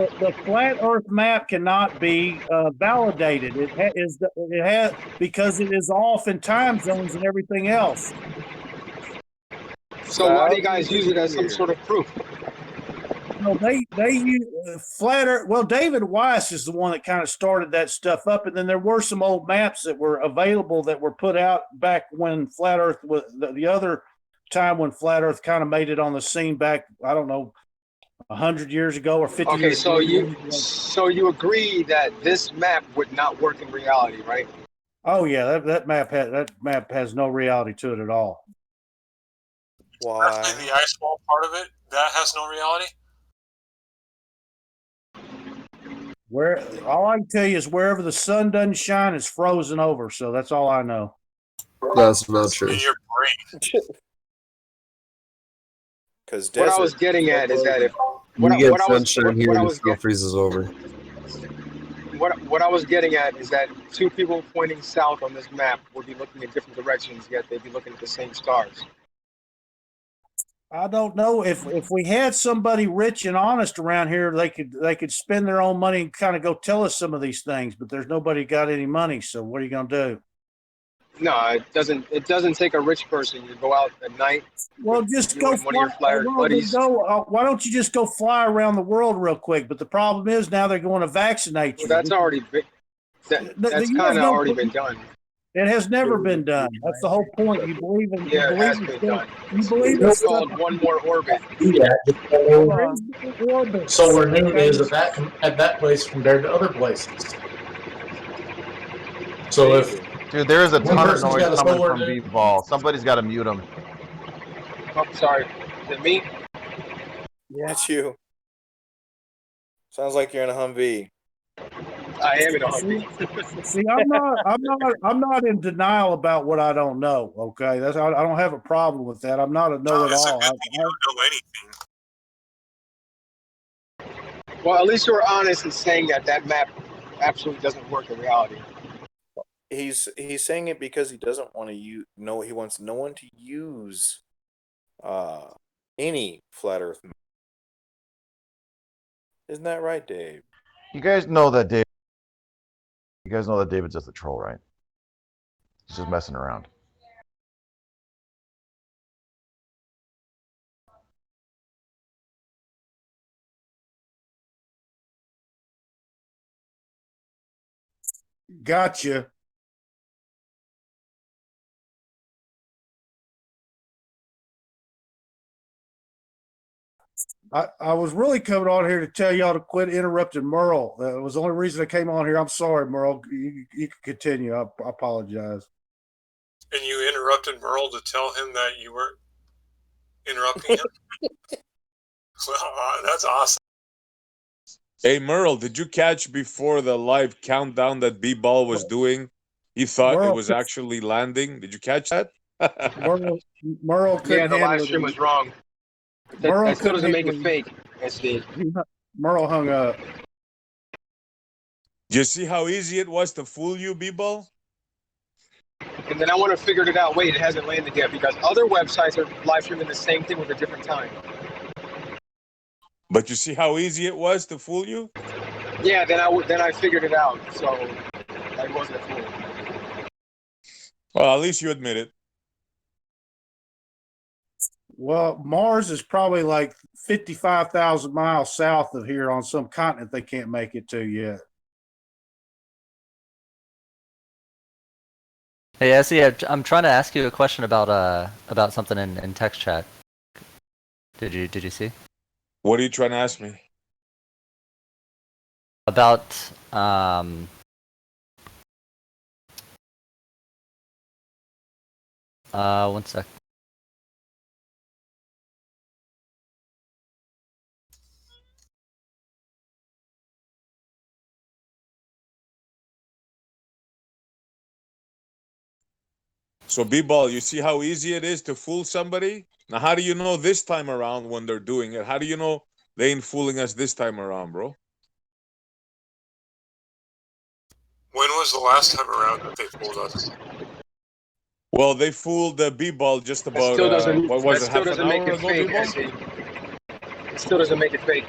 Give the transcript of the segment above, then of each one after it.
The flat Earth map cannot be validated. It has because it is off in time zones and everything else. So why do you guys use it as some sort of proof? No, they use flat Earth. Well, David Weiss is the one that kind of started that stuff up, and then there were some old maps that were available that were put out back when flat Earth was the other time when flat Earth kind of made it on the scene back. I don't know, 100 years ago or 50 Okay, years ago. so you agree that this map would not work in reality, right? Oh yeah, that map has no reality to it at all. Why? The ice wall part of it, that has no reality? Where all I can tell you is wherever the sun doesn't shine, it's frozen over. So that's all I know. That's not true. In your brain. Because what I was getting at is that if when you get sunshine here, it still freezes over. What I was getting at is that two people pointing south on this map would be looking in different directions, yet they'd be looking at the same stars. I don't know if we had somebody rich and honest around here, they could spend their own money and kind of go tell us some of these things. But there's nobody got any money, so what are you gonna do? No, it doesn't. It doesn't take a rich person. You go out at night. Well, just go fly. Why don't you just go fly around the world real quick? But the problem is now they're going to vaccinate you. Well, that's already been. That's kind of already been done. It has never been done. That's the whole point. You believe in. Yeah, it has been done. You believe it's called one more orbit. Yeah. So we're new is at that place compared to other places. So if dude, there is a ton of noise coming from B-Ball. Somebody's got to mute him. Oh, sorry. Is it me? Yeah, it's you. Sounds like you're in a Humvee. I am in a Humvee. See, I'm not in denial about what I don't know. Okay, I don't have a problem with that. I'm not a know-it-all. You don't know anything. Well, at least you were honest in saying that map absolutely doesn't work in reality. He's saying it because he doesn't want to he wants no one to use any flat Earth map. Isn't that right, Dave? You guys know that David's just a troll, right? He's just messing around. Gotcha. I was really coming on here to tell y'all to quit interrupting Merle. That was the only reason I came on here. I'm sorry, Merle. You can continue. I apologize. And you interrupted Merle to tell him that you weren't interrupting him? Well, that's awesome. Hey, Merle, did you catch before the live countdown that B-Ball was doing? He thought it was actually landing. Did you catch that? Merle yeah, the live stream was wrong. That still doesn't make it fake, SD. Merle hung up. Do you see how easy it was to fool you, B-Ball? And then I want to figure it out. Wait, it hasn't landed yet because other websites are live streaming the same thing with a different time. But you see how easy it was to fool you? Yeah, then I figured it out. So I wasn't a fool. Well, at least you admit it. Well, Mars is probably like 55,000 miles south of here on some continent they can't make it to yet. Hey, Essie, I'm trying to ask you a question about something in text chat. Did you see? What are you trying to ask me? About one sec. So, B-Ball, you see how easy it is to fool somebody? Now, how do you know this time around when they're doing it? How do you know they ain't fooling us this time around, bro? When was the last time around that they fooled us? Well, they fooled the B-Ball just about, what was it, half an hour ago, B-Ball? It still doesn't make it fake.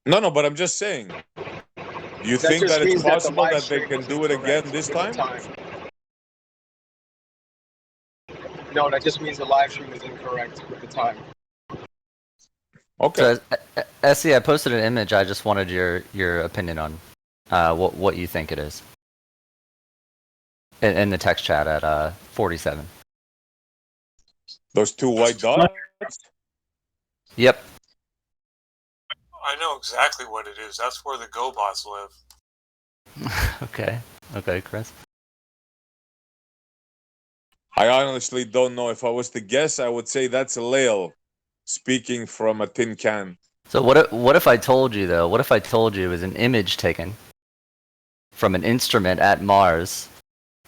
No, but I'm just saying. You That think just that it's means that the possible live that they stream can was do it again incorrect this with the time? No, that just means the live stream is incorrect with the time. Okay. So, Essie, I posted an image. I just wanted your opinion on what you think it is in the text chat at 47. Those two white dots? Yep. I know exactly what it is. That's where the GoBots live. Okay, Chris. I honestly don't know. If I was to guess, I would say that's a Lael speaking from a tin can. So what if I told you though? What if I told you it was an image taken from an instrument at Mars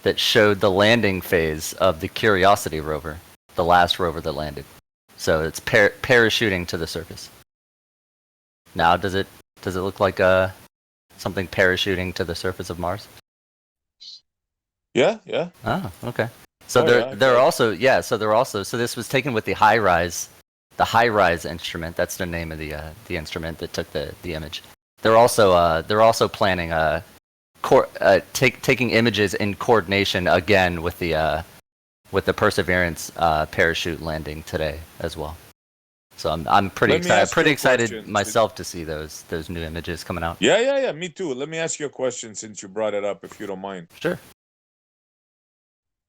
that showed the landing phase of the Curiosity rover, the last rover that landed? So it's parachuting to the surface. Now, does it look like something parachuting to the surface of Mars? Yeah. Oh, okay. So they're also so this was taken with the HiRISE instrument. That's the name of the instrument that took the image. They're also planning taking images in coordination again with the Perseverance parachute landing today as well. So I'm pretty excited myself to see those new images coming out. Yeah, me too. Let me ask you a question since you brought it up, if you don't mind. Sure.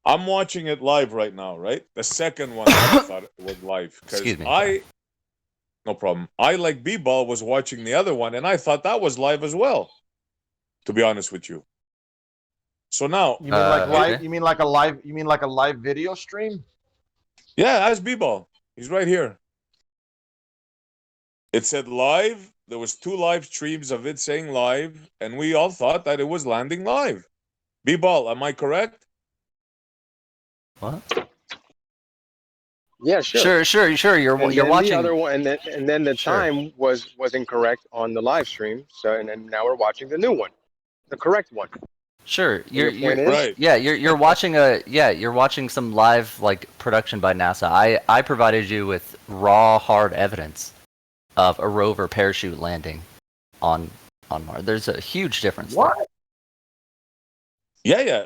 I'm watching it live right now, right? The second one I thought it was live. Excuse me. No problem. I, like B-Ball, was watching the other one, and I thought that was live as well, to be honest with you. So now... You mean like live? okay. You mean like a live video stream? Yeah, ask B-Ball. He's right here. It said live. There was 2 live streams of it saying live, and we all thought that it was landing live. B-Ball, am I correct? What? Yeah, sure. Sure. You're watching the other one, and then the Sure. time was incorrect on the live stream. So and then now we're watching the new one, the correct one. Sure, you're right. Yeah, you're watching some live like production by NASA. I provided you with raw hard evidence of a rover parachute landing on Mars. There's a huge difference. What? Yeah.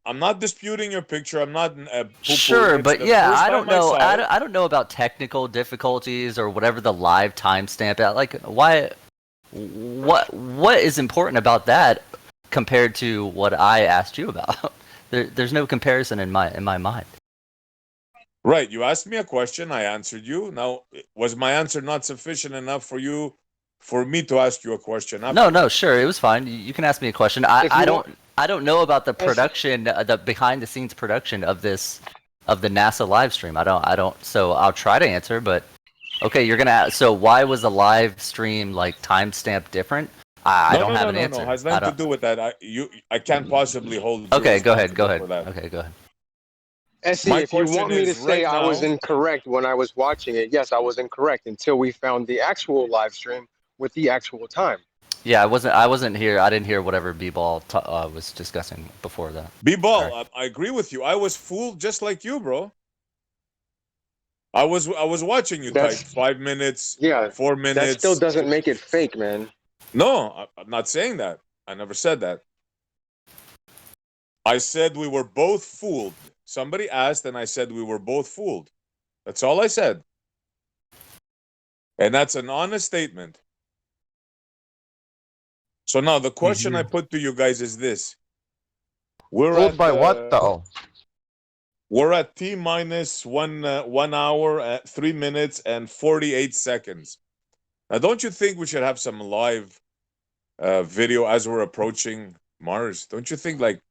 I'm not disputing your picture. I'm not. Sure, but yeah, I don't know. I don't know about technical difficulties or whatever the live timestamp. Like, why? What is important about that compared to what I asked you about? There's no comparison in my mind. Right. You asked me a question. I answered you. Now, was my answer not sufficient enough for me to ask you a question? No, sure, it was fine. You can ask me a question. I don't know about the production, the behind the scenes production of the NASA live stream. I don't. So I'll try to answer, but okay, you're gonna ask, so why was the live stream like timestamp different? I don't have an answer. No, it has nothing to do with that. I can't possibly hold. Okay, go ahead. Okay, go ahead. Essie, if you want me to say I was incorrect when I was watching it, yes, I was incorrect until we found the actual live stream with the actual time. Yeah, I wasn't here. I didn't hear whatever B-Ball was discussing before that. B-Ball, Right. I agree with you. I was fooled just like you, bro. I was watching you type 5 minutes, 4 minutes. That still doesn't make it fake, man. No, I'm not saying that. I never said that. I said we were both fooled. Somebody asked, and I said we were both fooled. That's all I said. And that's an honest statement. So now the question I put to you guys is this. Fooled by what, though? We're at T-minus 1 hour, 3 minutes, and 48 seconds. Now, don't you think we should have some live video as we're approaching Mars? Don't you think, like,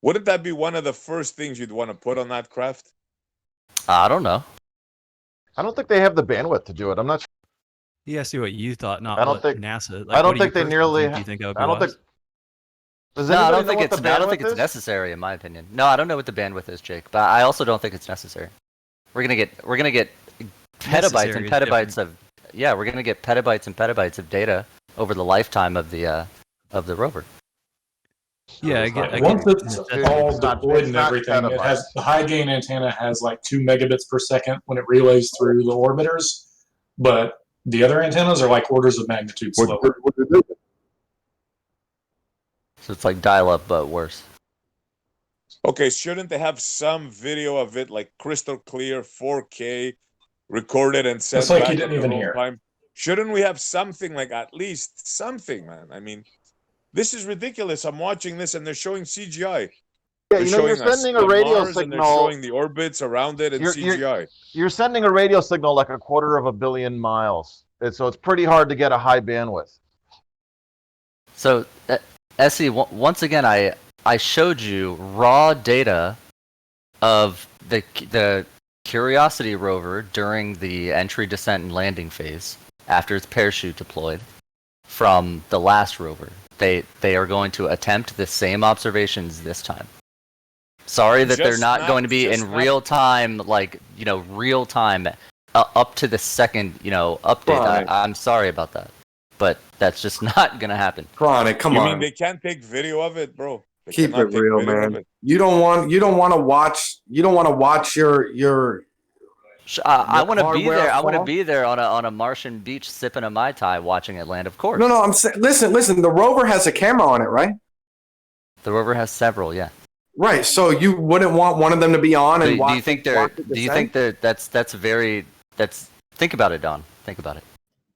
wouldn't that be one of the first things you'd want to put on that craft? I don't know. I don't think they have the bandwidth to do it. I'm not sure. You gotta see what you thought, not I don't what think NASA. I don't think they nearly. Do you think that would be I don't wise? think. Does No, I anybody don't know think what it's. the I don't think bandwidth it's is? necessary, in my opinion. No, I don't know what the bandwidth is, Jake. But I also don't think it's necessary. We're gonna get petabytes and petabytes of. Yeah, we're gonna get petabytes and petabytes of data over the lifetime of the rover. Yeah, once it's all deployed and everything, it has the high gain antenna has like 2 megabits per second when it relays through the orbiters, but The other antennas are like orders of magnitude slower. So it's like dial-up, but worse. Okay, shouldn't they have some video of it, like crystal clear, 4K, recorded and sent It's like back you didn't at even their own hear. time? Shouldn't we have something like at least something, man? I mean, this is ridiculous. I'm watching this and they're showing CGI. Yeah, They're you know, you're showing us sending a the radio Mars and they're signal. showing the orbits around it in CGI. You're sending a radio signal like a quarter of a billion miles. So it's pretty hard to get a high bandwidth. So, Essie, once again, I showed you raw data of the Curiosity rover during the entry, descent, and landing phase after its parachute deployed from the last rover. They are going to attempt the same observations this time. Sorry that they're not going to be in real time, like, you know, real time, up to the second, you know, update. I'm sorry about that, but that's just not gonna happen. Chronic, come on. You mean they can't take video of it, bro? They Keep it cannot take real, video of man. it. You don't want to watch your. I want to be hardware there. I want to fall? be there on a Martian beach sipping a Mai Tai watching it land, of course. No, I'm saying, listen. The rover has a camera on it, right? The rover has several, yeah. Right. So you wouldn't want one of them to be on and watch. Do you think think about it, Don. Think about it.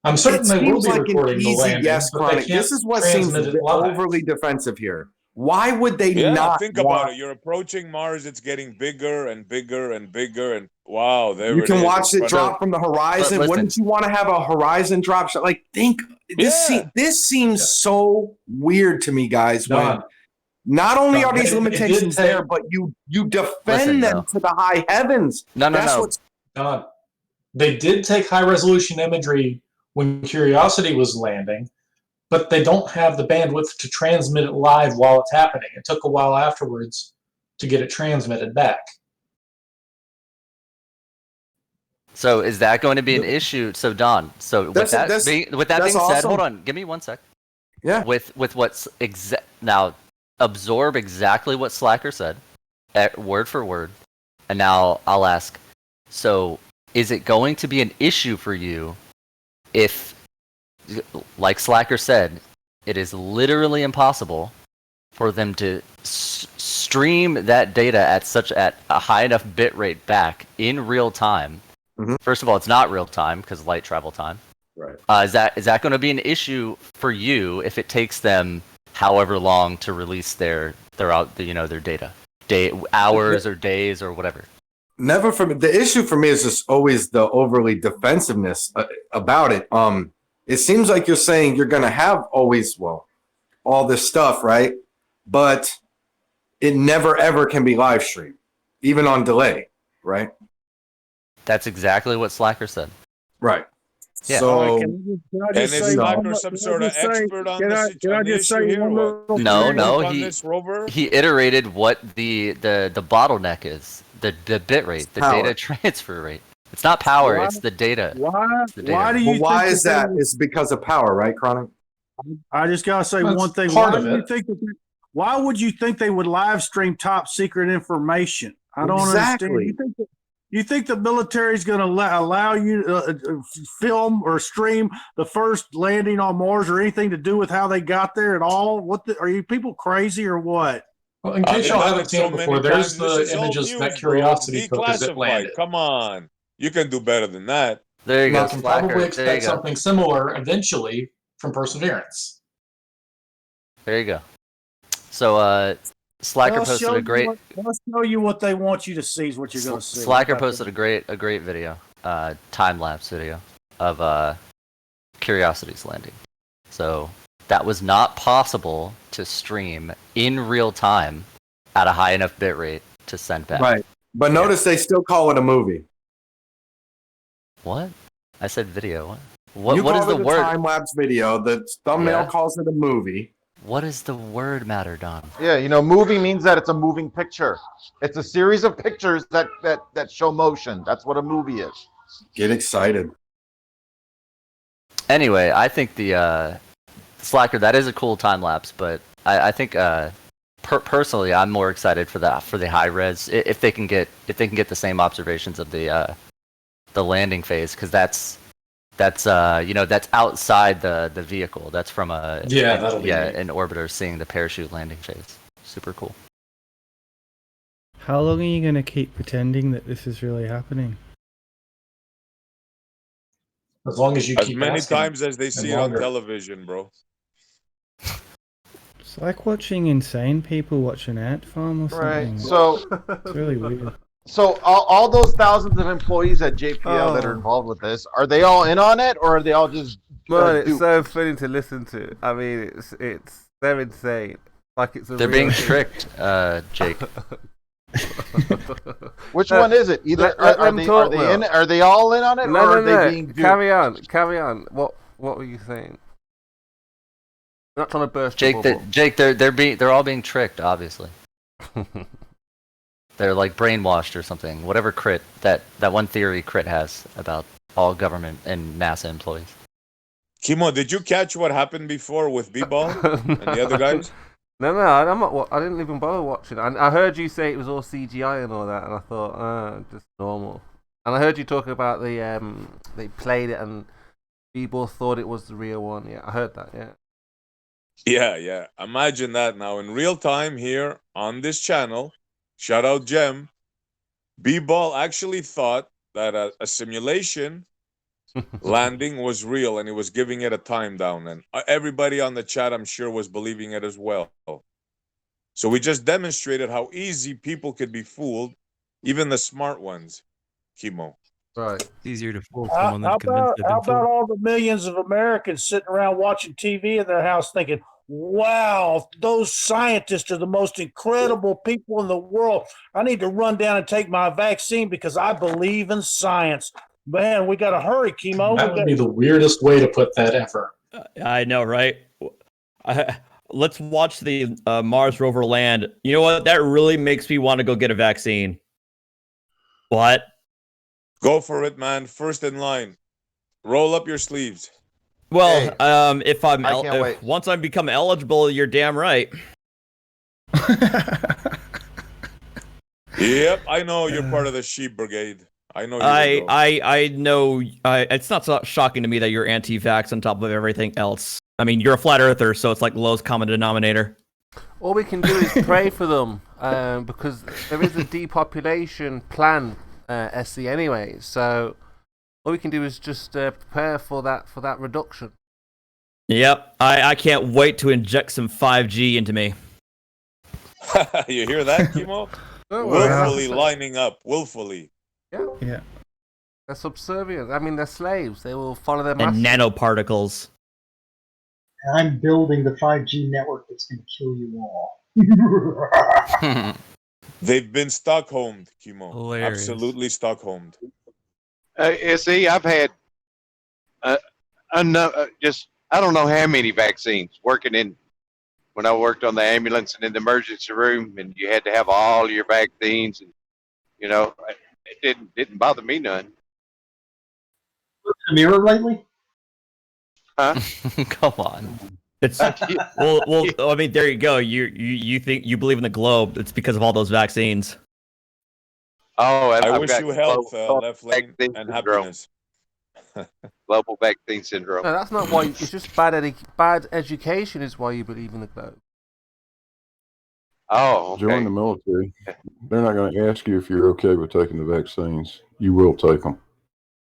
I'm certain they will seems be like recording an the easy landing, yes, but they Chronic. can't This is what seems transmit it live. overly defensive here. Why would they Yeah, not think about it. You're approaching Mars. It's getting bigger and bigger and bigger, and wow, there You it can is. watch it drop from the horizon. But listen. Wouldn't you want to have a horizon drop shot? Like, this seems so weird to me, guys. Don, When not only Don, are these it did limitations take- there, but you defend Listen, them no. to the high heavens. No. Don, they did take high resolution imagery when Curiosity was landing, but they don't have the bandwidth to transmit it live while it's happening. It took a while afterwards to get it transmitted back. So is that going to be an issue? So Don, with that being said, hold on, give me 1 sec. Yeah. With what's now, absorb exactly what Slacker said, word for word, and now I'll ask. So is it going to be an issue for you if, like Slacker said, it is literally impossible for them to stream that data at a high enough bit rate back in real time? Mhm. First of all, it's not real time because light travel time. Right. Is that going to be an issue for you if it takes them however long to release their data, hours or days or whatever? Never for me. The issue for me is just always the overly defensiveness about it. It seems like you're saying you're going to have all this stuff, right? But it never ever can be live streamed, even on delay, right? That's exactly what Slacker said. Right. Yeah. So, Can I And just is say Slacker one- some can I sort of just say- expert on can I- this can I on the just issue say here? one Or little what? thing? No, On he this rover? iterated what the bottleneck is, the bit rate, the Power. data transfer rate. It's not power, Why- it's the data. Why? the data. Why do you? well, why think is that? they- It's because of power, right, Chronic? I just gotta say That's one thing. part Why of do you it. think that? Why would you think they would live stream top secret information? I don't Exactly. understand. You think the military is going to allow you to film or stream the first landing on Mars or anything to do with how they got there at all? Are you people crazy or what? Well, in case They've y'all done haven't it seen so it before, many there's times. This the is old images news, that bro. Curiosity took as it Declassified. landed. Come on, you can do better than that. There you Now, go, can Slacker. probably There you expect go. something similar eventually from Perseverance. There you go. So Slacker They'll posted show a great They'll show you what they want you to see is what you're going to see. Slacker posted a great video, time lapse video of Curiosity's landing. So that was not possible to stream in real time at a high enough bit rate to send back. Right. But notice they still call it a movie. What? I said video. What You is call the it a word? time-lapse video. The thumbnail Yeah. calls it a movie. What does the word matter, Don? Yeah, you know, movie means that it's a moving picture. It's a series of pictures that show motion. That's what a movie is. Get excited. Anyway, I think the Slacker, that is a cool time lapse, but I think personally I'm more excited for the high res if they can get the same observations of the landing phase, because that's That's that's outside the vehicle. That's from a that'll be neat. an orbiter seeing the parachute landing phase. Super cool. How long are you going to keep pretending that this is really happening? As long as you As keep many asking, times as they and see it on longer. television, bro. It's like watching insane people watch an ant farm or something. Right. So It's really weird. So all those thousands of employees at JPL that are involved with this, are they all in on it, or are they all just? Man, it's so funny to listen to. I mean, they're insane. Like They're being tricked, Jake. Which one is it? Either are they all in on it, or are they being duped? Carry on. What were you saying? I'm not trying to burst. Jake, they're all being tricked, obviously. They're like brainwashed or something. Whatever crit that one theory crit has about all government and NASA employees. Kimo, did you catch what happened before with B-Ball and the other guys? No, I'm not. I didn't even bother watching. I heard you say it was all CGI and all that, and I thought, just normal. And I heard you talk about they played it and people thought it was the real one. Yeah, I heard that. Yeah. Yeah. Imagine that now in real time here on this channel. Shout out Jem. B-Ball actually thought that a simulation landing was real, and he was giving it a time down, and everybody on the chat, I'm sure, was believing it as well. So we just demonstrated how easy people could be fooled, even the smart ones. Kimo. Right. It's easier to fool someone than How convince about, they've how been about fooled. all the millions of Americans sitting around watching TV in their house thinking, wow, those scientists are the most incredible people in the world. I need to run down and take my vaccine because I believe in science. Man, we got to hurry, Kimo. That would be the weirdest way to put that ever. I know, right? Let's watch the Mars rover land. You know what? That really makes me want to go get a vaccine. What? Go for it, man. First in line. Roll up your sleeves. Well, Hey, if I'm I can't wait. once I become eligible, you're damn right. Yep, I know you're part of the sheep brigade. I know. I know. It's not so shocking to me that you're anti-vax on top of everything else. I mean, you're a flat earther, so it's like the lowest common denominator. All we can do is pray for them, because there is a depopulation plan, SC anyway. So all we can do is just prepare for that reduction. Yep, I can't wait to inject some 5G into me. You hear that, Kimo? Willfully lining up. Willfully. Yeah. They're subservient. I mean, they're slaves. They will follow their masters. And nanoparticles. I'm building the 5G network that's going to kill you all. They've been Stockholmed, Kimo. Hilarious. Absolutely Stockholmed. See, I've had just I don't know how many vaccines when I worked on the ambulance and in the emergency room, and you had to have all your vaccines, and it didn't bother me none. Look in the mirror lately? Huh? Come on. It's well. I mean, there you go. You think you believe in the globe? It's because of all those vaccines. Oh, I wish you health, left lane, and happiness. Global vaccine syndrome. No, that's not why. It's just bad education is why you believe in the globe. Oh, okay. Join the military. They're not going to ask you if you're okay with taking the vaccines. You will take them.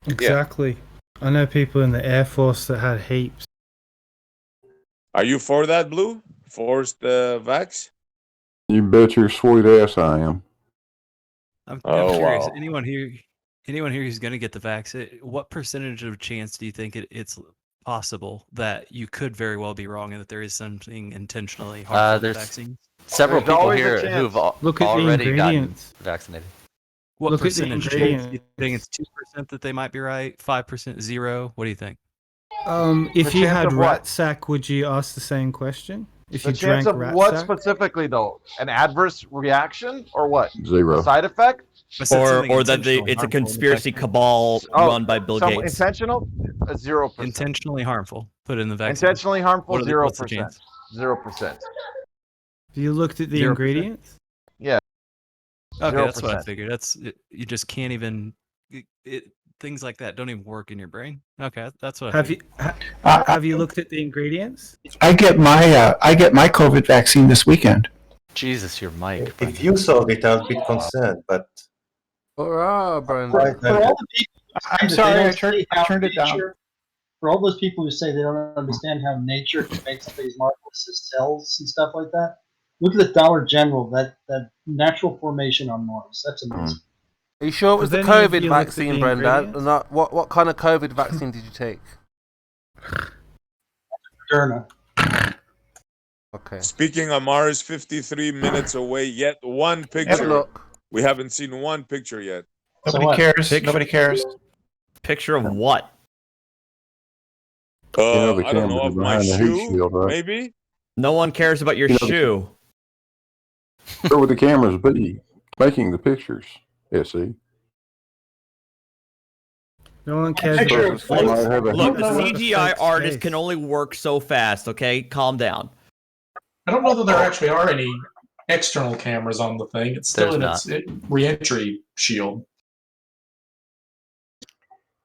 Exactly. I know people in the Air Force that had heaps. Are you for that, Blue? Forced vax? You bet your sweet ass I am. I'm Wow. curious. Anyone here who's going to get the vaccine, what percentage of chance do you think it's possible that you could very well be wrong and that there is something intentionally harmful to the vaccine? Several There's people always a here chance. who've Look at the already gotten ingredients. vaccinated. What Look at the percentage chance? ingredients. Do you think it's 2% that they might be right? 5%? 0? What do you think? If The you chance had of what? rat sack, would you ask the same question? If The you chance drank of rat what sack? specifically, though? An adverse reaction or what? 0. A side effect? Or that it's a conspiracy cabal run by Bill Gates. Intentional? 0%. Intentionally harmful. Put in the vaccine. Intentionally harmful? What's the 0%. chance? 0%. Have you looked at the 0%. ingredients? Yeah. Okay, that's what I 0%. figured. You just can't even. things like that don't even work in your brain. Okay, that's what. Have you have you looked at the ingredients? I get my COVID vaccine this weekend. Jesus, your mic. If you solve it, I'll be concerned. But Hurrah, Brandon. For all the people, I'm sorry, I turned it down. For all those people who say they don't understand how nature can make some of these marvelous cells and stuff like that, look at the Dollar General, that natural formation on Mars. That's amazing. Are you sure it was the COVID vaccine, Brenda? Not what kind of COVID vaccine did you take? Moderna. Okay. Speaking of Mars, 53 minutes away. Yet one picture. Look. We haven't seen one picture yet. Nobody cares. Nobody cares. Picture of what? The I don't know, cameras of my behind the heat shoe, shield, right? maybe? No one cares about your shoe. Where would the cameras be making the pictures? Yeah, see? No one cares. Look, Look, the CGI artist can only work so fast, okay? Calm down. I don't know that there actually are any external cameras on the thing. It's still There's in its re-entry shield.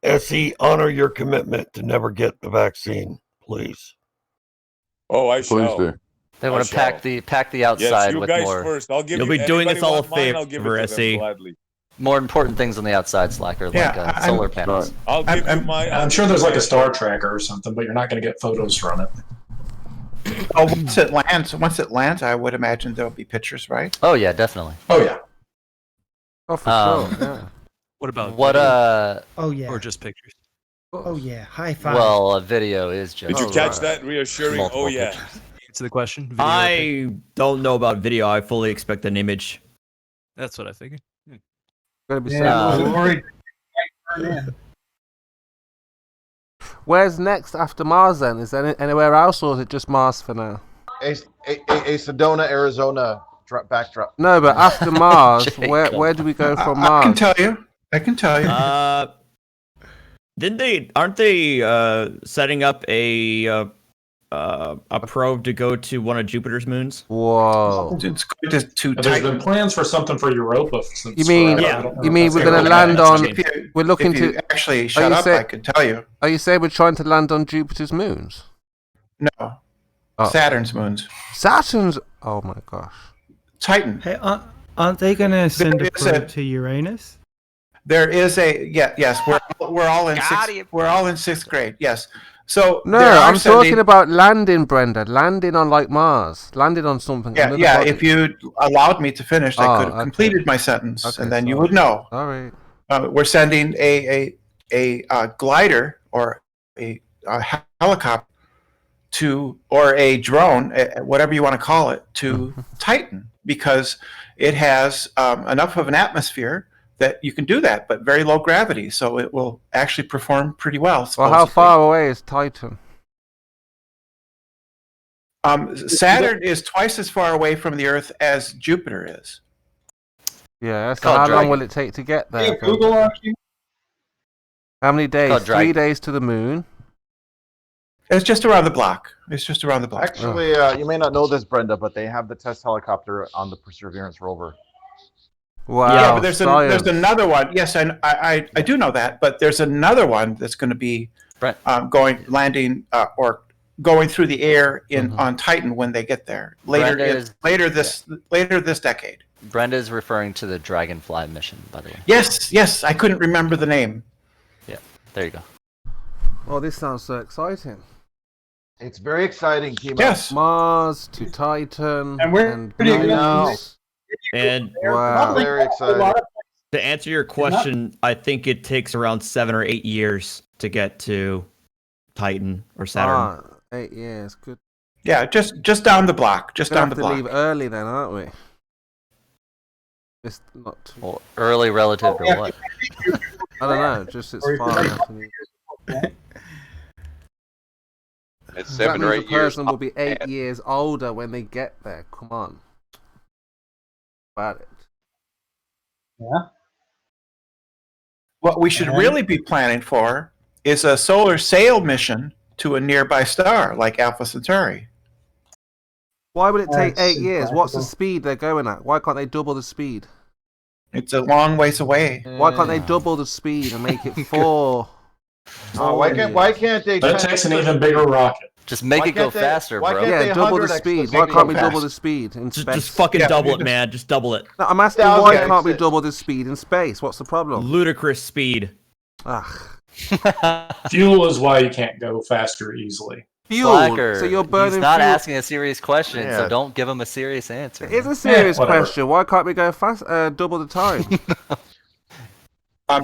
SE, honor your commitment to never get the vaccine, please. Oh, I Please shall. do. They want to pack the outside Yes, you with guys more. first. I'll give You'll you. be doing us anybody all a want mine, I'll give it favor, to them SE. gladly. More important things on the outside, Slacker, like solar panels. I'll give you my. I'm sure there's like a star tracker or something, but you're not going to get photos from it. Oh, once it lands, I would imagine there'll be pictures, right? Oh yeah, definitely. Oh yeah. Oh, for sure. Yeah. What about what? Oh yeah. Or just pictures? Oh yeah. High five. Well, a video is just. Did you catch that reassuring? Multiple Oh yeah. pictures. Answer the question. Video I don't know about video. I fully expect an image. That's what I figured. Gotta be worried. Where's next after Mars then? Is there anywhere else, or is it just Mars for now? A Sedona, Arizona backdrop. No, but after Mars, where do we go from Mars? I can tell you. Aren't they setting up a probe to go to one of Jupiter's moons? Whoa! It's good to There's been plans for something for Europa. Since You mean we're going to land on? We're looking if you to actually shut up. I could tell you. Are you saying we're trying to land on Jupiter's moons? No, Saturn's moons. Saturn's. Oh my gosh. Titan. Hey, aren't they going to send a probe to Uranus? There is yes. We're all in sixth grade. Yes. So no, I'm talking about landing, Brenda. Landing on like Mars. Landing on something. Yeah. If you allowed me to finish, I could have completed my sentence, and then you would know. All right. We're sending a glider or a helicopter or a drone, whatever you want to call it, to Titan, because it has enough of an atmosphere that you can do that, but very low gravity, so it will actually perform pretty well. Well, how far away is Titan? Saturn is twice as far away from the Earth as Jupiter is. Yeah, so how long will it take to get there? Google how many days? 3 days to the moon. It's just around the block. Actually, you may not know this, Brenda, but they have the test helicopter on the Perseverance rover. Wow. Yeah, but there's another one. Yes, I do know that, but there's another one that's going to be landing or going through the air on Titan when they get there later this decade. Brenda's referring to the Dragonfly mission, by the way. Yes, I couldn't remember the name. Yeah, there you go. Oh, this sounds so exciting. It's very exciting, Kimo. Yes. Mars to Titan. And we're pretty good. And wow. Very exciting. To answer your question, I think it takes around 7 or 8 years to get to Titan or Saturn. 8 years, good. Yeah, just down the block. Just down the block. Leave early then, aren't we? Just not too... Well, early relative to what? I don't know. Just it's far enough. It's 7 or 8 years. The person will be 8 years older when they get there. Come on. About it. Yeah. What we should really be planning for is a solar sail mission to a nearby star like Alpha Centauri. Why would it take 8 years? What's the speed they're going at? Why can't they double the speed? It's a long ways away. Why can't they double the speed and make it 4? Why can't they? That takes an even bigger rocket. Just make it go faster, bro. Yeah, double the speed. Why can't we double the speed in space? Just fucking double it, man. Just double it. No, I'm asking why can't we double the speed in space? What's the problem? Ludicrous speed. Ugh. Fuel is why you can't go faster easily. Fuel. Slacker. So you're burning He's not fuel. asking a serious question, Yeah. so don't give him a serious answer. It's a serious whatever. question. Why can't we go fast? Double the time.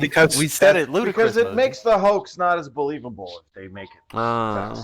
Because We said it ludicrous. Because it Moses. makes the hoax not as believable if they make it. Okay.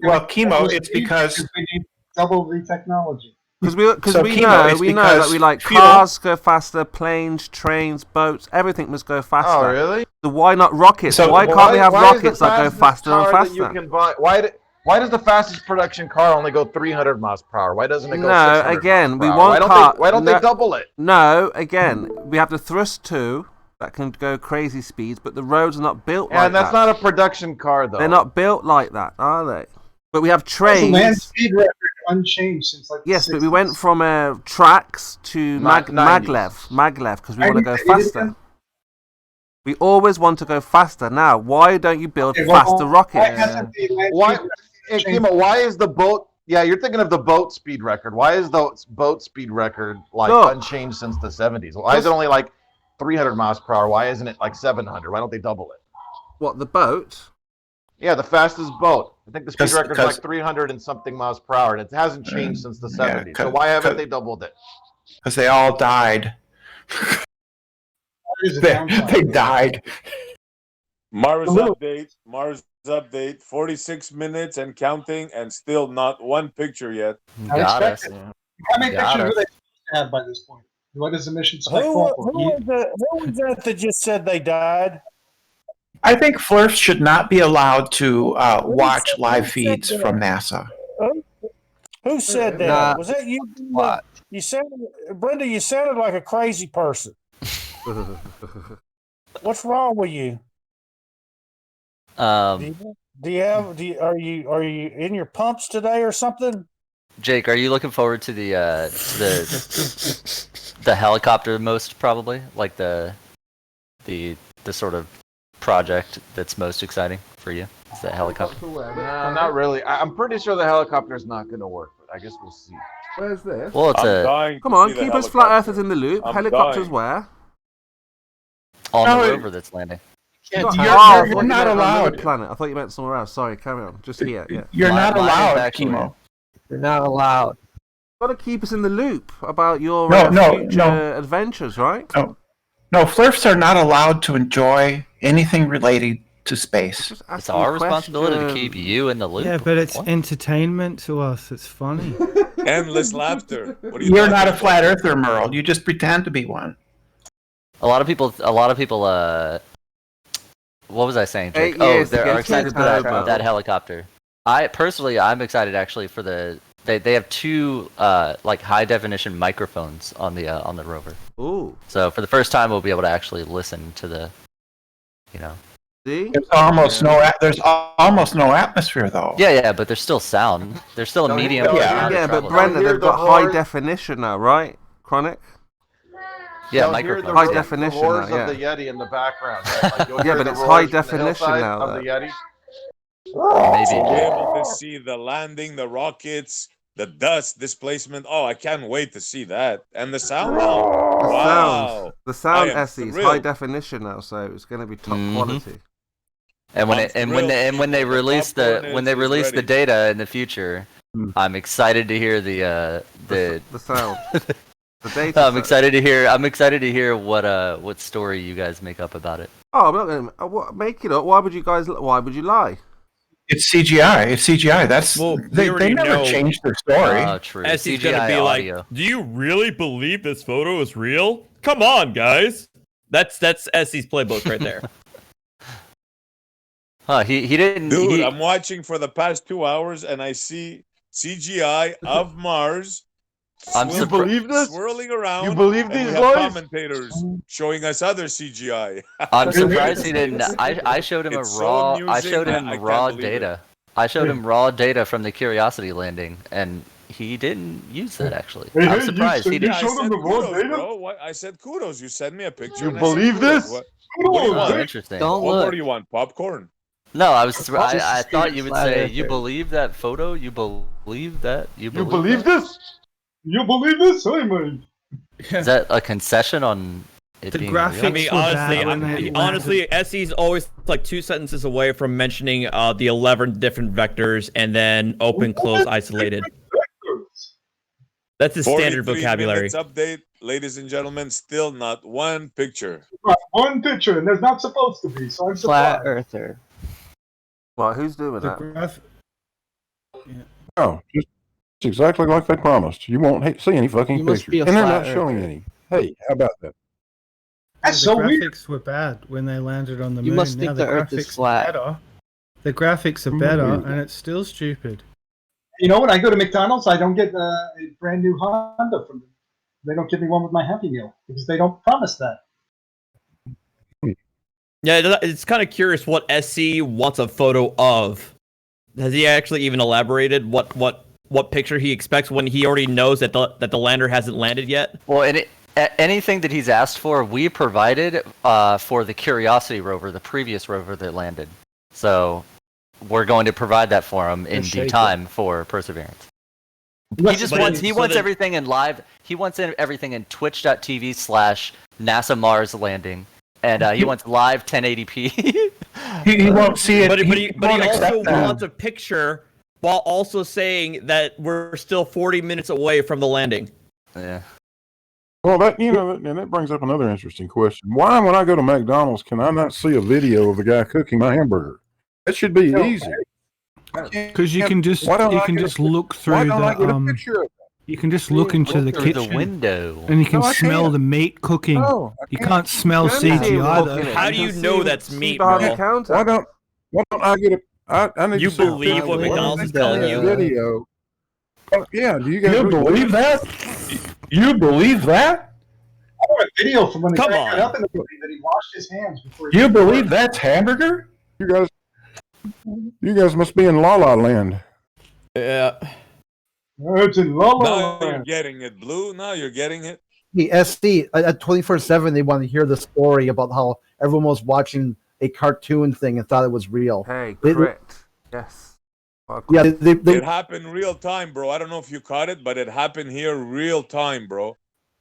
well, chemo. It's because we need double the technology. Because So, we chemo, know it's that we because like fuel- cars go faster, planes, trains, boats, everything must go faster. Oh, really? So why not rockets? So why can't we have is the rockets that go fastest faster and car that you faster? can buy? Why does the fastest production car only go 300 miles per hour? Why doesn't it go? No, 600 again, miles we per hour? want Why don't they double it? No, again, we have the thrust 2 that can go crazy speeds, but the roads are not built Yeah, like and that's that. not a production car though. They're not built like that, are they? But we have The land trains. speed record unchanged since like the Yes, but we 60s. went from tracks to 90s. maglev, because we want to go 90s, faster. We always want to go faster. Now, why don't you build Okay, well, faster why rockets? hasn't the land Why? speed Hey, record changed? Kimo, why is the boat? Yeah, you're thinking of the boat speed record. Why is the boat speed record like Look. unchanged since the 70s? Why is it only like 300 miles per hour? Why isn't it like 700? Why don't they double it? What, the boat? Yeah, the fastest boat. I think the speed record is Because- like 300 and something miles per hour, and it hasn't changed since the Yeah, 70s. So why haven't they doubled it? Because they all died. That is a They downside. died. Mars A little- update. 46 minutes and counting, and still not one picture yet. I Got us. expect it. How many Got pictures us. were they supposed to have by this point? What is the mission spec Who call for? was that just said they died? I think flirts should not be allowed to watch said- live who said feeds that? from NASA. Who said that? Nah. Was that you? What? You sounded, Brenda. You sounded like a crazy person. What's wrong with you? Are you in your pumps today or something? Jake, are you looking forward to the helicopter most probably? Like the sort of project that's most exciting for you? Is that helicopter? No, not really. I'm pretty sure the helicopter is not going to work, but I guess we'll see. Where's this? Well, it's I'm a dying to Come on, see the keep us flat helicopter. earthers in the loop. I'm Helicopters dying. where? on the No, rover that's landing. You're, Oh, I you're thought you not meant on another allowed. planet. I thought you meant somewhere else. Sorry, carry on. Just here. Yeah. You're not Mine is allowed, actually- chemo. You're not allowed. Got to keep us in the loop about your future adventures, right? No, flirts are not allowed to enjoy anything related to space. It's our responsibility to keep you in the loop. Yeah, but it's What? entertainment to us. It's funny. Endless laughter. What are you You're talking not a about? flat earther, Merle. You just pretend to be one. A lot of people. What was I saying, Jake? 8 Oh, years to they're get excited to for that, Turbo. that helicopter. I'm excited actually for the. They have two like high definition microphones on the rover. Ooh. So for the first time, we'll be able to actually listen to the, you know. See? There's almost no atmosphere though. Yeah, but there's still sound. There's still a medium. yeah. Yeah, but travel. Brenda, hear they've the got high horn. definition now, right? Chronic? Yeah, You'll hear microphone. High the definition roars now, of the Yeti in the background. Right? Like, you'll Yeah, hear but the it's roars high from the definition hillside now, of the Yeti. Maybe. Be able to see the landing, the rockets, the dust displacement. Oh, I can't wait to see that. And the sound now. The Wow. sound. The sound I am SE is high thrilled. definition now, so it's going to be top Mhm. quality. And when I'm it, and thrilled when they the release popcorn is release the ready. data in the future, I'm excited to hear the sound. The data. I'm excited to hear what story you guys make up about it. Oh, I'm not going to make it up. Why would you lie? It's CGI. It's CGI. That's Well, they already never know. changed their story. True. Essie's gonna CGI be audio. like, "Do you really believe this photo is real? Come on, guys." That's Essie's playbook right there. Huh? He didn't. Dude, I'm watching for the past 2 hours and I see CGI of Mars. I'm You believe this? Swirling around. You believe and these we have boys? commentators showing us other CGI. I'm surprised he didn't. I showed him It's a so raw. I amusing showed that him I can't raw believe it. data. I showed him raw data from the Curiosity landing, and He didn't use that actually. Hey, I'm hey, surprised he Yeah, didn't. I said kudos, bro. What? I said kudos. You sent me a picture. You and I said believe kudos. this? What do you Oh, want? interesting. What more do you want? Popcorn? No, I thought you would Flat say earther. you believe that photo. You believe that. You You believe, believe that? this? You believe this? Hey, man. Is that a concession on it The being graphics real? I mean, were bad when they honestly, SE's always like 2 sentences away from mentioning the 11 different vectors and then open, close, isolated. That's his standard 43 vocabulary. minutes update, ladies and gentlemen. Still not one picture. Right, one picture, and there's not supposed to be, so I'm Flat surprised. earther. What? Who's doing The that? graph. No, just it's exactly like they promised. You won't see any fucking You must be pictures, a and they're flat not showing earther. any. Hey, how about that? That's the so graphics weird. were bad when they landed on the You moon. must Now think the the Earth is graphics flat. are better. The graphics are better, and it's still stupid. You know, when I go to McDonald's, I don't get a brand new Honda from them. They don't give me one with my Happy Meal because they don't promise that. Yeah, it's kind of curious what SC wants a photo of. Has he actually even elaborated what picture he expects when he already knows that the lander hasn't landed yet? Well, anything that he's asked for, we provided for the Curiosity rover, the previous rover that landed. So we're going to provide that for him in due time for Perseverance. He wants everything in live. He wants everything in twitch.tv/NASA Mars landing, and he wants live 1080p. He won't see it. But he won't also accept that. wants a picture while also saying that we're still 40 minutes away from the landing. Yeah. Well, and that brings up another interesting question. Why, when I go to McDonald's, can I not see a video of the guy cooking my hamburger? That should be easy. Because you can just look through the you can just look into the kitchen window, and you can smell the meat cooking. You can't smell CGI though. How do you know that's meat, bro? Why don't I get I need You to see a believe what picture. McDonald's is telling you? Video. Yeah, do you guys You really believe that? You believe that? I want a video from when he Come got on. up in the movie that he washed his hands before he You believe that's hamburger? You guys must be in La La Land. Yeah. It's in La La Now you're Land. getting it, Blue. Now you're getting it. The SD at 24/7, they want to hear the story about how everyone was watching a cartoon thing and thought it was real. Hey, They- correct. Yes. Yeah, they It happened real time, bro. I don't know if you caught it, but it happened here real time, bro.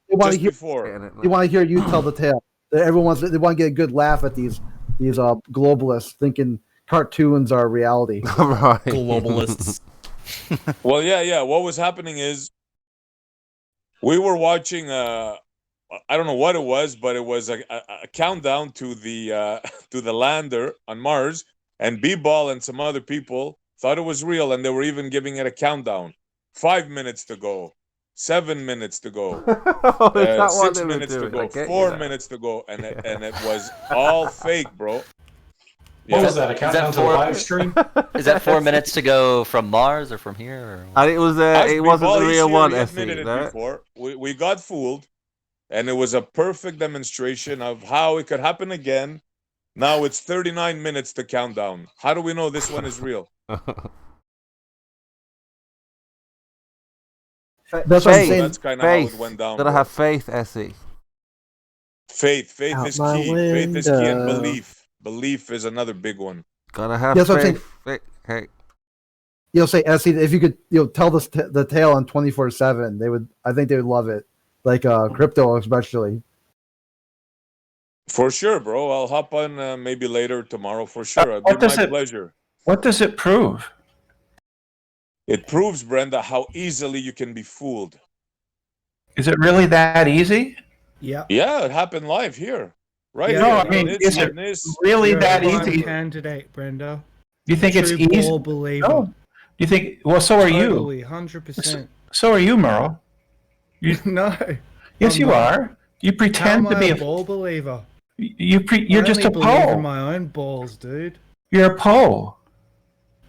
want Just to hear. before. They want to hear you tell the tale. They want to get a good laugh at these globalists thinking cartoons are reality. Right. Globalists. Well, yeah. What was happening is we were watching. I don't know what it was, but it was a countdown to the to the lander on Mars, and B-Ball and some other people thought it was real, and they were even giving it a countdown. 5 minutes to go, 7 minutes to go, Oh, is that what 6 they were minutes to doing? go, I get you 4 now. minutes to go, and it was all fake, bro. What was that? A Is countdown to the live stream? Is that 4 minutes to go from Mars or from here? Or... And it was As it wasn't B-Ball, the he's real here, one, he SC, admitted it no? before. We got fooled, and it was a perfect demonstration of how it could happen again. Now it's 39 minutes to count down. How do we know this one is real? That's what I'm saying. That's kind of how Faith. it went down. Gotta bro. have faith, SE. Faith Out is my key. Faith is key, and window. belief. Belief is another big one. Gotta have That's what I'm faith. Hey. You'll say, SC, if you could, tell the tale on 24/7, they would. I think they would love it. Like crypto, especially. For sure, bro. I'll hop on maybe later tomorrow for sure. It'd what be does my it- pleasure. What does it prove? It proves, Brenda, how easily you can be fooled. Is it really that easy? Yeah. Yeah, it happened live here. Right Yeah. here. No, I mean, It's is it witness. really You're that a prime easy? candidate, Brenda. You think it's True easy? ball believer. No. You think? Well, so are you. Totally, 100%. So are you, Merle. No. Yes, I'm you not. are. You How pretend am to I be a a. ball believer? You're I just only a believe in pole. my own balls, dude. You're a pole.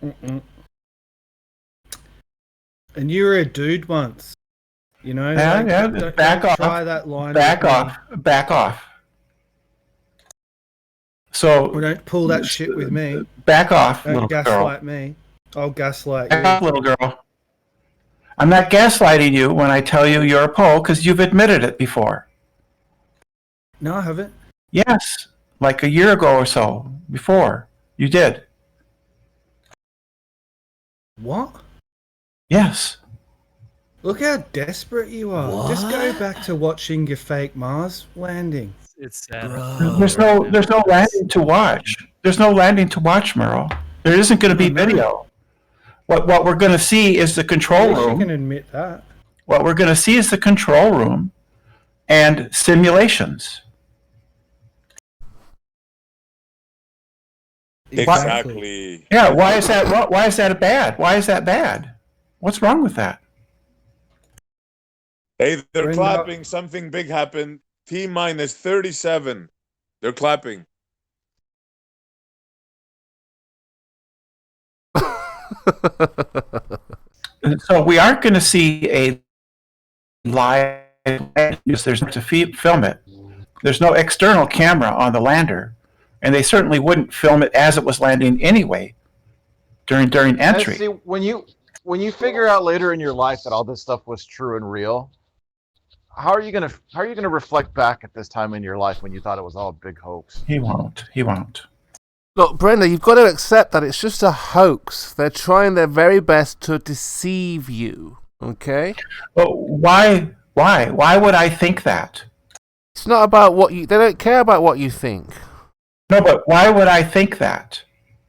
Mm-mm. And you were a dude once. You know? Yeah, like, yeah. don't Back off. Try that line. Back with me. off. Back off. So Well, don't pull that shit with me. back off, Don't little girl. gaslight me. I'll gaslight Back you. off, little girl. I'm not gaslighting you when I tell you you're a pole because you've admitted it before. No, I haven't. Yes, like a year ago or so. Before you did. What? Yes. Look how desperate you are. Just go back to watching your fake Mars landing. It's sad. There's no landing to watch. There's no landing to watch, Merle. There isn't going to be video. What we're going to see is the control You room. can admit that. What we're going to see is the control room and simulations. Exactly. Yeah. Why is that? Why is that bad? Why is that bad? What's wrong with that? Hey, they're clapping. Something big happened. T minus 37. They're clapping. So we aren't going to see a live because there's to film it. There's no external camera on the lander, and they certainly wouldn't film it as it was landing anyway during entry. See, when you figure out later in your life that all this stuff was true and real, how are you gonna reflect back at this time in your life when you thought it was all a big hoax? He won't. Look, Brenda, you've got to accept that it's just a hoax. They're trying their very best to deceive you. Okay? But why? Why would I think that? It's not about what you... They don't care about what you think. No, but why would I think that?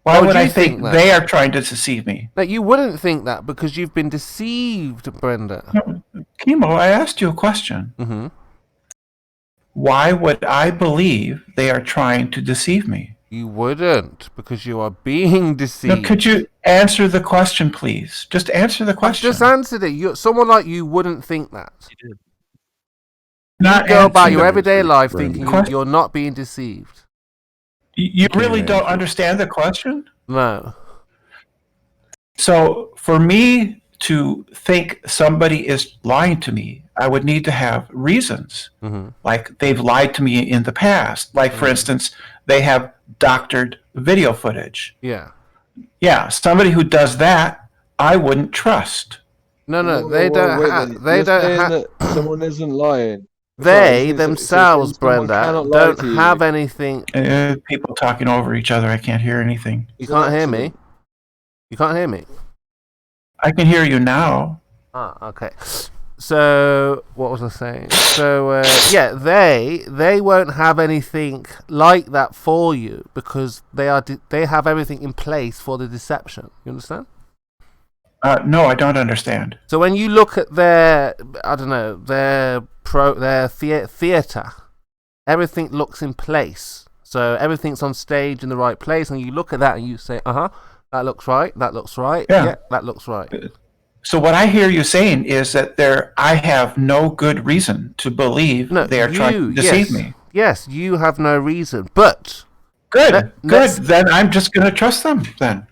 Why would I think that? they are trying to deceive me? No, you wouldn't think that because you've been deceived, Brenda. No, Kimo, I asked you a question. Mm-hmm. Why would I believe they are trying to deceive me? You wouldn't, because you are being deceived. Now, could you answer the question, please? Just answer the question. I've just answered it. Someone like you wouldn't think that. You did. Not you go about your answer everyday life the thinking question. you're not being deceived. You really don't understand the question? No. So, for me to think somebody is lying to me, I would need to have reasons. Mm-hmm. Like they've lied to me in the past. Like, for instance, they have doctored video footage. Yeah. Yeah, somebody who does that, I wouldn't trust. No, they don't have... They don't have... Someone isn't lying. They themselves, Brenda, don't have anything... People talking over each other, I can't hear anything. You can't hear me? You can't hear me? I can hear you now. Ah, okay. So, what was I saying? So, yeah, they won't have anything like that for you because they have everything in place for the deception. You understand? No, I don't understand. So when you look at their, I don't know, their theatre, everything looks in place. So everything's on stage in the right place, and you look at that and you say, that looks right, that looks right, yeah, that looks right. So what I hear you saying is that I have no good reason to believe they are trying to deceive me. Yes, you have no reason, but... Good. Then I'm just going to trust them, then.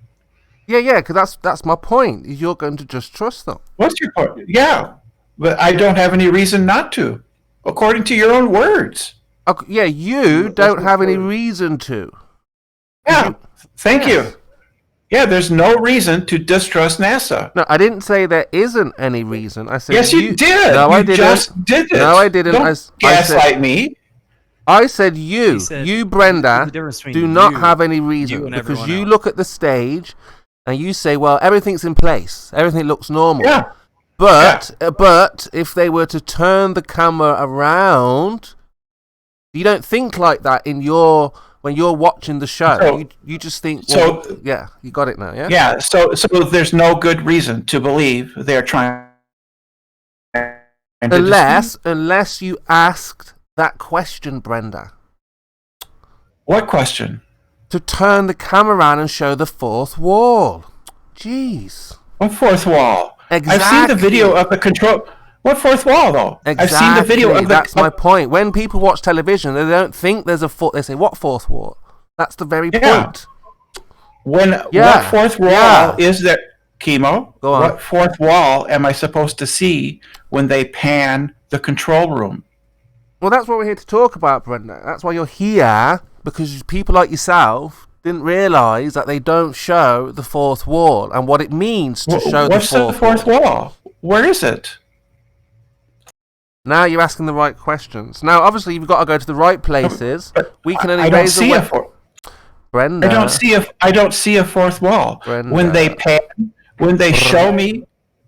Yeah, because that's my point. You're going to just trust them. What's your point? Yeah, but I don't have any reason not to, according to your own words. Okay, yeah, you don't have any reason to. Yeah, thank you. Yeah, there's no reason to distrust NASA. No, I didn't say there isn't any reason. I said yes, you did. No, I didn't. Just did it. No, I didn't. Don't gaslight me. I said you, Brenda, do not have any reason because you look at the stage and you say, well, everything's in place. Everything looks normal. Yeah. But if they were to turn the camera around, you don't think like that when you're watching the show. So, you just think, well, yeah, you got it now, yeah? Yeah, so there's no good reason to believe they're trying to unless you asked that question, Brenda. What question? To turn the camera around and show the fourth wall. Jeez. What fourth wall? Exactly. I've seen the video of the control. What fourth wall, though? Exactly. I've seen the video of That's my point. When people watch television, they don't think there's a fourth. They say, what fourth wall? That's the very point. What fourth wall is there? Chemo? Go on. What fourth wall am I supposed to see when they pan the control room? Well, that's what we're here to talk about, Brenda. That's why you're here, because people like yourself didn't realise that they don't show the fourth wall and what it means to show the fourth wall. Where is it? Now you're asking the right questions. Now, obviously, you've got to go to the right places. We can only I don't raise see the a fourth. Brenda. I don't see a fourth wall. Brenda. When they pan, when they show me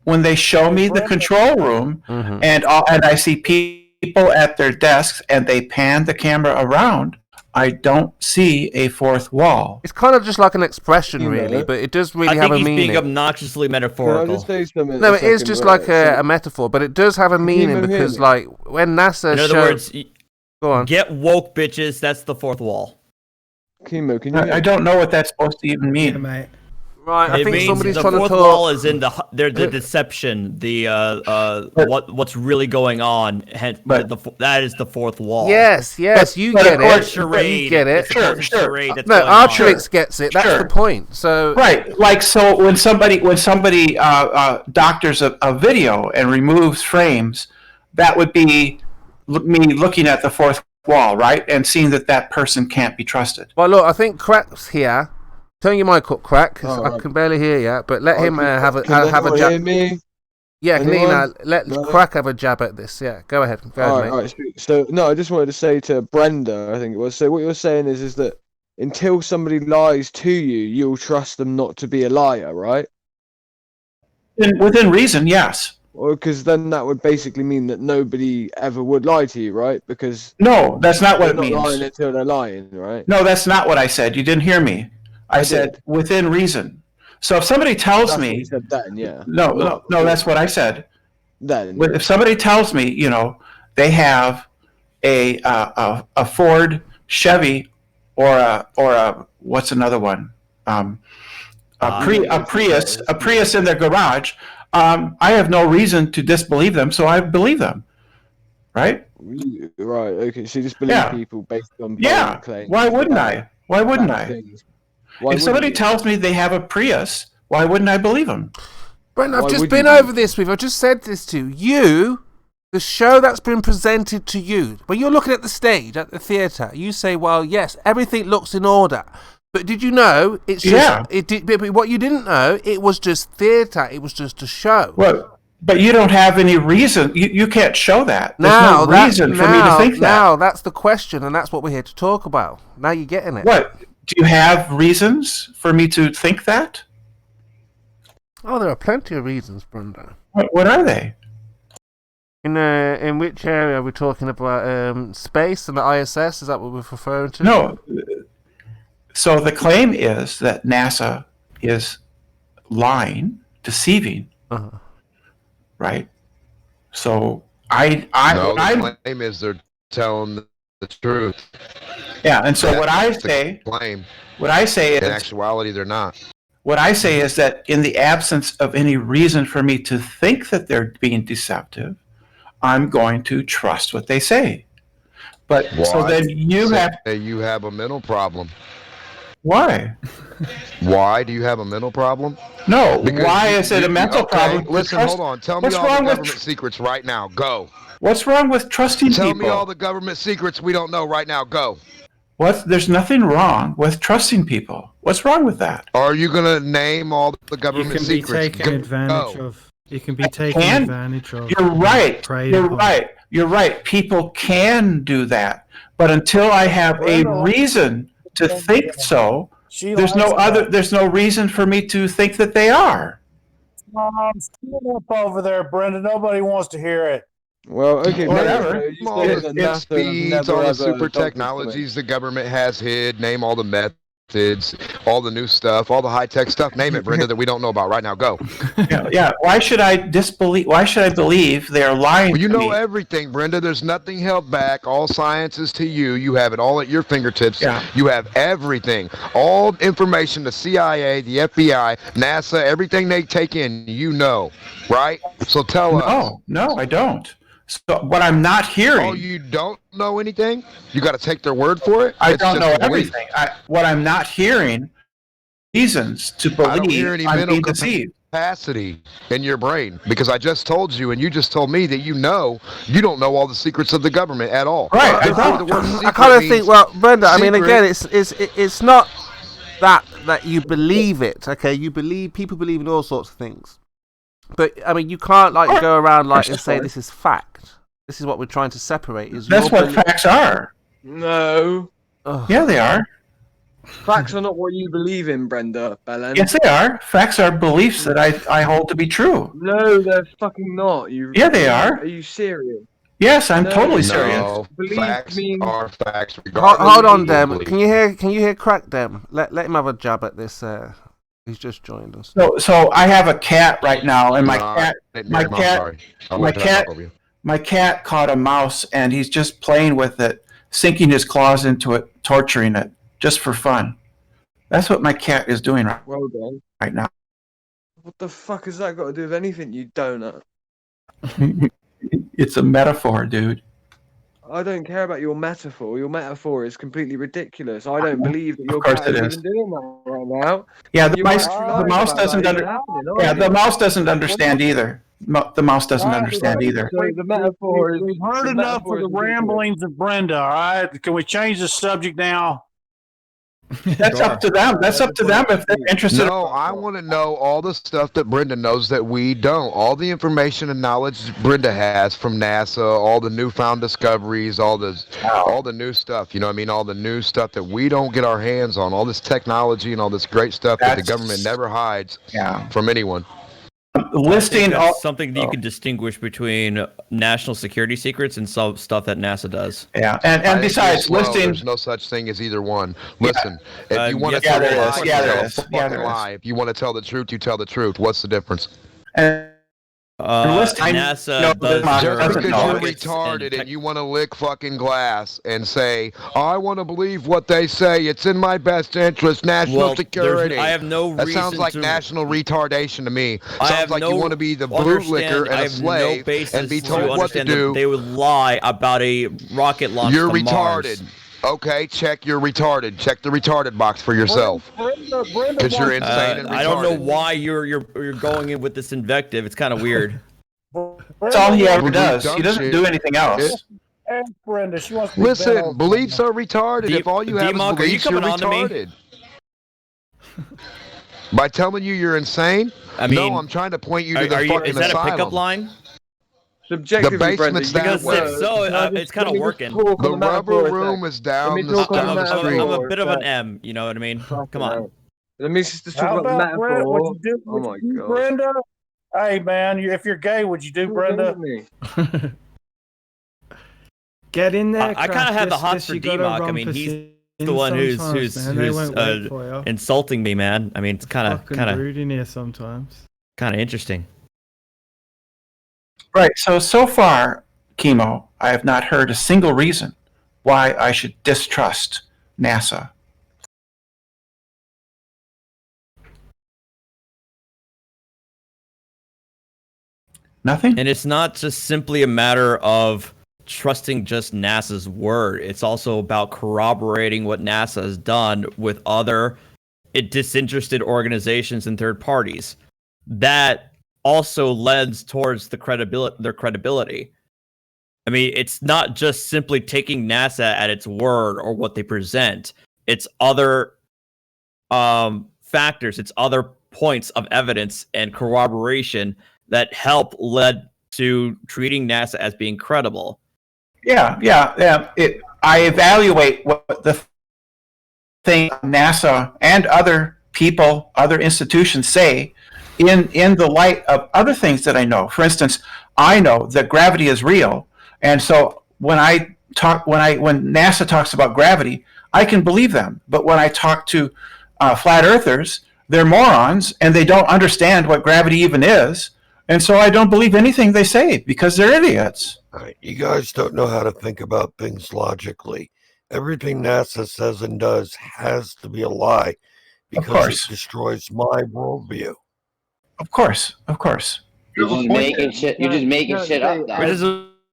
the control room, Mm-hmm. and I see people at their desks, and they pan the camera around, I don't see a fourth wall. It's kind of just like an expression, really, but it does really have a meaning. I think he's being obnoxiously metaphorical. No, it is just like a metaphor, but it does have a meaning because, like, when NASA In other words, go on, get woke, bitches. That's the fourth wall. Kimo, can you? I don't know what that's supposed to even mean. mate. Right, I it think means somebody's the trying to fourth talk. wall is in the deception, what's really going on. Hence, that is the fourth wall. Yes, you get it. You get it. Charade that's no, going on. Artrix gets it. That's the point. So right, like so when somebody doctors a video and removes frames, that would be me looking at the fourth wall, right, and seeing that person can't be trusted. Well, look, I think Crack's here. Turn your mic up, Crack, because I can barely hear you. But let him have a jab. Hear me? Yeah, I can hear you now. Anyone? Let No? Crack have a jab at this. Yeah, go ahead. Go ahead, mate. Alright, so no, I just wanted to say to Brenda, I think it was. So what you're saying is that until somebody lies to you, you'll trust them not to be a liar, right? Within reason, yes. Well, because then that would basically mean that nobody ever would lie to you, right? Because no, that's not what it they're means. not lying until they're lying, right? No, that's not what I said. You didn't hear me. I said within reason. So if somebody tells That's me, what you said then, yeah. no, that's what I said. Then If somebody tells me, they have a Ford Chevy or a what's another one, a Prius in their garage, I have no reason to disbelieve them, so I believe them, right? Right. Okay. So you just believe people based on claims. Why wouldn't I? Why wouldn't I? If somebody tells me they have a Prius, why wouldn't I believe them? Brent, I've just been over this with. I've just said this to you. The show that's been presented to you, when you're looking at the stage at the theatre, you say, "Well, yes, everything looks in order." But did you know it's just but what you didn't know, it was just theatre. It was just a show. Well, but you don't have any reason. You can't show that. There's no reason for me to think that. Now that's the question, and that's what we're here to talk about. Now you're getting it. What? Do you have reasons for me to think that? Oh, there are plenty of reasons, Brenda. What are they? In which area are we talking about? Space and the ISS? Is that what we're referring to? No. So the claim is that NASA is lying, deceiving, right? So the claim is they're telling the truth. Yeah, and so what I say is, in actuality, they're not. What I say is that in the absence of any reason for me to think that they're being deceptive, I'm going to trust what they say. But so then you have a mental problem. Why? Why do you have a mental problem? No. Why is it a mental problem? Listen, hold on. Tell me all the government secrets right now. Go. What's wrong with trusting people? Tell me all the government secrets we don't know right now. Go. There's nothing wrong with trusting people. What's wrong with that? Are you going to name all the government secrets? You can be taken advantage of. You can be taken advantage of. You're right. You're right. People can do that. But until I have a reason to think so, there's no reason for me to think that they are. Stand up over there, Brenda. Nobody wants to hear it. Well, okay, whatever. All the speeds, all the super technologies the government has hid. Name all the methods, all the new stuff, all the high-tech stuff. Name it, Brenda, that we don't know about right now. Go. Yeah. Why should I disbelieve? Why should I believe they are lying? Well, you know everything, Brenda. There's nothing held back. All science is to you. You have it all at your fingertips. Yeah. You have everything. All information, the CIA, the FBI, NASA, everything they take in, you know, right? So tell us. No, I don't. So what I'm not hearing. Oh, you don't know anything? You got to take their word for it? I don't know everything. What I'm not hearing reasons to believe I don't hear any I'm mental being deceived. Capacity in your brain, because I just told you and you just told me that you don't know all the secrets of the government at all. Right. I kind of think, well, Brenda, I mean, again, it's not that you believe it, okay? People believe in all sorts of things. But I mean, you can't like go around like and say this is fact. This is what we're trying to separate. Is That's what facts are. No. Yeah, they are. Facts are not what you believe in, Brenda Belen. Yes, they are. Facts are beliefs that I hold to be true. No, they're fucking not. Yeah, they are. Are you serious? Yes, I'm No, totally no. serious. Facts are facts. Hold on, Dem. Can you hear Crack Dem? Let him have a jab at this. He's just joined us. So I have a cat right now, and my cat caught a mouse, and he's just playing with it, sinking his claws into it, torturing it, just for fun. That's what my cat is doing right now. What the fuck has that got to do with anything, you donut? It's a metaphor, dude. I don't care about your metaphor. Your metaphor is completely ridiculous. I don't believe that your course cat it is is. even doing that right now. Yeah, the mouse doesn't the mouse doesn't understand either. The mouse doesn't understand either. So the metaphor is. We've heard enough of the ramblings of Brenda. All right, can we change the subject now? That's up to them. That's up to them if they're interested. No, I want to know all the stuff that Brenda knows that we don't. All the information and knowledge Brenda has from NASA, all the newfound discoveries, all the new stuff. You know what I mean? All the new stuff that we don't get our hands on. All this technology and all this great stuff that the government never hides from anyone. Listing something that you can distinguish between national security secrets and some stuff that NASA does. Yeah, and besides, listing there's no such thing as either one. Listen, if you want to yes, tell there a is. lie, Yeah, you there tell a is. fucking lie. If you want to tell the truth, you tell the truth. What's the difference? NASA does Just because you're rockets retarded and you want to lick fucking glass and say, I want to believe what they say, it's in my best interest, national security. I have no That reason sounds like to- national retardation to me. I Sounds have like no you want to be the bootlicker and I a have slave no basis and be to told what to understand that do. they would lie about a rocket launch You're to retarded. Mars. Okay, check you're retarded. Check the retarded box for yourself. Because you're insane and retarded. I don't know why you're going in with this invective. It's kind of weird. That's all he ever does. He doesn't do anything else. Ask Brenda. She wants to be bent Listen, over. beliefs are retarded. If all you have is D-Monk, are you beliefs, you're coming on to me? retarded. By telling you you're insane? I mean, no, I'm trying to point you to the fucking is that asylum. a pickup line? Subjectively, The basement's Brenda, that Because way. if so, it's kind of working. The rubber room is down the street. I'm a bit of an M. You know what I mean? Come on. Let me just talk How about the about Brenda? metaphor. Would you do, Oh would my you do god. Brenda? Hey man, if you're gay, would you do Brenda? Get in there. I kind of have the hots for D-Mock. I mean, he's the one who's insulting me, man. I mean, it's kind of rude in here sometimes. Kind of interesting. Right. So far, Chemo, I have not heard a single reason why I should distrust NASA. Nothing. And it's not just simply a matter of trusting just NASA's word. It's also about corroborating what NASA has done with other disinterested organizations and third parties. That also lends towards their credibility. I mean, it's not just simply taking NASA at its word or what they present. It's other factors. It's other points of evidence and corroboration that lead to treating NASA as being credible. Yeah. I evaluate what the thing NASA and other people, other institutions say in the light of other things that I know. For instance, I know that gravity is real, and so when NASA talks about gravity, I can believe them. But when I talk to flat earthers, they're morons and they don't understand what gravity even is. And so I don't believe anything they say because they're idiots. All right, you guys don't know how to think about things logically. Everything NASA says and does has to be a lie because it destroys my worldview. Of course. You're just making shit. You're just making shit up, guys.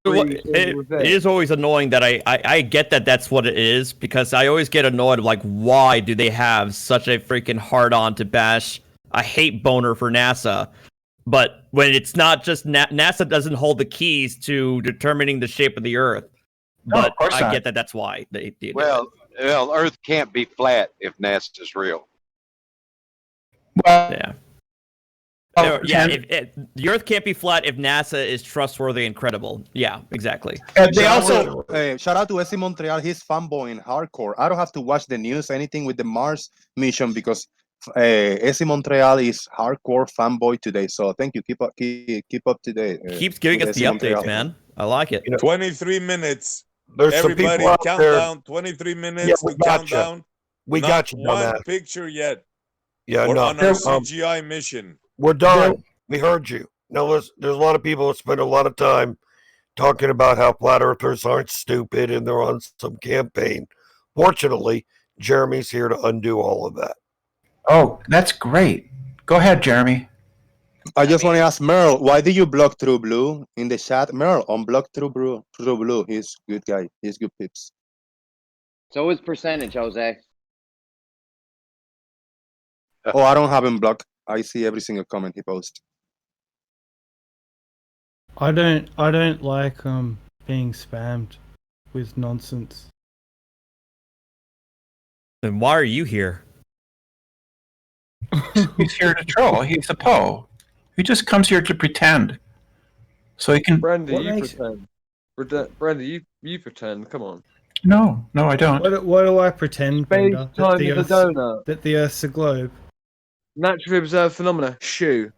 It is always annoying that I get that that's what it is, because I always get annoyed like, why do they have such a freaking hard-on to bash a hate boner for NASA? But when it's not just NASA doesn't hold the keys to determining the shape of the Earth. But I get that that's why they do it. Well, Earth can't be flat if NASA's real. Well, yeah. Yeah, the Earth can't be flat if NASA is trustworthy and credible. Yeah, exactly. They also shout out to Esi Montreal. He's fanboying hardcore. I don't have to watch the news, anything with the Mars mission because Esi Montreal is hardcore fanboy today. So thank you. Keep up to date. Keeps giving us the updates, man. I like it. 23 minutes. There's some Everybody people out count there- down. 23 minutes. Yeah, we we got count you. down. We Not got you, one dumbass. picture yet. Yeah, We're no. on our CGI mission. We're done. We heard you. Now, there's a lot of people that spend a lot of time talking about how flat earthers aren't stupid and they're on some campaign. Fortunately, Jeremy's here to undo all of that. Oh, that's great. Go ahead, Jeremy. I just want to ask Merle, why do you block True Blue in the chat? Merle, unblock True Blue. He's a good guy. He's good pips. So is percentage, Jose. Oh, I don't have him blocked. I see every single comment he posts. I don't like being spammed with nonsense. Then why are you here? He's here to troll. He's a Poe. He just comes here to pretend. So he can. Brandy, you pretend. Brandy, you pretend. Come on. No, I don't. What do I pretend, Brenda? Time is a donut. That the Earth's a globe. Naturally observed phenomena. Shoe.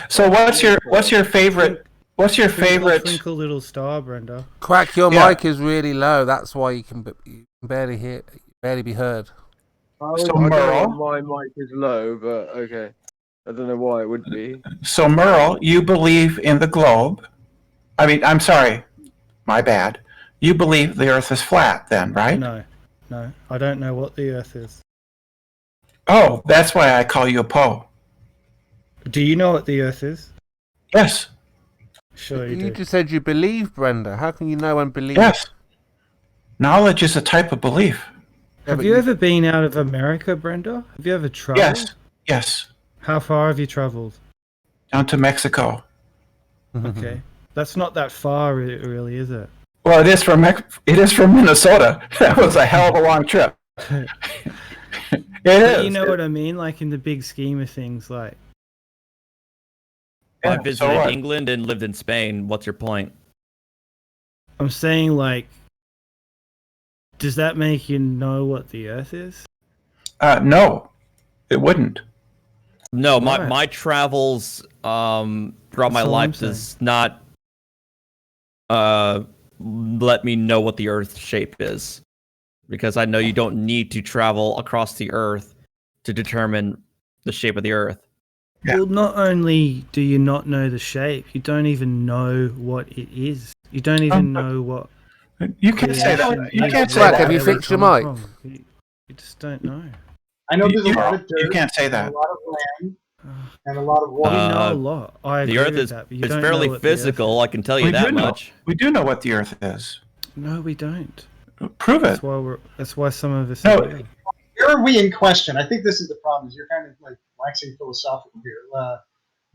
So what's your favorite? What's your favorite? Twinkle little star, Brenda. Crack, your Yeah. mic is really low. That's why you can barely be heard. I So don't Merle? know why my mic is low, but okay. I don't know why it would be. So Merle, you believe in the globe? I mean, I'm sorry, my bad. You believe the Earth is flat, then, right? No, I don't know what the Earth is. Oh, that's why I call you a Poe. Do you know what the Earth is? Yes. Sure you You do. just said you believe, Brenda. How can you know and believe? Yes. Knowledge is a type of belief. Have you ever been out of America, Brenda? Have you ever traveled? Yes. Yes. How far have you traveled? Down to Mexico. Okay, that's not that far, really, is it? Well, it is from Minnesota. That was a hell of a long trip. It But is. you know what I mean? Like in the big scheme of things, like I Yeah, visited so what? England and lived in Spain. What's your point? I'm saying, like, does that make you know what the Earth is? No, it wouldn't. No, Right. my travels throughout my That's all I'm life does not let me know what the Earth's shape is, because I know you don't need to travel across the Earth to determine the shape of the Earth. Well, not only do you not know the shape, you don't even know what it is. You don't even know what. You can't say that. creation You is, can't say where that. Have you it fixed your come mic? from. You just don't know. I know there's a lot of You dirt. can't say and that. A lot of land and a lot of water. You know a lot. I agree The Earth with is that, but you it's don't know fairly what the Earth physical. I can tell you We that do know. much. We do know what the Earth is. No, we don't. Prove That's it. why That's why some of us. No. agree. Where are we in question? I think this is the problem. Is you're kind of like waxing philosophical here.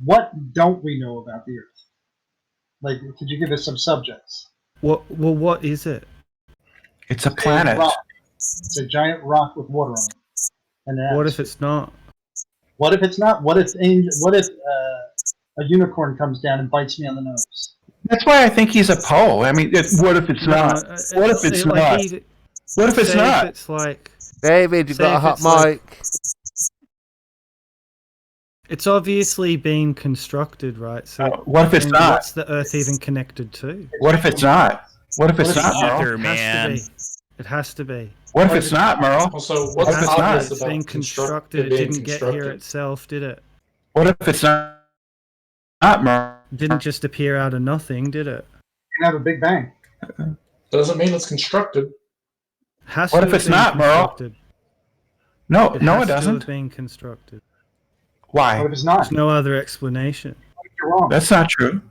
What don't we know about the Earth? Like, could you give us some subjects? What? Well, what is it? It's a planet. rock. It's a giant rock with water on it. And an What if atmosphere. it's not? What if it's not? What if a unicorn comes down and bites me on the nose? That's why I think he's a Poe. I mean, what if it's not? What if it's like not? even- What if it's say not? If it's like David, you've say got a if hot it's like- mic. It's obviously been constructed, right? So What if it's then not? What's the Earth even connected to? What if it's not? What if it's not, Ether, Merle? man. It has to be. What if it's not, Merle? Also, What what's if it's obvious not? It's about been constructed. It being didn't get here constructed? itself, did it? What if it's not? Not Merle. It didn't just appear out of nothing, did it? You have a big bang. Doesn't mean it's constructed. Has What to if have it's been not, Merle? constructed. No, It no, has it to doesn't. have been constructed. Why? What if it's not? There's no other explanation. You're wrong. That's not true.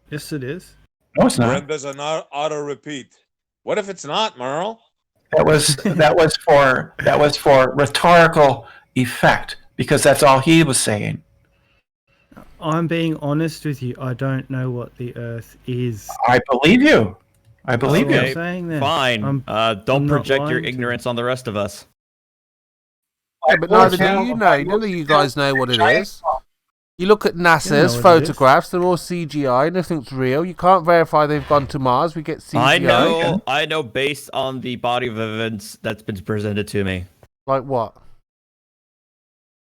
Yes, it is. No, it's not. Brenda's an auto repeat. What if it's not, Merle? That was for rhetorical effect because that's all he was saying. I'm being honest with you. I don't know what the Earth is. I believe you. I believe That's what you. I'm saying then. Fine. I'm Don't not project your lying to you. ignorance on the rest of us. Yeah, but neither do you know. None of you guys know what it is. You look at NASA's photographs; they're all CGI. Nothing's real. You can't verify they've gone to Mars. We get CGI. I know based on the body of evidence that's been presented to me. Like what?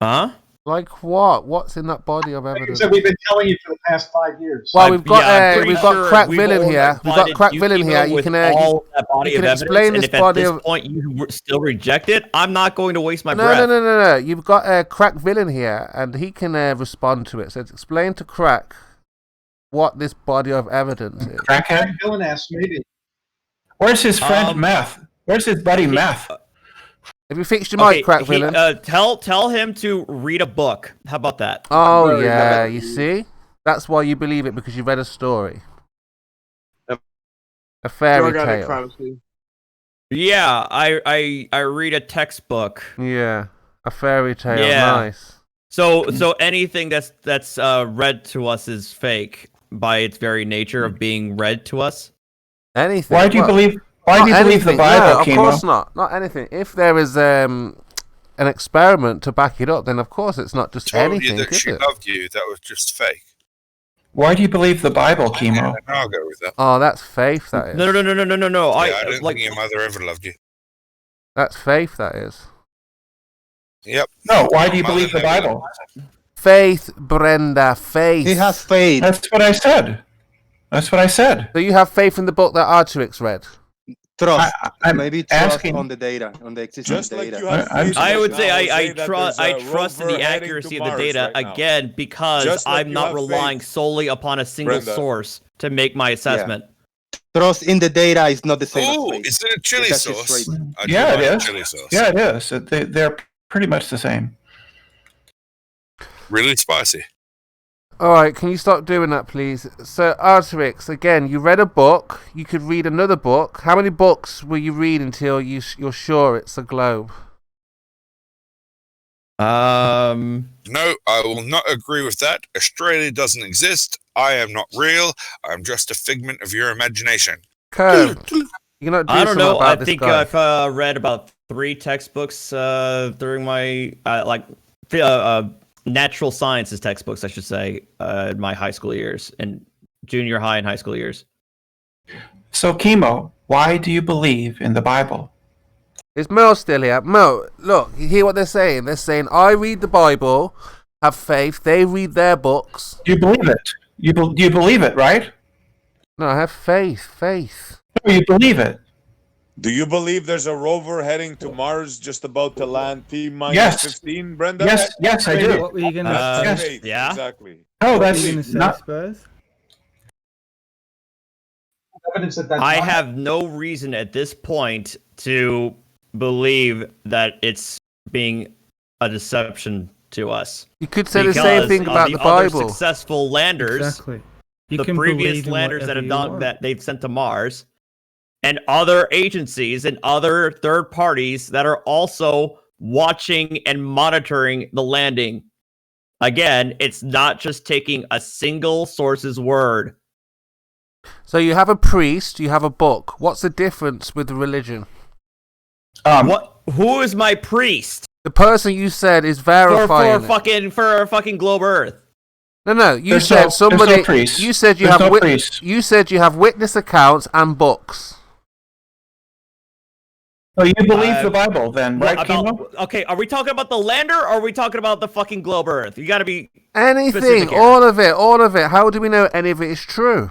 Huh? Like what? What's in that body of evidence? So we've been telling you for the past 5 years. Well, we've got crack villain here. We've got crack villain here. You can explain this body of. At this point you still reject it. I'm not going to waste my No, breath. no. You've got a crack villain here, and he can respond to it. So explain to Crack what this body of evidence is. Crackhead? Villain asked maybe. Where's his friend Meth? Where's his buddy Meth? Have you fixed your mic, crack villain? Tell him to read a book. How about that? Oh yeah, you see, that's why you believe it, because you read a story, a fairy tale. Yeah, I read a textbook. Yeah, a fairy tale. Yeah. Nice. So anything that's read to us is fake by its very nature of being read to us. Anything. Why do you believe? Why do you believe the Bible? No, of course not. Not anything. If there is an experiment to back it up, then of course it's not just Told anything, you that is she it? loved you. That was just fake. Why do you believe the Bible, Chemo? I'll go with that. Oh, that's faith. That is. No. I don't think your mother ever loved you. That's faith. That is. Yep. No. Why do you believe the Bible? Faith, Brenda. Faith. He has faith. That's what I said. That's what I said. So you have faith in the book that Arturix read? Trust. I'm Maybe trust asking on the data, on the existing Just like data. you have faith I right would now, say I that trust there's a in the rover heading accuracy to of the Mars data right now. again because Just like I'm you not have relying faith. solely upon a single Brenda. source to make my assessment. Trust in the data is not the same as Oh, faith. is it a chili That's just sauce? straight. I do Yeah, like it is. chili sauce. Yeah, it is. They're pretty much the same. Really spicy. Alright, can you stop doing that, please? So, Arturix, again, you read a book. You could read another book. How many books will you read until you're sure it's a globe? No, I will not agree with that. Australia doesn't exist. I am not real. I'm just a figment of your imagination. Code. You cannot do I don't know. I this think guy. I've read about 3 textbooks during my natural sciences textbooks, I should say, in my high school years and junior high and high school years. So, Chemo, why do you believe in the Bible? Is Mo still here? Mo, look, you hear what they're saying? They're saying, I read the Bible, have faith, they read their books. Do you believe it? You believe it, right? No, I have faith. No, you believe it. Do you believe there's a rover heading to Mars just about to land T-minus Yes. 15, Brenda? Yes, I do. What were you going to yes. say? Yeah? Exactly. No, What were that's you going to say, not. Spurs? Evidence that that's I not- have no reason at this point to believe that it's being a deception to us. You could say the same thing about the other Bible. Successful landers, Exactly. You the can previous believe in landers that whatever have you done want. that they've sent to Mars, and other agencies and other third parties that are also watching and monitoring the landing. Again, it's not just taking a single source's word. So you have a priest, you have a book. What's the difference with the religion? What? Who is my priest? The person you said is For verifying fucking globe Earth. No, you There's said no somebody. priest. You said you There's have no priest. You said you have witness accounts and books. Oh, you believe the Bible then, right, Chemo? Okay, are we talking about the lander or are we talking about the fucking globe Earth? You gotta be Anything, specific here. all of it. How do we know any of it is true?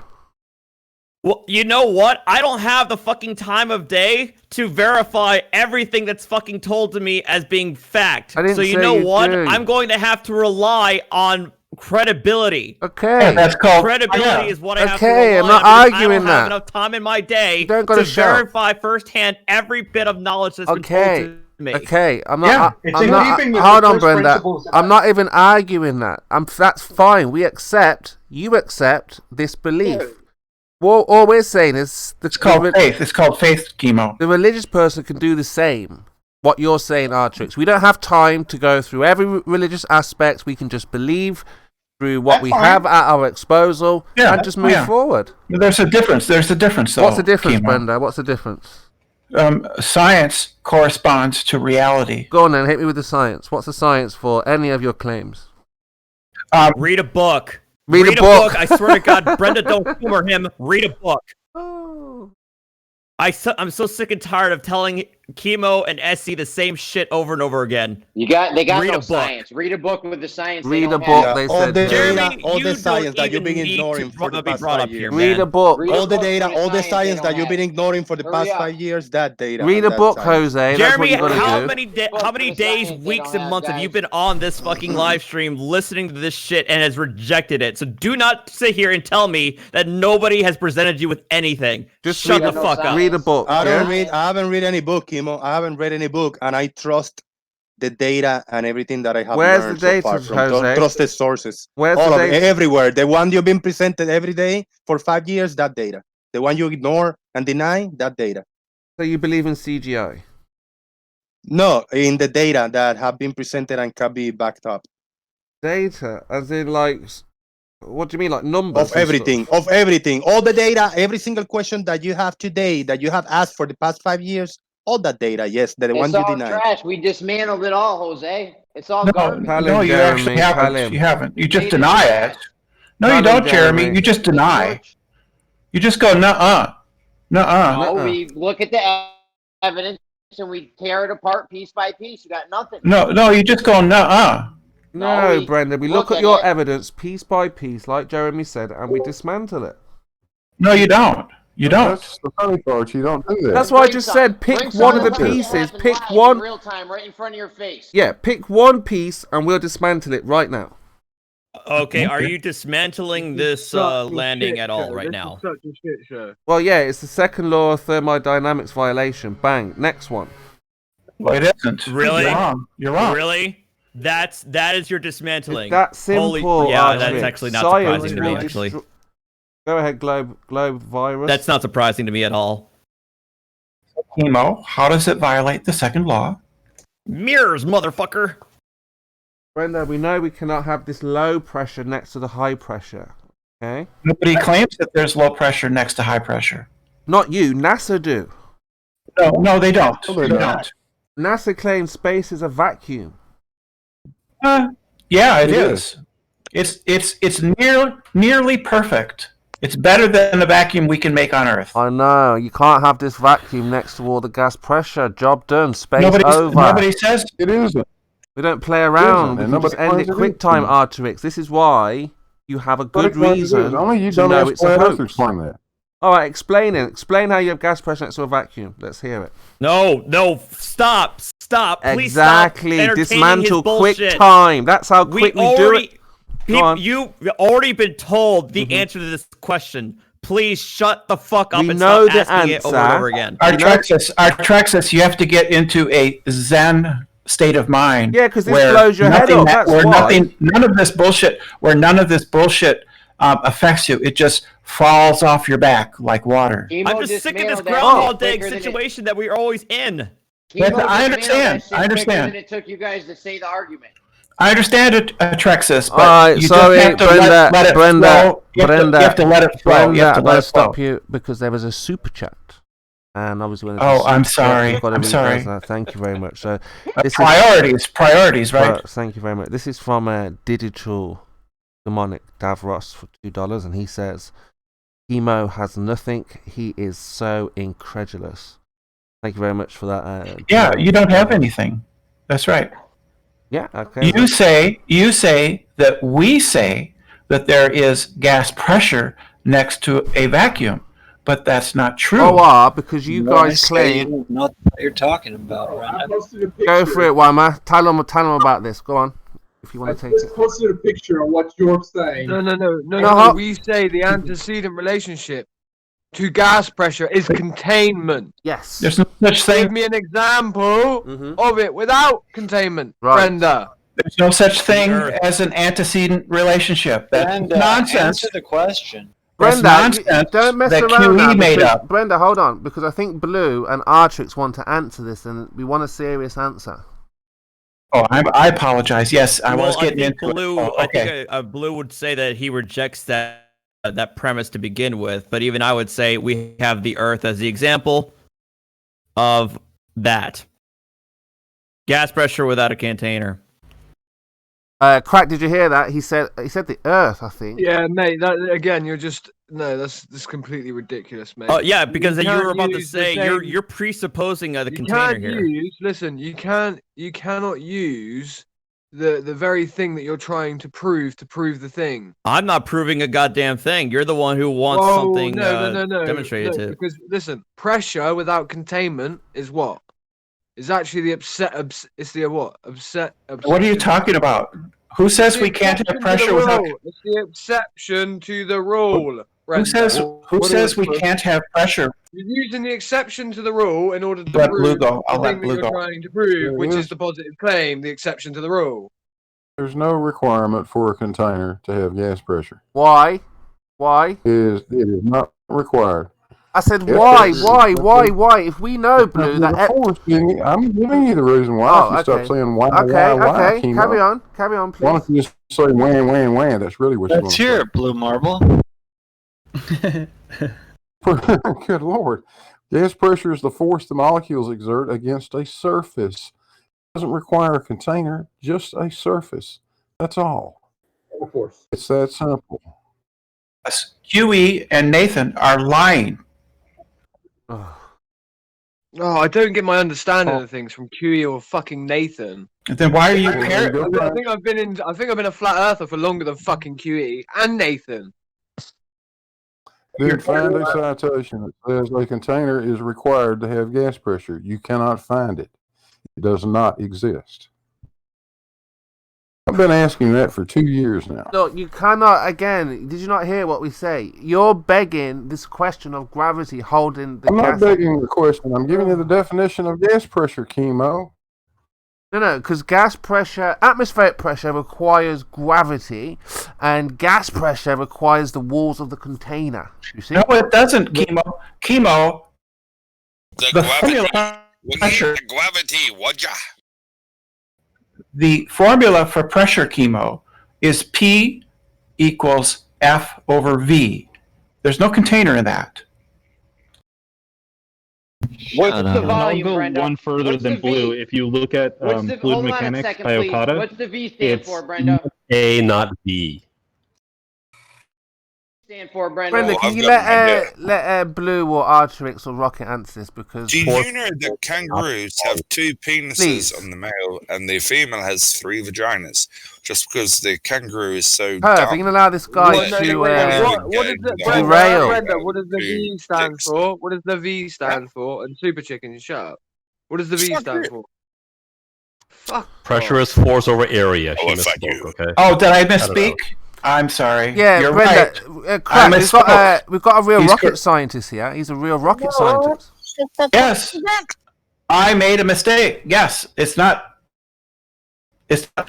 Well, you know what? I don't have the fucking time of day to verify everything that's fucking told to me as being fact. I didn't So you say know you what? do. I'm going to have to rely on credibility. Okay. Yeah, that's called Credibility is what I have to Okay, rely I'm not on because arguing I don't that. have enough time in my day You don't to gotta shout. verify firsthand every bit of knowledge that's been Okay. told to me. Okay, I'm not. Yeah, it's I'm in not. keeping with Hold the on, first Brenda. principles of I'm not even arguing that. That's fine. We accept. You accept this belief. All we're saying is It's called faith. It's called faith, Chemo. the religious person can do the same. What you're saying, Artrix. We don't have time to go through every religious aspect. We can just believe through what That's we fine. have at our disposal and just move forward. There's a difference. There's a difference, though. What's the difference, Chemo. Brenda? What's the difference? Science corresponds to reality. Go on then, hit me with the science. What's the science for any of your claims? Read a book. Read a book. I swear to God, Brenda, don't humor him. Read a book. I'm so sick and tired of telling Chemo and Essie the same shit over and over again. They got Read no a book. science. Read a book with the science. Read they a don't book. have. They all said. the Jeremy, data, all you the don't science that you've even been need ignoring to for the be past brought 5 up here, years. Read man. a book. Read a All the book data, with all the science they science don't that you've been have. ignoring for the Hurry past up. 5 years, that data. Read and a that book, science. Jose. That's what Jeremy, you gotta how do. many days, science they weeks, don't and have, months have you guys. been on this fucking live stream listening to this shit and has rejected it? So do not sit here and tell me that nobody has presented you with anything. Just shut read the a- fuck up. Read a book. I don't Yeah? read. I haven't read any book, Kimo. I haven't read any book, and I trust the data and everything that I have Where's the learned data, so far from Jose? trusted sources. Where's All the of it, data? everywhere. The one you've been presented every day for 5 years, that data. The one you ignore and deny, that data. So you believe in CGI? No, in the data that have been presented and can be backed up. Data, as in like, what do you mean, like numbers? Of everything, of everything. All the data, every single question that you have today, that you have asked for the past 5 years, all that data, yes, the one It's you all deny. trash. We dismantled it all, Jose. It's all No, garbage. no, you actually haven't. You haven't. You just deny it. No, you don't, Jeremy. You just deny. You just go, nuh-uh. Nuh-uh. No, we look at the evidence and we tear it apart piece by piece. You got nothing. No, you just go, nuh-uh. No, we Brendan, we look at your evidence piece by piece, like Jeremy said, and we dismantle it. No, you don't. You don't. That's the funny part. You don't do that. That's why I just said pick one of the pieces, pick one. Real time, right in front of your face. Yeah, pick one piece and we'll dismantle it right now. Okay, are you dismantling this landing at all right now? Such a shit show. Well, yeah, it's the second law of thermodynamics violation. Bang. Next one. Well, it isn't. Really? You're wrong. You're wrong. Really? That is your dismantling. It's that simple. Yeah, that's actually not surprising to me. Actually, go ahead, globe virus. That's not surprising to me at all. Chemo, how does it violate the second law? Mirrors, motherfucker. Brenda, we know we cannot have this low pressure next to the high pressure. Okay. Nobody claims that there's low pressure next to high pressure. Not you. NASA do. No, they don't. No, they don't. NASA claims space is a vacuum. Yeah, it is. It's nearly perfect. It's better than the vacuum we can make on Earth. I know. You can't have this vacuum next to all the gas pressure. Job done. Space over. Nobody says it isn't. We don't play around. We and can just nobody end it finds it quick interesting. time, Arturix. This is why you have a good Nobody finds it reason interesting. Only you to don't know ask it's a flat earthers hoax. explain that. All right, explain it. Explain how you have gas pressure next to a vacuum. Let's hear it. No, stop. Please Exactly. stop entertaining Dismantle his quick bullshit. time. That's how quick we do it. Go on. You've already been told the answer to this question. Please shut the fuck up We and know stop the asking it over and answer. over again. Artrexis, you have to get into a Zen state of mind. Yeah, because this where blows your head nothing up. ma- That's where why. nothing, none of this bullshit affects you. It just falls off your back like water. I'm just sick of this dismantled that Groundhog Day quicker than it- situation that we're always in. I understand. I understand. Than it took you guys to say the argument. I understand it, Trexus, but All right, you sorry, just have to Brenda. let it Brenda. flow. You have to let it flow. Brenda, You have to I'm let going it to stop flow. you because there was a super chat. And obviously, when Oh, I'm sorry. I'm sorry. Thank you very much. So, this priorities, right? Thank you very much. This is from Digital Demonic Davros for $2, and he says, "Chemo has nothing. He is so incredulous." Thank you very much for that. Yeah, you don't have anything. That's right. Yeah. Okay. You say that we say that there is gas pressure next to a vacuum, but that's not true. Because you guys claim. Not what you're talking about, Brenda. Go for it, Wyma. Tell them about this. Go on, if you want to take it. Posted a picture of what you're saying. No. We say the antecedent relationship to gas pressure is containment. Yes. There's no such thing. Give me an example of it without containment, Brenda. There's no such thing as an antecedent relationship. That's Brenda, nonsense. answer the question. Brenda, nonsense don't mess that around now. QE made because- up. Brenda, hold on, because I think Blue and Artrix want to answer this, and we want a serious answer. Oh, I apologize. Yes, I was Well, getting think into Blue, it. Oh, I okay. think Blue would say that he rejects that premise to begin with, but even I would say we have the Earth as the example of that. Gas pressure without a container. Crack, did you hear that? He said the Earth, I think. Yeah, mate. That again, you're just that's completely ridiculous, mate. Oh yeah, because you were about to use the say same- you're presupposing the you container can't here. listen, you cannot use the very thing that you're trying to prove the thing. I'm not proving a goddamn thing. You're the one who wants something no, demonstrated to. Because listen, pressure without containment is what? Is actually the it's the what? What are you talking about? Who says we can't have pressure without? It's the exception to the rule. Who says we can't have pressure? You're using the exception to the rule in order to Let prove Blue go. I'll the let thing that Blue you're go. trying to prove, There which is. is the positive claim, the exception to the rule. There's no requirement for a container to have gas pressure. Why? Why? It is not required. I said Gas why? pressure Why? If we know, Blue, that I'm giving you the reason why. Oh, If you stop okay. saying why, Okay. chemo. Carry on, please. Why don't you just say wham? That's really what you want Let's to hear say. it, Blue Marble. Good Lord. Gas pressure is the force the molecules exert against a surface. It doesn't require a container, just a surface. That's all. It's that simple. Huey and Nathan are lying. Oh, I don't get my understanding of things from QE or fucking Nathan. Then why are you I think I've been a flat earther for longer than fucking QE and Nathan. Then find a citation that says a container is required to have gas pressure. You cannot find it. It does not exist. I've been asking that for 2 years now. Look, you cannot, again, did you not hear what we say? You're begging this question of gravity holding the I'm not gas. begging the question. I'm giving you the definition of gas pressure, chemo. No, because gas pressure, atmospheric pressure requires gravity, and gas pressure requires the walls of the container. You see? No, it doesn't, chemo. The formula pressure. The gravity, would ya? The formula for pressure, chemo, is P equals F over V. There's no container in that. What's the volume, I'll go Brenda? one further What's than the Blue. V? If you look at What's the, Fluid hold on a Mechanics second, by please. Okada, What's the V stand it's for, Brenda? A, not B. Stand for, Brenda. Brenda, can you let Blue or Archerix or Rocket answer this? Because Do you know that kangaroos have 2 penises Please. on the male and the female has 3 vaginas? Just because the kangaroo is so Herb, dumb. are you gonna allow this guy What to does the derail? Brenda, what does the V stand for? What does the V stand for? And Super Chicken, shut up. What does the V stand for? Fuck. Pressure is force over area. She Oh, fuck misspoke, okay? Oh, did I don't know. misspeak? I'm sorry. Yeah, You're Brenda, right. Crack, I we've got a real He's rocket cor- scientist here. He's a real rocket scientist. Yes. I made a mistake. Yes, it's not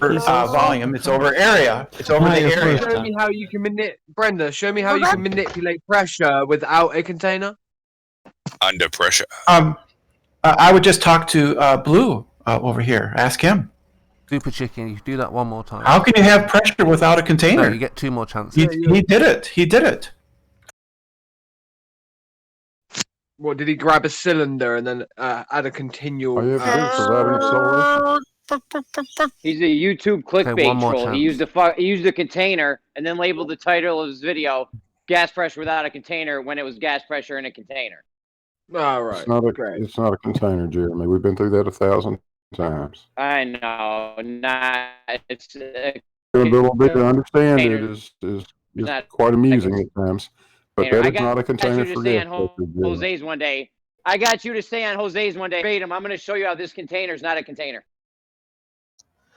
volume. It's over area. It's over the area. Show me how you can Brenda, show me how you can manipulate pressure without a container. Under pressure. I would just talk to Blue over here. Ask him. Super Chicken, you do that one more time. How can you have pressure without a No, container? you get 2 more chances. He did it. He did it. What, did he grab a cylinder and then add a continual? He's a YouTube Okay, clickbait one more troll. chance. He used a container and then labeled the title of his video "Gas Pressure Without a Container" when it was gas pressure in a container. All right. It's not a container, Jeremy. We've been through that 1,000 times. I know, not it's. A little bit to understand it is not quite amusing at times, but that I is not a got container you to for say gas on pressure, Jeremy. Jose's one day. I got you to say on Jose's one day, verbatim, I'm going to show you how this container is not a container.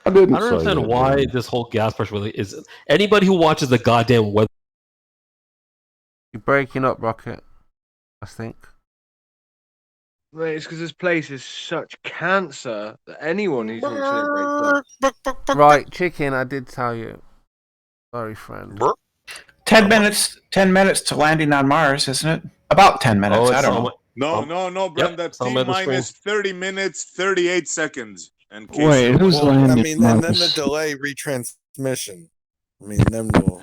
I didn't I don't say understand that, why Jeremy. this whole gas pressure really is. Anybody who watches the goddamn weather. You're breaking up, Rocket. I think. Mate, it's because this place is such cancer that anyone who's watching it breaks up. Right, Chicken, I did tell you. Sorry, friend. 10 minutes. 10 minutes to landing on Mars, isn't it? About 10 minutes. I don't know. No, Brenda. T minus 30 minutes, 38 seconds. And Wait, who's landing? I mean, and then the delay retransmission. I mean, then we'll.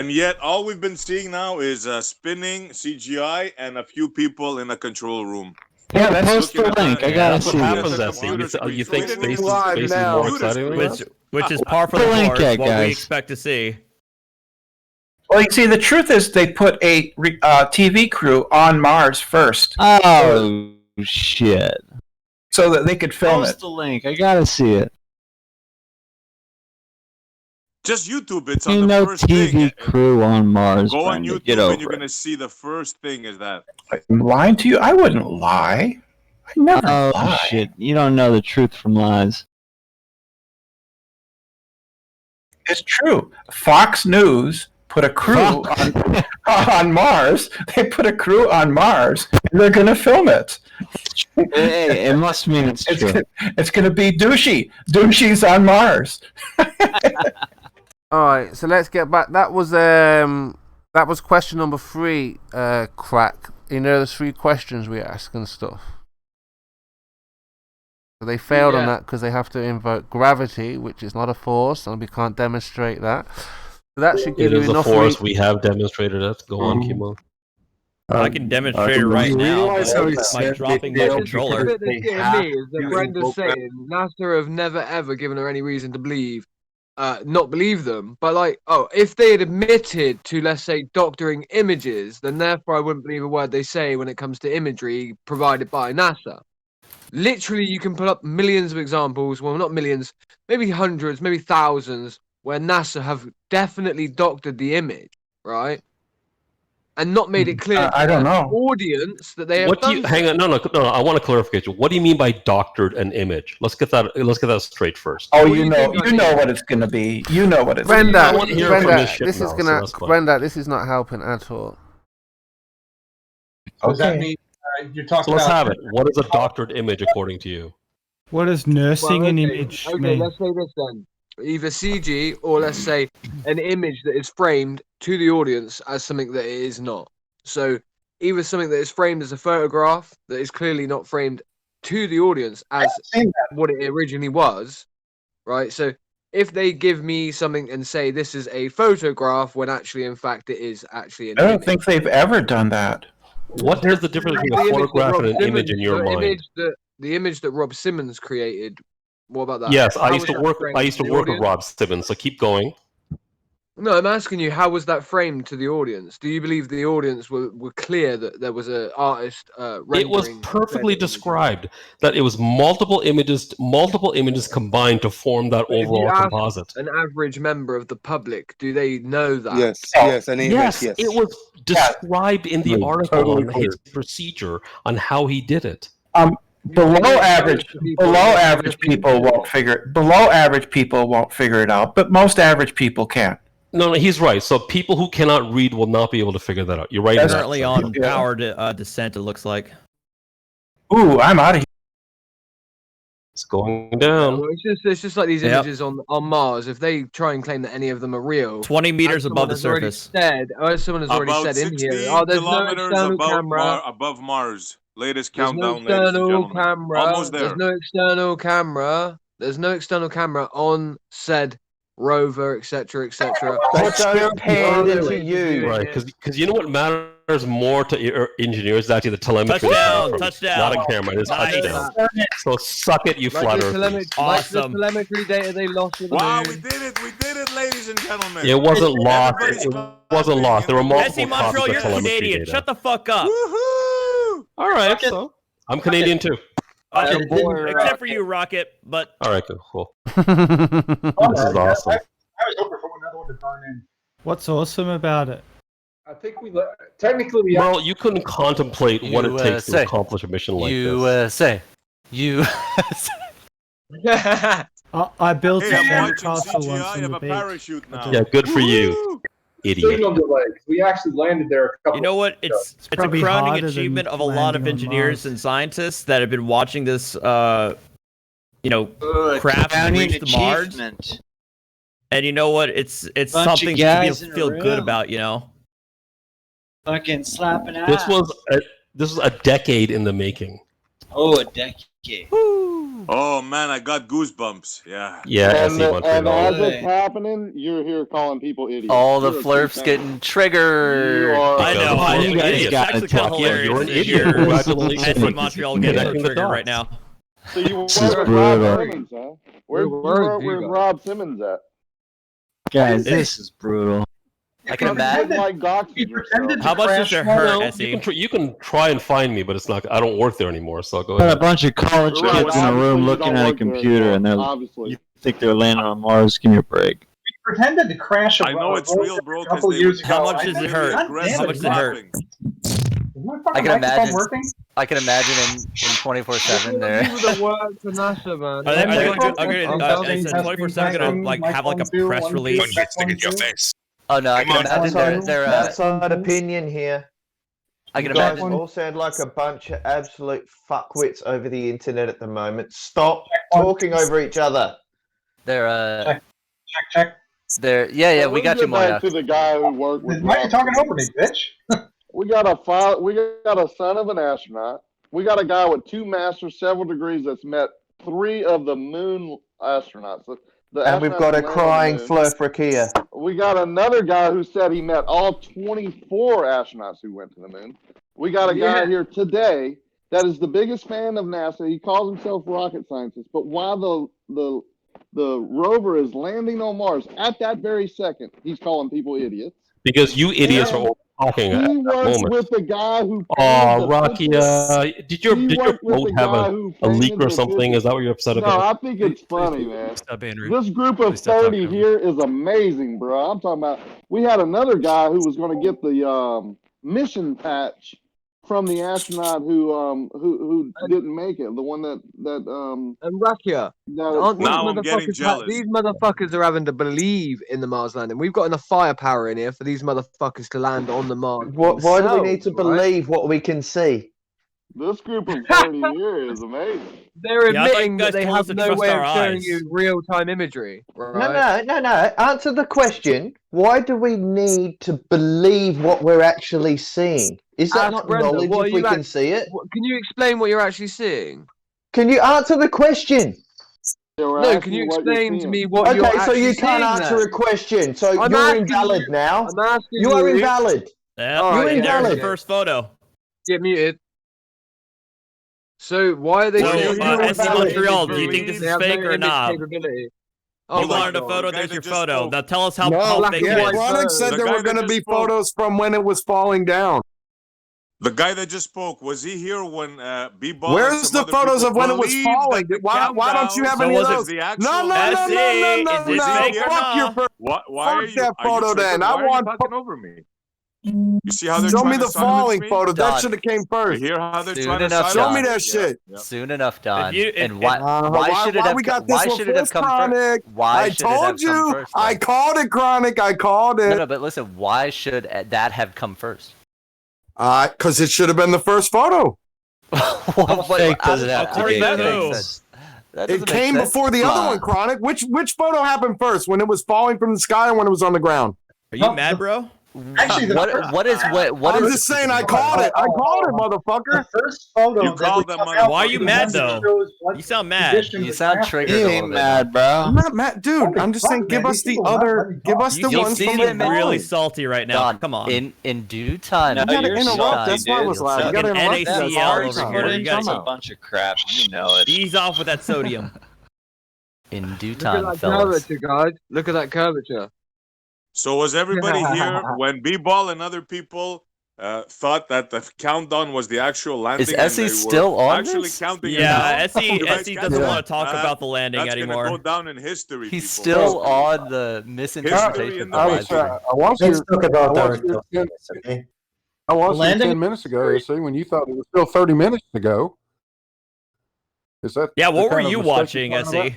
And yet, all we've been seeing now is spinning CGI and a few people in a control room. Yeah, That's post the looking at link. the- I gotta that's see what it. happens at You the computer think screen. space So we didn't is even more do this. exciting than Which- that? Which is par for the Link course, it, what we guys. expect to see. Well, you see, the truth is they put a TV crew on Mars first. Oh, shit. So that they could film Post it. the link. I gotta see it. Just YouTube. It's Ain't on the no first TV thing. crew on Mars. Go on Brenda. YouTube Get and over you're it. gonna see the first thing is that. I'm lying to you? I wouldn't lie. I never Oh, lie. shit. You don't know the truth from lies. It's true. Fox News put a crew on Mars. They put a crew on Mars, and they're going to film it. Hey, it must mean it's true. It's going to be douchey. Douchey's on Mars. All right, so let's get back. That was question number 3. Crack. You know, the 3 questions we ask and stuff. So they failed on that because they have to invoke gravity, which is not a force, and we can't demonstrate that. So that should give It you is a enough. force. We have demonstrated it. Go on, Kimo. I can demonstrate it right now by dropping my controller. The bit that's getting me is that Brenda's saying NASA have never ever given her any reason to believe, not believe them. But like, if they had admitted to, let's say, doctoring images, then therefore I wouldn't believe a word they say when it comes to imagery provided by NASA. Literally, you can pull up millions of examples. Well, not millions, maybe hundreds, maybe thousands, where NASA have definitely doctored the image, right? And not made it clear to I don't know. the audience that they have What do done you? so. Hang on, no. I want a clarification. What do you mean by doctored an image? Let's get that straight first. Oh, you know what it's going to be. You know what it's going to be. Brenda, I want to hear it from this shit this now, is so gonna. that's fine. Brenda, this is not helping at all. Does that mean you're talking So let's about? have it. What is a doctored image according to you? What does nursing an image Okay, mean? let's say this then. Either CG or let's say an image that is framed to the audience as something that it is not. So either something that is framed as a photograph that is clearly not framed to the audience as what it originally was, right? So if they give me something and say this is a photograph when actually in fact it is actually an I don't image. think they've ever done that. What is the difference between a photograph and an image in your mind? The image that Rob Simmons created. What about that? Yes, I How used was to that work. framed I used to the work with audience? Rob Simmons. So keep going. No, I'm asking you, how was that framed to the audience? Do you believe the audience were clear that there was an artist It was rendering perfectly described that it was multiple images combined to form that But if you overall ask composite. an average member of the public, do they know that? Yes, an image, Yes, yes. it was described in the article totally on his procedure on how he did it. Below average people won't figure it out, but most average people can. No, he's right. So people who cannot read will not be able to figure that out. You're right. in that, Currently sir. on power descent, it looks like. Ooh, I'm out of here. It's going down. Well, it's just like these Yep. images on Mars. If they try and claim that any of them are real, 20 meters as above the someone has surface. someone has already About said in 16 here, there's no kilometers external above, camera. above Mars. Latest There's no countdown, ladies and external gentlemen. camera. Almost there. There's no external camera. There's no external camera on said rover, etc., etc. Put those pans into you. Right, because you know what matters more to engineers is actually the telemetry. Touchdown, from, touchdown. Not a camera, it's Nice. touchdown. So suck it, you Like flat the, earthers. like the telemetry data they lost with the Wow, moon. we did it, ladies and gentlemen. It wasn't lost. Everybody's It wasn't lost. There were multiple Jesse Montreal, copies you're of telemetry Canadian. data. Shut the fuck up. Woohoo! All right, so I'm Canadian too. Except for you, Rocket. But All right, cool. This is awesome. I was hoping for another one to burn in. What's awesome about it? I think technically we. Well, you couldn't contemplate what it takes to USA. accomplish a mission like this. USA. I built Hey, a I'm sand watching castle CGI. once I on have the a beach. parachute now. Yeah, good for you, idiot. Signal delay. 'Cause we actually landed there a couple. you know what? It's a probably crowning harder achievement than of a lot of landing on engineers Mars. and scientists that have been watching this, craft crowning reach the Mars. achievement. And you know what? It's Bunch of something to guys in a feel good room. about, you know. Fucking slapping ass. This was a decade in the making. Oh, a decade. Oh man, I got goosebumps. Yeah. Yeah, And, SE and as Montreal. it's happening, you're here calling people idiots. All the You're a flurps true getting fan. triggered. You are- I know. Because It's you're an idiot. actually kind of hilarious. You're an to idiot. hear Congratulations SE for Montreal getting connecting the triggered right dots. now. So you This work is with Rob brutal. Simmons, huh? Where's Where Rob Simmons at? Guys, this is brutal. I can imagine. Like doxes yourself. How much does it hurt, No, Essie? You can try and find me, but it's not. I don't work there anymore. So go Got a ahead. bunch of college Right, kids in a obviously room you looking don't at a work there computer, and anymore, they're obviously. you think they're landing on Mars. Give me a break. Pretended to crash a I know it's real, bro. a couple years ago. How much does it hurt? God damn How much does it hurt? I can imagine. Working? I can imagine in 24/7 there. People that work for NASA, man. Are they going to? I'm Are 24/7 going to like have like a press release? Stick in your face. Oh no, I can imagine they're outside opinion here. I can You guys imagine. all sound like a bunch of absolute fuckwits over the internet at the moment. Stop talking over each other. They're check. They're yeah. We got you, Back Moya. to the guy who worked with. Why are you Rob talking Simmons. over me, bitch? We got a son of an astronaut. We got a guy with 2 masters, several degrees that's met 3 of the moon astronauts. And we've got a crying Flurfrick here. We got another guy who said he met all 24 astronauts who went to the moon. We got a guy here today that is the biggest fan of NASA. He calls himself rocket scientist. But while the rover is landing on Mars at that very second, he's calling people idiots. Because you idiots are all talking at He that worked moment. with the guy who. Oh, Rocky, did your worked with boat the have guy a who leak painted or the something? picture. Is that what you're upset No, about? I think it's funny, man. Stop being rude. This group of Please stop 30 talking. here is amazing, bro. I'm talking about. We had another guy who was going to get the mission patch from the astronaut who didn't make it. The one that And Rakia, aren't these Now I'm getting motherfuckers jealous. these motherfuckers are having to believe in the Mars landing. We've got enough firepower in here for these motherfuckers to land on the Mars. Why do we need to themselves, right? believe what we can see? This group of 30 here is amazing. They're Yeah, I thought you admitting guys that they told have us to no trust way of our showing eyes. you real-time imagery. Right? No. Answer the question. Why do we need to believe what we're actually seeing? Is that Ask not Brenda, knowledge what if are we you can act- see it? Can you explain what you're actually seeing? Can you answer the question? No, can you explain to me what you're Okay, so actually you can't seeing answer then? a question. So I'm you're asking invalid you- now. I'm asking You are you- invalid. Yeah, All You're right, there's invalid. the first photo. Get muted. So why are they So, saying SC Montreal, do you think this they is have fake no or image not? capability? You my wanted a God. photo, guy there's that your just photo. spoke. Now tell us how No, fake yeah, it is. Chronic said The there guy were that going to just be spoke. photos from when it was falling down. The guy that just spoke, was he here when B-Ball and Where's some the other photos people of when it was believed falling? that the Why don't you have countdown any of was it those? the No, actual no, Let's see. Is this fake or Fuck your not? Why are fuck you? that Are you photo tripping? then. Why I are you want talking over me? You see how they're show trying me to the silence falling me? photo. That Don. should have came You first. hear how they're Soon trying to enough, silence Show me Don. that shit. Yeah. Soon enough, Don. you- and why should it why have? we got this Why one should it have first, come Chronic? first? Why I should it have told come you. first? I called it, Chronic. I called it. No, but listen. Why should that have come first? Because it should have been the first photo. How fake does it have to be? It came before the other one, Chronic. Which photo happened first? When it was falling from the sky or when it was on the ground? Are you mad, bro? Actually, what is I'm just saying I called it. I called it, motherfucker. The first photo. You that called we them took out Why are you mad, was though? shows what You sound mad. condition You the sound craft triggered You a ain't little bit. mad, bro. I'm not mad, dude. Holy I'm just fuck, saying, give man, us these the people are not other. letting me Give talk. us the You'll ones see from them the really falling. salty right now. Don, Come on. in due time. No, You gotta you're interrupt. salty, That's why I dude. was loud. You gotta Fucking interrupt. NACL That's all over the time. here. What are You you guys talking a about? bunch of crap. You know it. ease off with that sodium. In due Look time, at that fellas. curvature, guys. Look at that curvature. So was everybody here when B-Ball and other people thought that the countdown was the actual landing? Is and Essie they were still on actually this? counting it Yeah, down? You guys Essie can't doesn't do want that. to talk about the landing That's anymore. gonna go down in history. He's people. still on the misinterpretation in of the the I live was. stream. I watched Let's your. talk about I watched your Director 10 okay? I watched you landing 10 minutes ago, see, when you thought it was still 30 minutes ago. Is that Yeah, the what were kind of you mistake watching, you're talking Essie?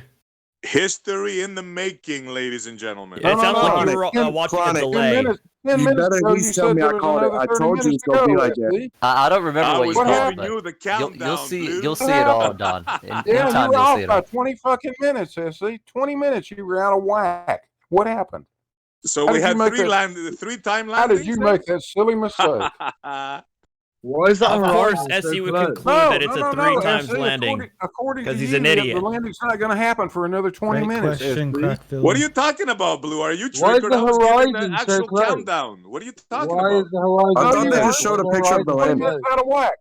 History in the making, ladies and gentlemen. It sounded like you were watching a about? delay. 10 minutes, 10 You minutes better ago, at you least tell said me there I was called it. another I 30 told you minutes it's to gonna go. be like that. See? I don't remember I what was you giving called, you the but countdown. you'll see dude. you'll see it all, Don. In Yeah, due you time, were you'll off see it by all. 20 fucking minutes, see? 20 minutes, you were out of whack. What happened? So How we did you had make three-time How landings. did you make that silly mistake? Why is that Of horizon course, so Essie would close? conclude that it's a three times SC, landing. According to Because he's you, an idiot. the landing's not going to happen for another 20 Great minutes. question, SC. Crackville. What are you talking about, Blue? Are you Why is triggered? the I was giving the horizon so actual close? countdown. What are you talking Why about? is the horizon I Oh, thought you they know, just showed a picture of the horizon landing. That's out of whack.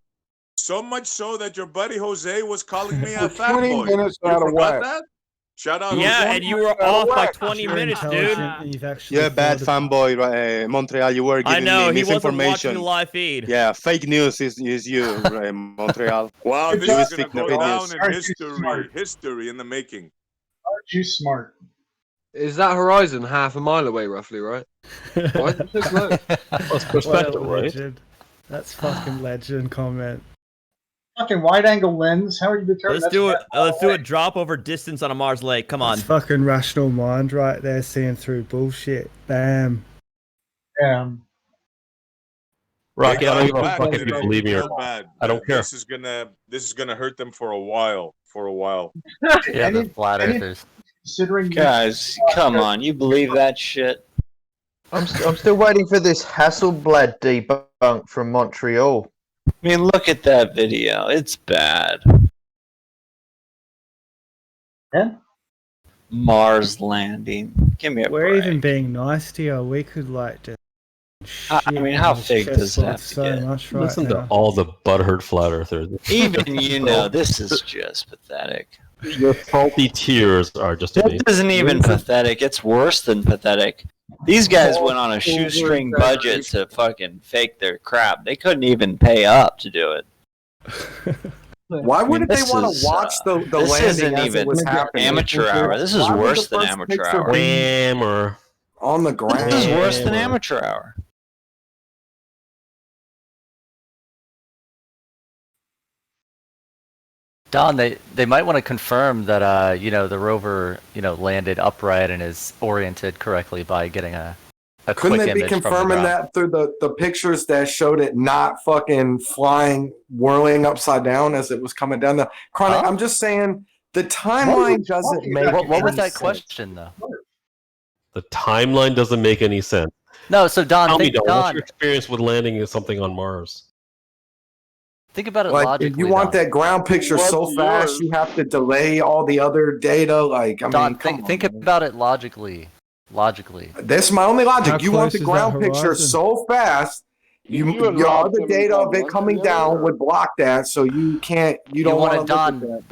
So much so that your buddy Jose was calling me a 20 fanboy. minutes You out of forgot whack. that? Shout out. Yeah, Jose. and you were off by 20 minutes, dude. And you've actually You're a bad thought of- fanboy, Montreal. You were I giving know, me he wasn't watching misinformation. the live feed. Yeah, fake news is you, Montreal. Wow, You this is speak going to the go news. down in history. History in the making. Aren't you smart? Is that horizon half a mile away, roughly, right? Why is it so close? That's perspective, What a right? legend. That's fucking legend comment. Fucking wide-angle lens. How are you determined? Let's do it. Let's do a drop over distance on a Mars lake. Come on. It's fucking rational mind right there, seeing through bullshit. Bam. Rocky, I don't give a Bad, fuck if dude. you believe me or Real not. bad. I don't care. This is gonna hurt them for a while. Yeah, the flat earthers. Considering Guys, come on, you believe that shit? I'm still waiting for this Hasselblad debunk from Montreal. I mean, look at that video. It's bad. Yeah? Mars landing. Give me a We're break. even being nice to you. We could like just. I mean, how shit fake on does his that chest so get? much right Listen now. to all the butthurt flat earthers. Even you know, this is just pathetic. Your salty tears are just amazing. It isn't even pathetic. It's worse than pathetic. These guys went on a shoestring budget to fucking fake their crap. They couldn't even pay up to do it. Why wouldn't they This want is, to watch the this landing isn't as even it was happening? amateur hour. This is Why would worse the than first amateur picture hour. be Hammer. on the ground? This is worse than amateur hour. Don, they might want to confirm that the rover landed upright and is oriented correctly by getting a Couldn't quick they be image from the confirming ground. that through the pictures that showed it not fucking flying, whirling upside down as it was coming down the Chronic? Huh? I'm just saying the timeline doesn't make What was any that sense. question though? The timeline doesn't make any sense. No, so Don, Tell me, think, Don, what's Don, your experience with landing something on Mars? think about it Like, logically. if you want Don. that ground picture so What's fast, yours? you have to delay all the other data. Like, I Don, mean, come think on, man. about it logically. Logically. That's my only logic. How You want close the is ground that picture horizon? so fast, You and your Rob other can data have of it lunch coming together, down or- would block that, so you can't. You don't want want to to look at Don, that.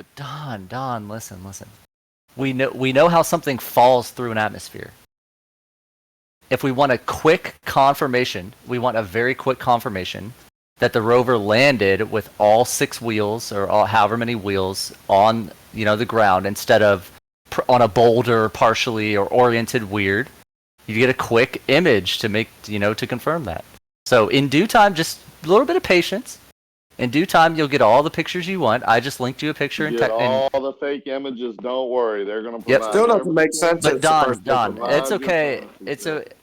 but Don, listen. We know how something falls through an atmosphere. If we want a quick confirmation, we want a very quick confirmation that the rover landed with all 6 wheels or however many wheels on the ground instead of on a boulder partially or oriented weird. You get a quick image to make to confirm that. So in due time, just a little bit of patience. In due time, you'll get all the pictures you want. I just linked you a picture You in get all the fake images. Don't worry, they're gonna Yep. provide. Still doesn't make sense. But It's the Don, first Don, picture. it's okay.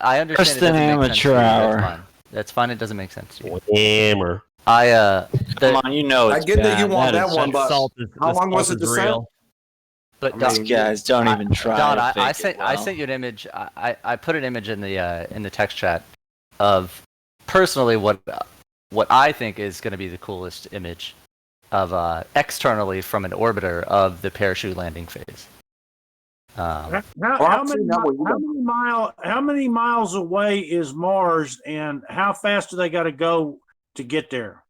I understand. Worse it than doesn't make sense to amateur you. hour. That's fine. That's fine. It doesn't make sense to you. Hammer. Come on, you know I it's get that you bad. want that is- one, but Salt is, how the long was salt it is to send? real. But These guys don't even try. Don, to I fake it I well. sent you an image. I put an image in the text chat of personally what I think is going to be the coolest image of externally from an orbiter of the parachute landing phase. How many miles away is Mars, and how fast do they got to go to get there?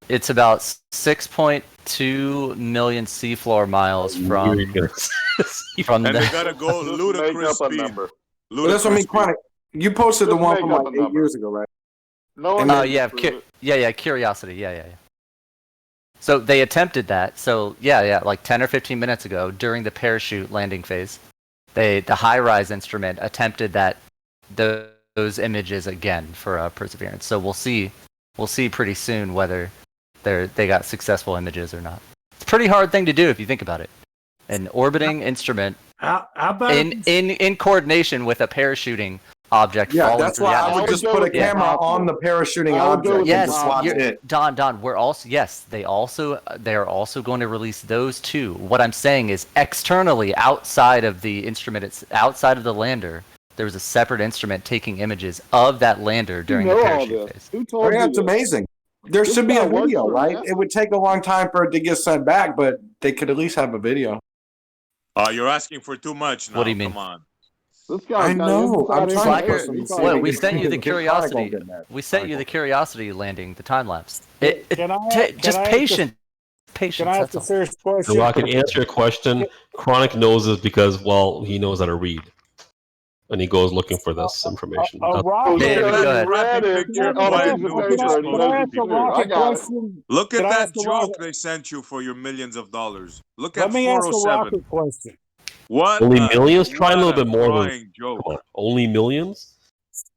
It's about 6.2 million seafloor miles from And they gotta go ludicrous speed. Well, that's what I mean, Chronic. You posted the Just one make from up like a 8 number. years ago, right? No And one. then- yeah, Curiosity, yeah. So they attempted that. So yeah, like 10 or 15 minutes ago during the parachute landing phase, the HiRISE instrument attempted those images again for Perseverance. So we'll see pretty soon whether they got successful images or not. It's a pretty hard thing to do if you think about it. An orbiting instrument How about in coordination with a parachuting object. Yeah, falling that's through why the I would atmosphere. just put a camera on the parachuting object and Yes, just watch it. Don. We're also they are also going to release those too. What I'm saying is externally, outside of the instrument, it's outside of the lander. There was a separate instrument taking images of that lander during the know all parachute this? phase. Who told you That's this? amazing. There This should be guy a works video, for right? NASA. It would take a long time for it to get sent back, but they could at least have a video. You're asking for too much now. What do you mean? Come on. This guy's I got know. inside I'm trying to Slacker, put some. what, we sent you the Get curiosity. Chronicle in there. We sent you the curiosity landing, the time lapse. Can I Just ask patience. Can I ask a serious The question? Rock can answer your question. Chronic knows this because, well, he knows how to read. And he goes looking for this information. A That's- rocket. David, go ahead. Read it. Oh, Why he's a no, paper and he Can I knows ask it's a true. I rocket got it. question? Look at Can I that ask a joke rocket? they sent you for your millions of dollars. Look Let at me ask a 407. rocket question. What Only a- millions? Try a little what bit more than. crying joke. Come on. Only millions?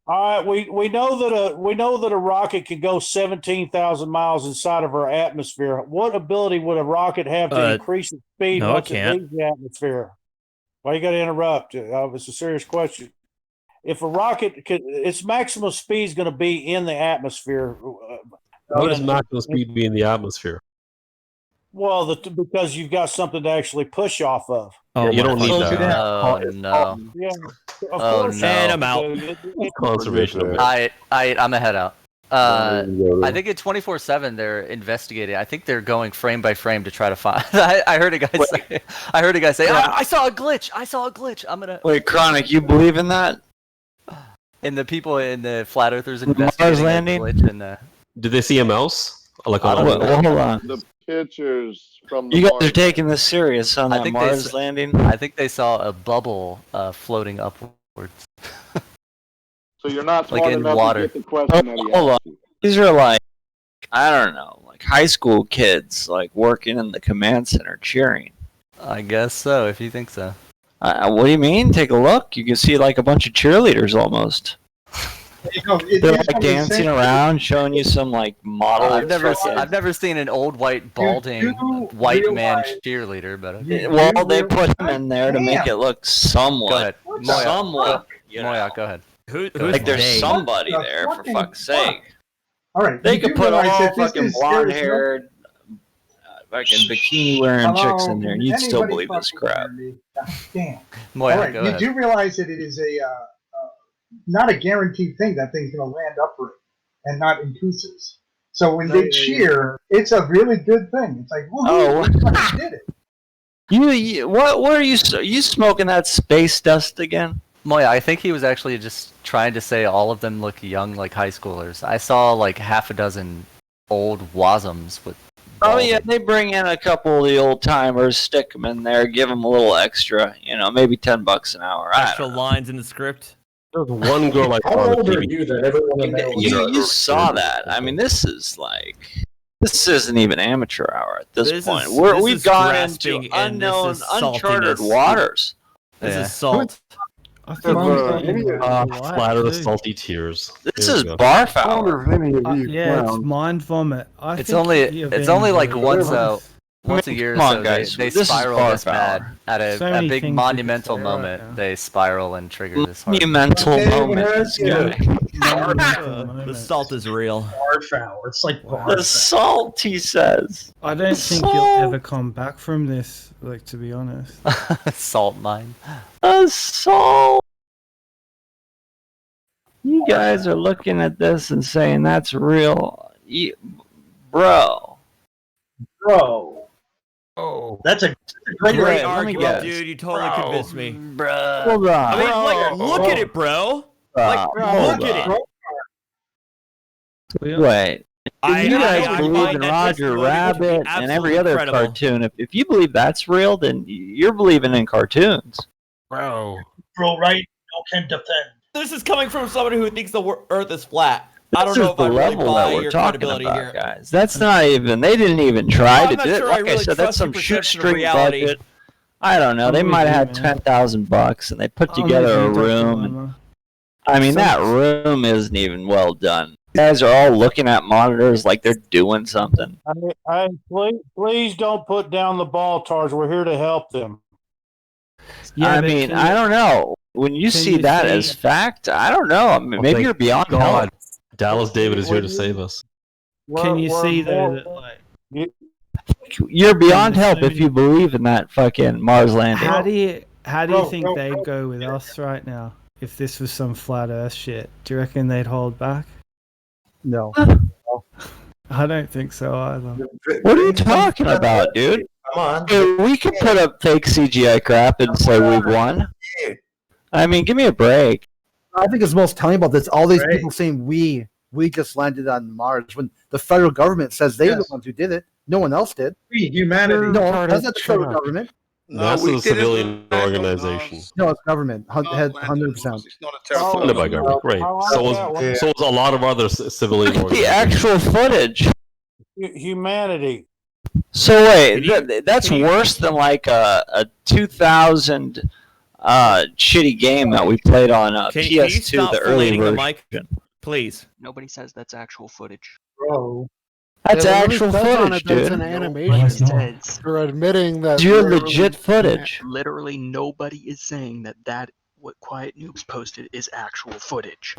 All right, we know that a rocket can go 17,000 miles inside of our atmosphere. What ability would a rocket have to increase its speed no, it once it can't. leaves the atmosphere? Why you got to interrupt? It's a serious question. If a rocket could, its maximum speed is going to be in the atmosphere. What does maximum speed be in the atmosphere? Well, because you've got something to actually push off of. Oh, you don't need that. Oh no. Yeah. Of Oh course. no. And I'm out. Conservation of I'm a head out. I think at 24/7 they're investigating. I think they're going frame by frame to try to find. I heard a guy say, I saw a glitch. I'm gonna. Wait, Chronic, you believe in that? And the people in the flat earthers investigating landing? a glitch in the. Did they see a mouse? Like I a don't know. Well, hold on. The pictures from the You guys Mars. are taking this serious on I that think Mars landing? I think they saw a bubble floating upwards. So you're not Like smart in enough water. to get the question that he Hold on. asked you. These are like, I don't know, like high school kids, like working in the command center cheering. I guess so, if you think so. What do you mean? Take a look. You can see like a bunch of cheerleaders almost. You know, They're like dancing around, showing you some like model. I've never seen an old white balding white man cheerleader, but okay. Well, they put him in there to make it look somewhat. Go ahead. Moya, Somewhat. You know, Moya, go ahead. Who's like there's they? somebody there for fuck's sake. All right, They you could do put all realize that this fucking is blonde serious, haired, fucking bikini wearing chicks in there, and you'd still Anybody believe this fucking crap. hear me? Damn. Moya, All right, go you ahead. do realize that it is a not a guaranteed thing that thing's going to land upright and not in pieces. So when they cheer, it's a really good thing. It's like, Oh. woohoo, we did it. What are you smoking that space dust again? Moya, I think he was actually just trying to say all of them look young like high schoolers. I saw like half a dozen old wasms with. Oh yeah, they bring in a couple of the old timers, stick them in there, give them a little extra. You know, maybe $10 an hour. Extra lines in the script. There's one girl like How old are you that everyone in there was You saw that. I mean, this isn't even amateur hour at this point. We've gone into unknown, uncharted waters. This is salt. Flatter the salty tears. This is barf I wonder hour. if any of you Yeah, it's clowns- mind vomit. It's only like once a year. Come on, so guys. They This is spiral barf this bad hour. at So a many big things monumental you could say right moment. now. They spiral and trigger this. Hard. Monumental moment. This Yeah. guy. The salt is real. Barf hour. It's like The salt, he says. I don't think you'll ever come back from this, like, to be honest. Salt mine. The salt. You guys are looking at this and saying that's real. Bro. Oh, that's a great Great let me argument, guess. dude. You totally convinced me. Bruh. Hold on. I mean, like, look at it, bro. Like, Hold look at on. it. Wait. I You guys I believe find in that Roger this movie Rabbit would and be every absolutely other incredible. cartoon. If you believe that's real, then you're believing in cartoons. Bro. right? No can defend. This is coming from somebody who thinks the Earth is flat. I This don't know is if the I really level buy that we're your talking credibility about, here. guys. That's not even. They didn't even try I'm to not do it. sure I Like I really said, that's trust your some perception of shoestring reality. budget. I don't know. They might have had $10,000 and they put together a room. And, I mean, that room isn't even well done. You guys are all looking at monitors like they're doing something. Please don't put down the ball, Tars. We're here to help them. Yeah, I but mean, can I you- don't know. When you can see you that see- as fact, I don't know. I mean, maybe thank you're beyond God. help. Dallas David is here to save us. Can you We're see though more- that, like, You're beyond There's so help if many- you believe in that fucking Mars landing. how do you think they'd go with us right now if this was some flat Earth shit? Do you reckon they'd hold back? No. I don't think so either. What are you talking about, dude? Come on. Dude, we can put up fake CGI crap and say we've won. I mean, give me a break. I think it's most telling about this. All these people saying we just landed on Mars when the federal government says they're the ones who did it. No one else did. We, humanity. No, that's not the federal government. NASA's a civilian organization. No, it's government. 100%. Funded by government, right? So is a lot of other civilian The organizations. actual footage. Humanity. So wait, that's worse than like a 2000 shitty game that we played on Can you PS2, stop the early filleting the version. mic, please? Nobody says that's actual footage. Bro. That's Yeah, actual footage, That's dude. an animation. You're admitting that. It's your literally- legit footage. Literally nobody is saying that what Quiet Noobs posted is actual footage.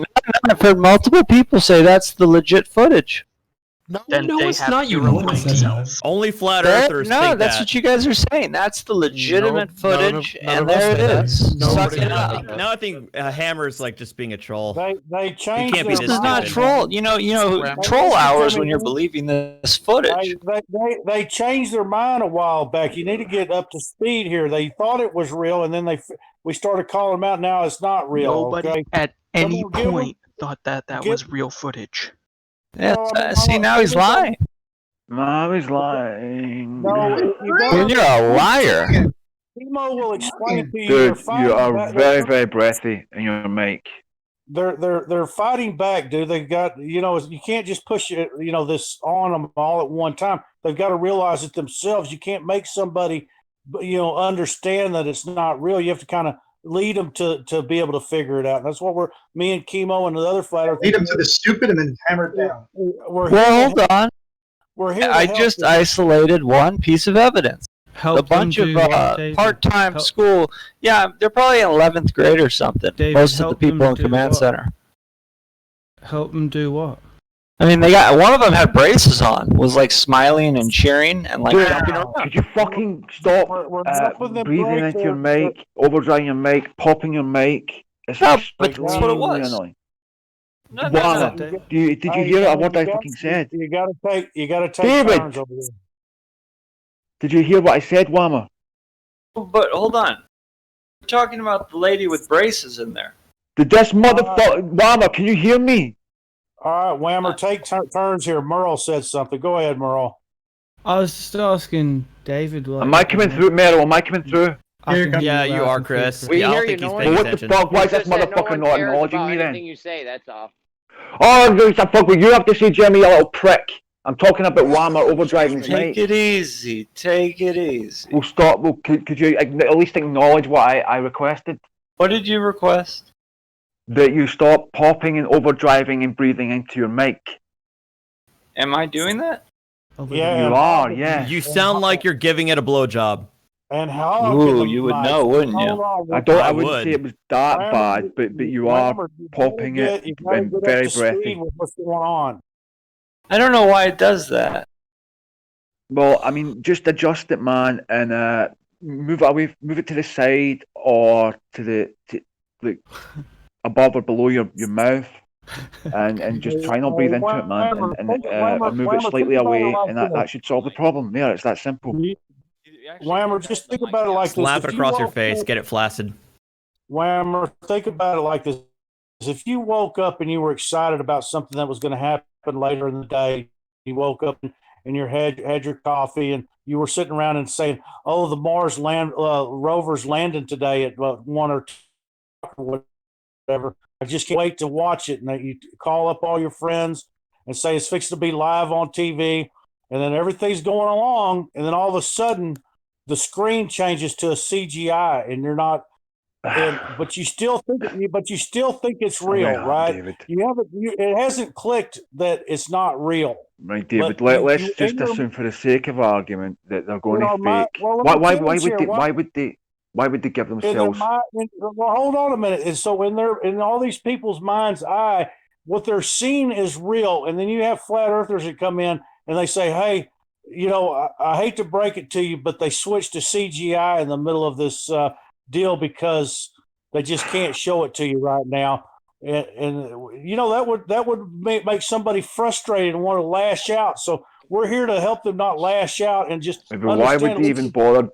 I've heard multiple people say that's the legit footage. Then they have zero brain cells. Only flat That- earthers no, think that's that. what you guys are saying. That's the legitimate footage, none and of us there it say that. is. Suck it now, up. now I think Hammer's like just being a troll. They changed. can't be This this is not stupid. troll. You know, troll hours when you're believing this footage. They changed their mind a while back. You need to get up to speed here. They thought it was real, and then we started calling them out. Now it's not real. Nobody okay? at any Come on, give 'em- point thought that was real footage. Yeah, see, now he's lying. No, he's lying. No, You're a liar. Timo will explain to you. Dude, they're fighting you are back. very, very breathy in your mic. They're fighting back, dude. They've got you can't just push it, this on them all at one time. They've got to realize it themselves. You can't make somebody, understand that it's not real. You have to kind of lead them to be able to figure it out. And that's what me and Chemo and the other flat earth. Lead them to the stupid and then hammer it down. Well, hold on. We're here. I just isolated one piece of evidence. Help a bunch them of do what, David? part-time school. Yeah, they're probably in 11th grade or something. David, Most of the help them people in do command what? center. Help them do what? I mean, they got one of them had braces on, was like smiling and cheering and like Dude, jumping around. could you fucking stop breathing into your mic, overdrawing your mic, popping your mic? It's No, but that's what it extremely was. annoying. No, Wow. no. Did you hear a word I fucking said? You gotta take David! turns over there. Did you hear what I said, Whammer? But hold on. We're talking about the lady with braces in there. Did this motherfucker, Whammer, can you hear me? All right, Whammer, take turns here. Merle said something. Go ahead, Merle. I was just asking David. Am I coming through, Meryl? Am I coming through? Yeah, you are, Chris. We I hear don't you, think he's no paying Well, what the attention. fuck? Why is this Just said no motherfucker one not cares acknowledging about me then? anything you say. That's all. Oh, there's a fuck. You have to say, Jeremy, you little prick. I'm talking about Whammer overdriving his Take mic. it easy. Take it easy. Well, stop. Well, could you at least acknowledge what I requested? What did you request? That you stop popping and overdriving and breathing into your mic. Am I doing that? Yeah, You are, yeah. You sound like you're giving it a blowjob. And how? Ooh, you would know, wouldn't you? I wouldn't say it was that bad, but you are popping it and very breathy. What's going on? I don't know why it does that. Well, I mean, just adjust it, man, and move it away, move it to the side or to like above or below your mouth, and just try not breathe into it, man, and move it slightly away, and that should solve the problem. Yeah, it's that simple. Whammer, just think about it like this. Slap If it you across your walk face. in- Get it flaccid. Whammer, think about it like this. If you woke up and you were excited about something that was going to happen later in the day, you woke up and you had your coffee and you were sitting around and saying, "Oh, the Mars rover's landing today at 1 or 2 or whatever. I just can't wait to watch it." And you call up all your friends and say it's fixed to be live on TV, and then everything's going along, and then all of a sudden the screen changes to a CGI, and you're not. But you still think it's real, Right on, right? David. It hasn't clicked that it's not real. Right, David. But Let's you- just in your- assume, for the sake of argument, that they're going to my- fake. well, Why let me would finish here. why would they give In their themselves? well, hold on a minute. And so in all these people's mind's eye, what they're seeing is real. And then you have flat earthers that come in and they say, "Hey, I hate to break it to you, but they switched to CGI in the middle of this deal because they just can't show it to you right now." And that would make somebody frustrated and want to lash out. So we're here to help them not lash out and just. But why would understand they even bother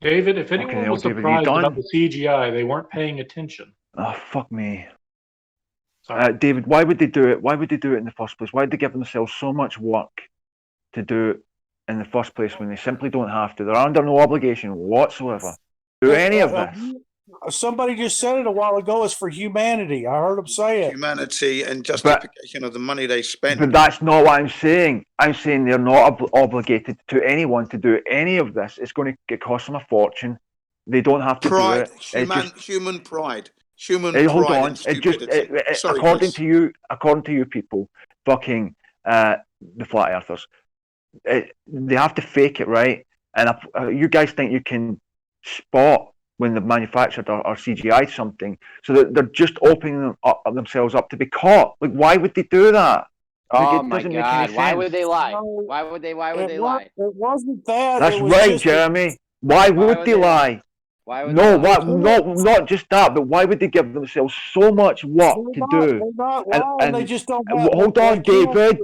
David, if anyone Okay, was David, you surprised done? about the CGI, they weren't paying attention. Oh, fuck me. Sorry. David, why would they do it? Why would they do it in the first place? Why would they give themselves so much work to do it in the first place when they simply don't have to? They're under no obligation whatsoever to do any of this. Somebody just said it a while ago. It's for humanity. I heard them say it. Humanity and justification of the money they spend. But that's not what I'm saying. I'm saying they're not obligated to anyone to do any of this. It's going to cost them a fortune. They don't have to do it. Human pride. Human hold pride on. and stupidity. Sorry, according Chris. to you people, fucking the flat earthers, they have to fake it, right? And you guys think you can spot when they've manufactured or CGI'd something, so that they're just opening themselves up to be caught. Like, why would they do that? Oh my God! Why would they lie? Why would they lie? It wasn't that. That's It was right, just Jeremy. Why would they lie? Why would No, they lie? not just that, but why would they give themselves so much work to do? They're not lying. They just don't have Hold on, David.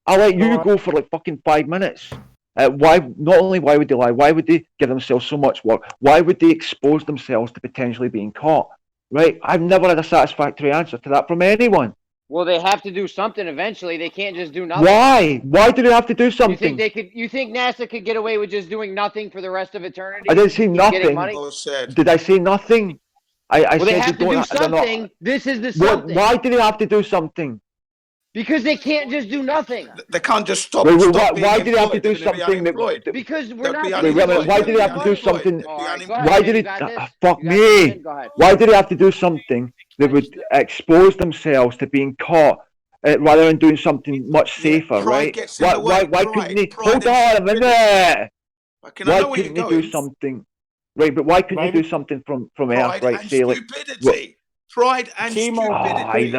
I'll let you go for like fucking 5 minutes. Why? Not only why would they lie? Why would they give themselves so much work? Why would they expose themselves to potentially being caught? Right? I've never had a satisfactory answer to that from anyone. Well, they have to do something eventually. They can't just do nothing. Why? Why do they have to do something? You think NASA could get away with just doing nothing for the rest of eternity? I didn't say Keep getting nothing. money? Did I say nothing? I Well, said they have to do something. This is the something. Why do they have to do something? Because they can't just do nothing. They can't just stop. Why stop do they have to do something? Because we're not. Why do they have to do something? Why do they? Fuck me. Why do they have to do something that would expose themselves to being caught rather than doing something much safer, right? Why couldn't they? Hold on a minute. Why couldn't they do something? Right, but why couldn't they do something from Earth, right? Say like. Pride and stupidity.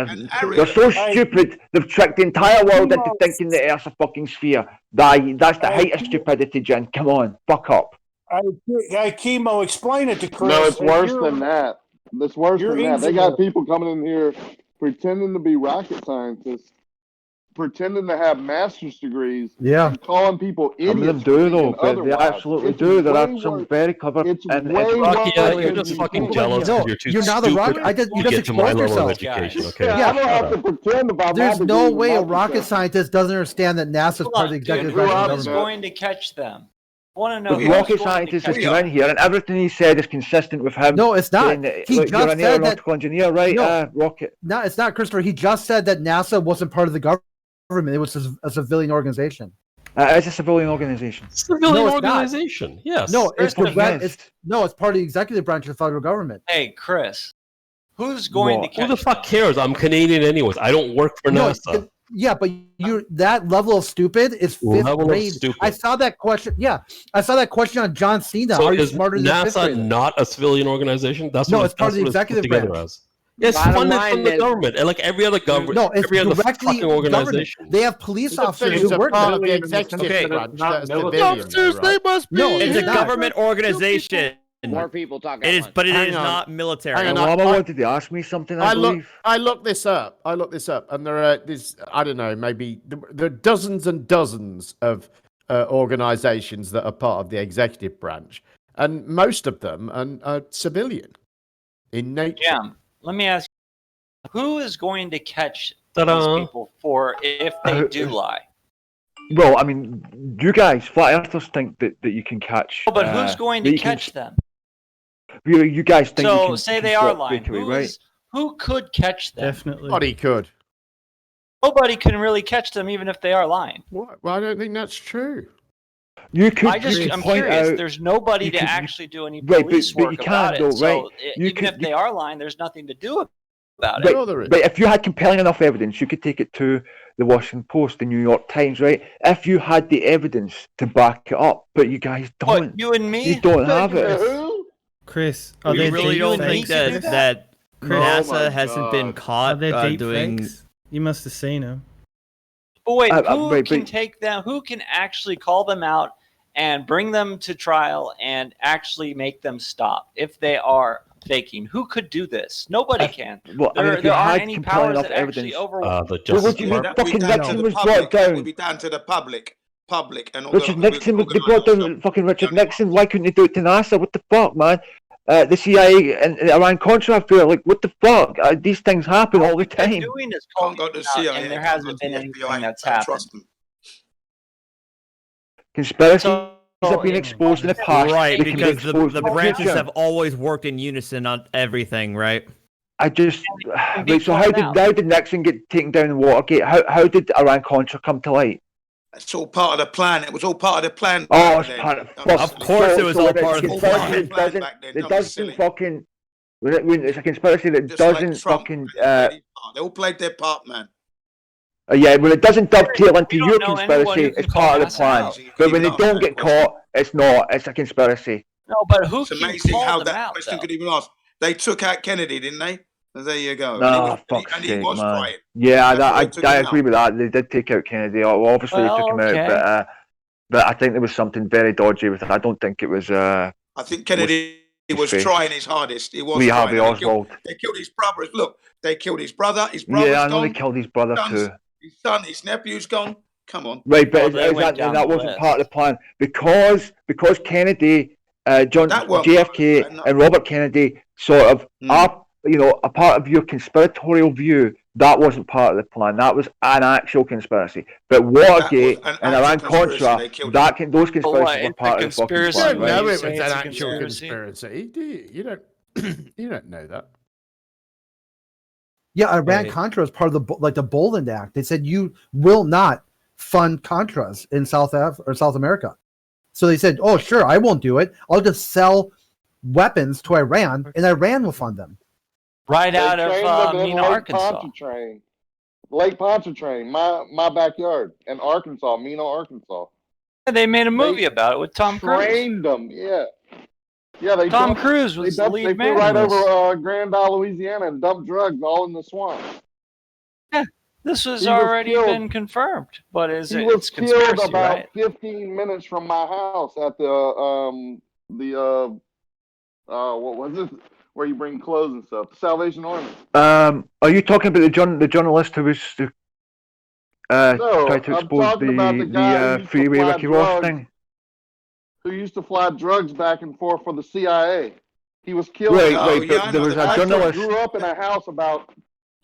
They're so stupid. They've tricked the entire world into thinking the Earth's a fucking sphere. That's the height of stupidity, Jen. Come on, fuck up. Hey, Chemo, explain it to Chris. No, it's worse than that. It's worse than that. They got people coming in here pretending to be rocket scientists, pretending to have master's degrees, and calling people idiots. Some of them do though, but they absolutely do. There are some very clever. You're just fucking jealous because you're too stupid to get to my level of education. Okay. I don't have to pretend about. There's no way a rocket scientist doesn't understand that NASA's part of the executive branch of the Who's government. going to catch them? I want to know. The rocket scientist has come in here, and everything he said is consistent with him. No, it's not. He You're just an said that. aeronautical engineer, right? No. Rocket. No, it's not, Christopher. He just said that NASA wasn't part of the government. It was a civilian organization. It's a civilian organization. Civilian organization. Yes. No, it's part of the executive branch of the federal government. Hey, Chris, who's going to catch Who the fuck cares? I'm Canadian anyways. I don't work for NASA. Yeah, but that level of stupid is fifth grade. I saw that question. Yeah, I saw that question on John Cena. So Are you is smarter than fifth NASA grader? not a civilian organization? That's No, what it's part of the executive together branch. as. It's funded from the government, and like every other government, No, it's every other directly fucking organization. government. They have police officers who work part of the there. executive branch. That's Officers, must be. No, It's a not. government organization. More people talking. It is, but it Hang is on. not military. Hang on, Obama wanted to ask me something. I believe. I looked this up. And there are I don't know, maybe there are dozens and dozens of organizations that are part of the executive branch, and most of them are civilian in nature. Yeah. Let me ask you, who is going to catch Ta-da. these people for if they do lie? Well, I mean, you guys, flat earthers, think that you can catch. Oh, but who's going to catch them? You guys think? So you can, say can they are stop lying. Bakery, right? Who could catch them? Definitely. Nobody could. Nobody can really catch them, even if they are lying. What? Well, I don't think that's true. You could. I'm curious. There's nobody to actually do any police work about it. So even if they are lying, there's nothing to do about it. But if you had compelling enough evidence, you could take it to the Washington Post, the New York Times, right? If you had the evidence to back it up, but you guys don't. What, you and me? You don't have it. Chris, You really don't think that NASA hasn't been Are caught they deep doing? fakes? You must have seen them. But wait, who can take them? Who can actually call them out and bring them to trial and actually make them stop if they are faking? Who could do this? Nobody can. Well, I mean, if you there aren't had any compelling powers enough that actually evidence, overrule. The Justice what do you mean? Department. Fucking That Nixon would was be brought down. down to the public. public and all Richard Nixon, they brought down fucking Richard Nixon. Why couldn't they do it to NASA? What the fuck, man? The CIA and Iran-Contra affair, like, what the fuck? These things happen all the time. Doing is Can't go to the CIA, and there hasn't been anything that's happened. Conspiracies have been exposed in the past. Right, They can be because the exposed in branches future. have always worked in unison on everything, right? I just right. So how did Nixon get taken down in Watergate? How did Iran-Contra come to light? It's all part of the plan. It was all part of the plan. Oh, it's part of. Of course, it was all part of the plan. It doesn't fucking. It's a conspiracy that doesn't fucking. They all played their part, man. Yeah, when it doesn't dovetail into your know anyone conspiracy, who can it's part of the call plan. us out. But when they don't get caught, it's not. It's a conspiracy. No, but who It's can amazing call how them that out, question though? could even ask. They took out Kennedy, didn't they? And there you go. No, and he was crying. Yeah, That's why they took I him agree out. with that. They did take out Kennedy. Obviously, they took him out, but I think there was something very dodgy with it. I don't think it was. I think Kennedy was face. trying his hardest. He was Lee trying. Harvey And Oswald. They killed his brother. Look, they killed his brother. His brother's Yeah, I know gone. they killed his brother too. His son, his nephew's gone. Come on. Right, but Well, they went down that the wasn't list. part of the plan because Kennedy, John That weren't JFK, and Robert Kennedy sort of are, a part of your conspiratorial view. That wasn't part of the plan. That was an actual conspiracy. But Watergate and Iran-Contra, those conspiracies were part of the fucking plan. No, Right? it was an actual conspiracy. You don't, you don't know that. Yeah, Iran-Contra is part of the Boland Act. They said you will not fund Contras in South America. So they said, "Oh, sure, I won't do it. I'll just sell weapons to Iran, and Iran will fund them." Right They out trained of them in Mena, Lake Arkansas. Pontchartrain. Lake Pontchartrain, my backyard in Arkansas, Mena, Arkansas. Yeah, they made a movie about it with Tom Cruise. Trained them, yeah. Yeah, they Tom dumped- Cruise was they the dumped- lead They man flew right in this. over Grand Isle, Louisiana, and dumped drugs all in the swamp. This has He was already killed- been confirmed, but He it's was killed conspiracy, about right? 15 minutes from my house at the what was it? Where you bring clothes and stuff. Salvation Army. Are you talking about the journalist who was No, tried to I'm expose talking about the guy who used to freeway fly Ricky Ross drugs. thing? Who used to fly drugs back and forth for the CIA. He was killed. Right, right, but there was a journalist. Grew up in a house about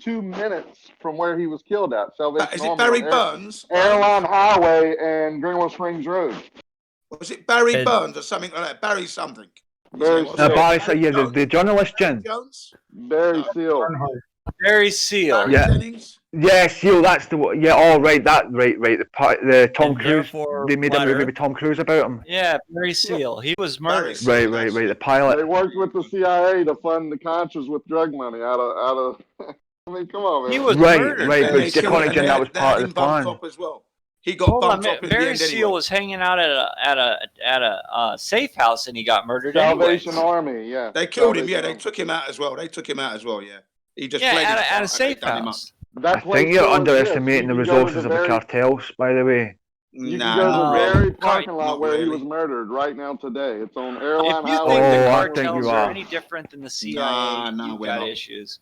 2 minutes from where he was killed at. Salvation Is it Army Barry on Burns? Airline Highway and Greenwood Springs Road. Was it Barry And- Burns or something like that? Barry something. Barry Barry, the journalist, Jen. Barry Seal. Barry Seal. Yeah. Yeah, Seal, that's the one. Yeah, all right, that right. The Tom And Cruise. therefore They made a Flat movie Earth. with Tom Cruise about him. Yeah, Barry Seal. He was murdered. Right. The pilot. They worked with the CIA to fund the Contras with drug money out of. I mean, come on, man. He was Right, murdered. right, man. but Jaconica Jen, that was part of the plan. As well. He got Hold on, bumped up in Barry the end Seal anyway. was hanging out at a safe house and he got murdered anyway. Salvation Army, yeah. They killed him. Salvation Yeah, they Army. took him out as well. Yeah. He just Yeah, fled at his a part and safe they done him up. house. I think you're underestimating the resources of the cartels, by the way. You Nah, can go to not the really. very parking lot Not where he really. was murdered right now today. It's on If Airline you Highway. think the I think cartels you are are. any different than the CIA, Nah, you've we're got not. issues.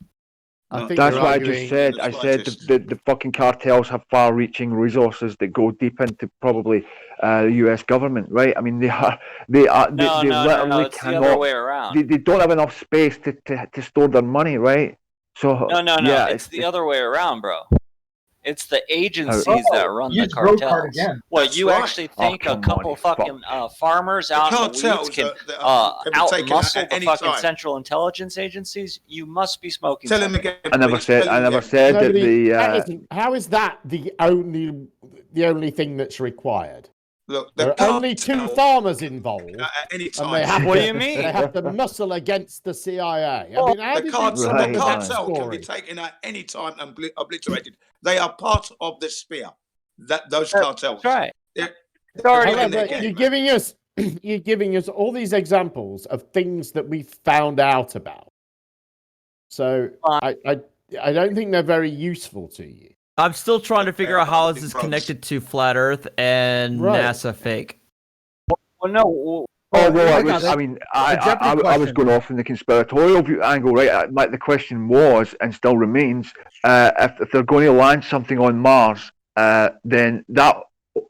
I think That's you're what I arguing- just said. I said the fucking cartels have far-reaching resources that go deep into probably the U.S. government, right? I mean, they No, literally it's the other cannot. way around. They don't have enough space to store their money, right? So No, yeah, it's the other way around, bro. It's the agencies Oh, that run the use road card cartels. again. What, That's you right. actually Oh, think a come couple on, fucking farmers out in the weeds cartels can can be taken out outmuscle at the any fucking time. Central Intelligence agencies? You must be smoking Tell him something. again. I never please. said. Tell I him never again. said that Nobody- the. how is that the only thing that's required? Look, There the are only two farmers involved, at any and time. they have What to, do you mean? They have to muscle against the CIA. I Well, mean, how the did you cartel, come up Right, with that cartel can story? be taken out any time and obliterated. They are part of the spear. Those cartels. That's right. They're- It's already Hold on, in their but game, you're man. giving us you're giving us all these examples of things that we found out about. So I don't think they're very useful to you. I'm still trying to figure out how this is connected to Flat Earth and Right. NASA fake. Well, no. Oh well, I got it. I mean, The Jeopardy I was question. going off in the conspiratorial view angle, right? Like the question was, and still remains, if they're going to land something on Mars, then that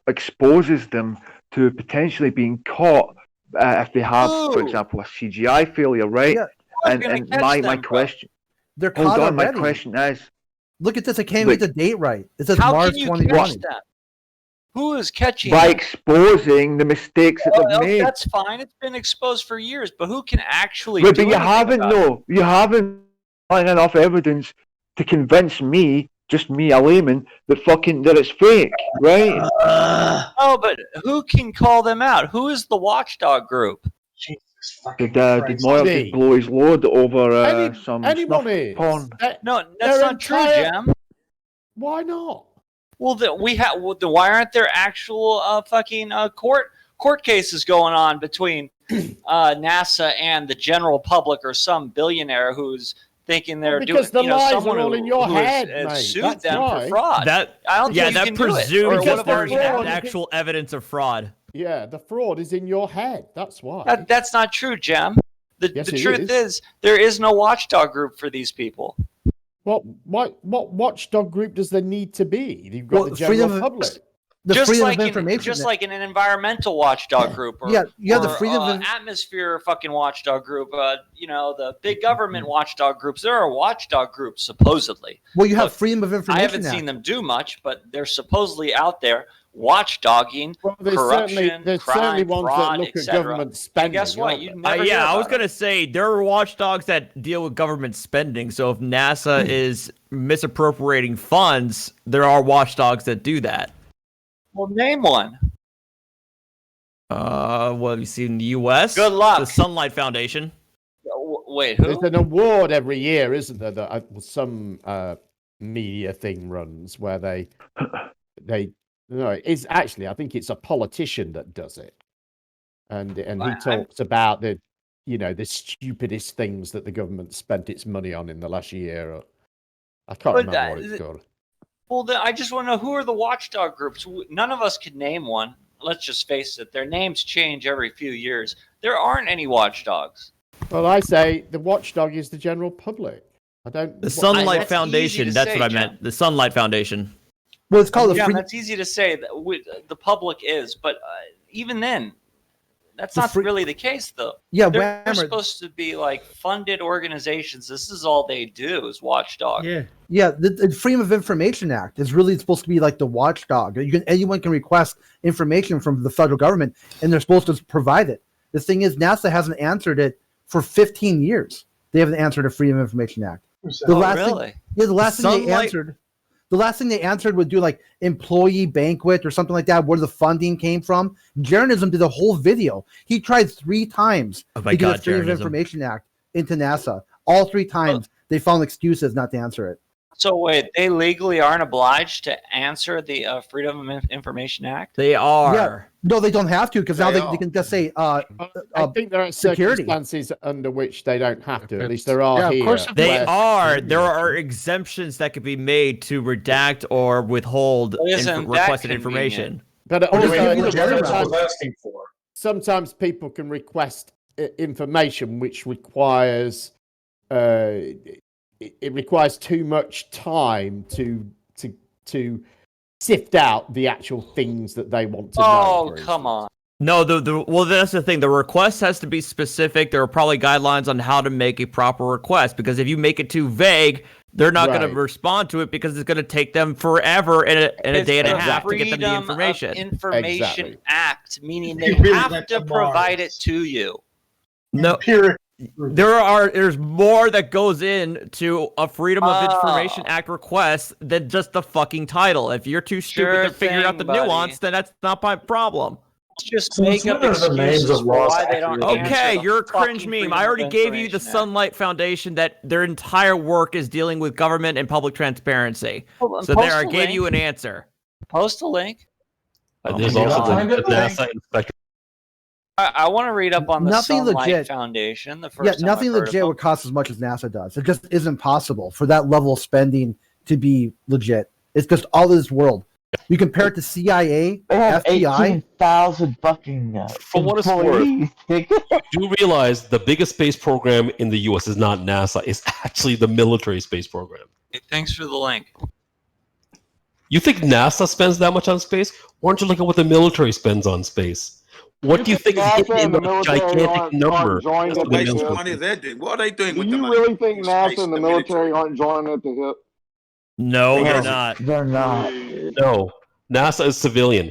exposes them to potentially being caught if they have, for example, a CGI failure, right? Yeah. And my question. They're Hold caught on, my already. question is. Look at this. I can't read the date right. It says How Mars can you 2020. catch them? Who is catching By them? exposing the mistakes that they've made. That's fine. It's been exposed for years, but who can actually But do you anything haven't, about it? no, you haven't found enough evidence to convince me, just me, a layman, that it's fake, right? Oh, but who can call them out? Who is the watchdog group? Did Moyle blow his load over some anyone snuff is. porn? No, that's not true, Jam. Why not? Well, why aren't there actual fucking court cases going on between NASA and the general public or some billionaire who's thinking they're doing? Because the lies someone are all in your who head, has mate. sued That's them why. for fraud. I don't think you that can do it. presumes Or that what there's have already happened. actual evidence of fraud. Yeah, the fraud is in your head. That's why. That's not true, Jem. The Yes, it truth is there is no watchdog group for these people. What watchdog group does there need to be? You've got the general public. Just like in an environmental watchdog group, or, the freedom of atmosphere fucking watchdog group. The big government watchdog groups. There are watchdog groups supposedly. Well, you have freedom of information. I haven't seen them do much, but they're supposedly out there watchdogging corruption, there's crime, certainly ones that fraud, look at etc. government spending. And guess what? You never Yeah, hear I was about gonna say there are watchdogs that deal with government spending. So if NASA is misappropriating funds, there are watchdogs that do that. Well, name one. What have you seen in the U.S.? Good luck. The Sunlight Foundation. Wait, who? There's an award every year, isn't there? That some media thing runs where they no, it's actually I think it's a politician that does it, and he talks about the stupidest things that the government spent its money on in the last year. I can't remember what it's called. Well, I just want to know, who are the watchdog groups? None of us could name one. Let's just face it. Their names change every few years. There aren't any watchdogs. Well, I say the watchdog is the general public. The Sunlight Foundation. That's what I meant. The Sunlight Foundation. Well, it's called that's easy to say. The public is, but even then, that's not really the case, though. Yeah, they're supposed to be like funded organizations. This is all they do is watchdog. Yeah. The Freedom of Information Act is really supposed to be like the watchdog. Anyone can request information from the federal government, and they're supposed to provide it. The thing is, NASA hasn't answered it for 15 years. They haven't answered the Freedom of Information Act. The last thing they answered would do like employee banquet or something like that, where the funding came from. Journalism did a whole video. He tried 3 times to get the Freedom of Information Act into NASA. All 3 times they found excuses not to answer it. So wait, they legally aren't obliged to answer the Freedom of Information Act? They are. Yeah. No, they don't have to, because now they can just say I think there are security circumstances under which they don't have to. At least there are here. Of course they are. There are exemptions that could be made to redact or withhold requested information. But asking for. Sometimes people can request information which requires it requires too much time to sift out the actual things that they want to know. Oh, come on. No, well, that's the thing. The request has to be specific. There are probably guidelines on how to make a proper request, because if you make it too vague, they're not going to respond to it, because it's going to take them forever and a day and a half to get them the information. Information Act, meaning they have to provide it to you. No. There's more that goes into a Freedom of Information Act request than just the fucking title. If you're too stupid to figure out the nuance, then that's not my problem. Just make up excuses for why they don't answer. Okay, you're a cringe meme. I already gave you the Sunlight Foundation that their entire work is dealing with government and public transparency. So there, I gave you an answer. Post a link. There's also the NASA inspector. I want to read up on the Sunlight Foundation. Nothing legit would cost as much as NASA does. It just isn't possible for that level of spending to be legit. It's just all of this world. You compare it to CIA, They have FBI. 18,000 fucking For what it's worth, you realize the biggest space program in the U.S. is not NASA. It's actually the military space program. Thanks for the link. You think NASA spends that much on space? Why don't you look at what the military spends on space? What do you think is NASA hidden in and the the military gigantic number? aren't joined That's at the the Based on the hip? money they're doing. What are they doing Do with the you money? really think in NASA space, and the the military aren't joined at the hip? No, they're not. They're not. No, NASA is civilian.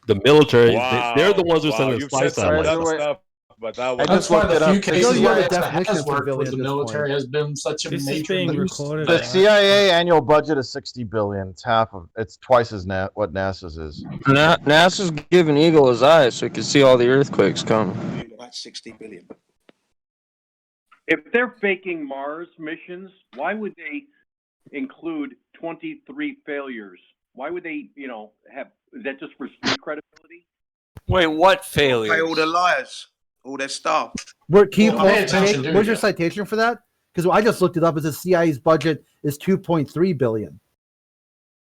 The military, they're the ones who send the You've spy said some good satellites. stuff, but that was That's why the few Show cases you where the it definition has of worked civilian with the at this military point. has been such a This is major being boost. recorded. The CIA annual budget is $60 billion. It's half of. It's twice as what NASA's is. NASA's giving Eagle his eyes so he can see all the earthquakes coming. About 60 billion. If they're faking Mars missions, why would they include 23 failures? Why would they, have? Is that just for street credibility? Wait, what failures? Pay all the liars, all their staff. Where's do your you? citation for that? Because I just looked it up. Is the CIA's budget is 2.3 billion.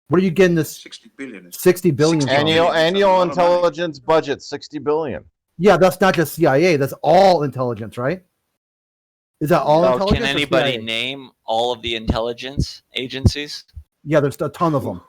What are you getting this 60 billion? 60 billion from? Annual intelligence budget $60 billion. Yeah, that's not just CIA. That's all intelligence, right? Is that all intelligence? Can or anybody CIA? name all of the intelligence agencies? Yeah, there's a ton of them.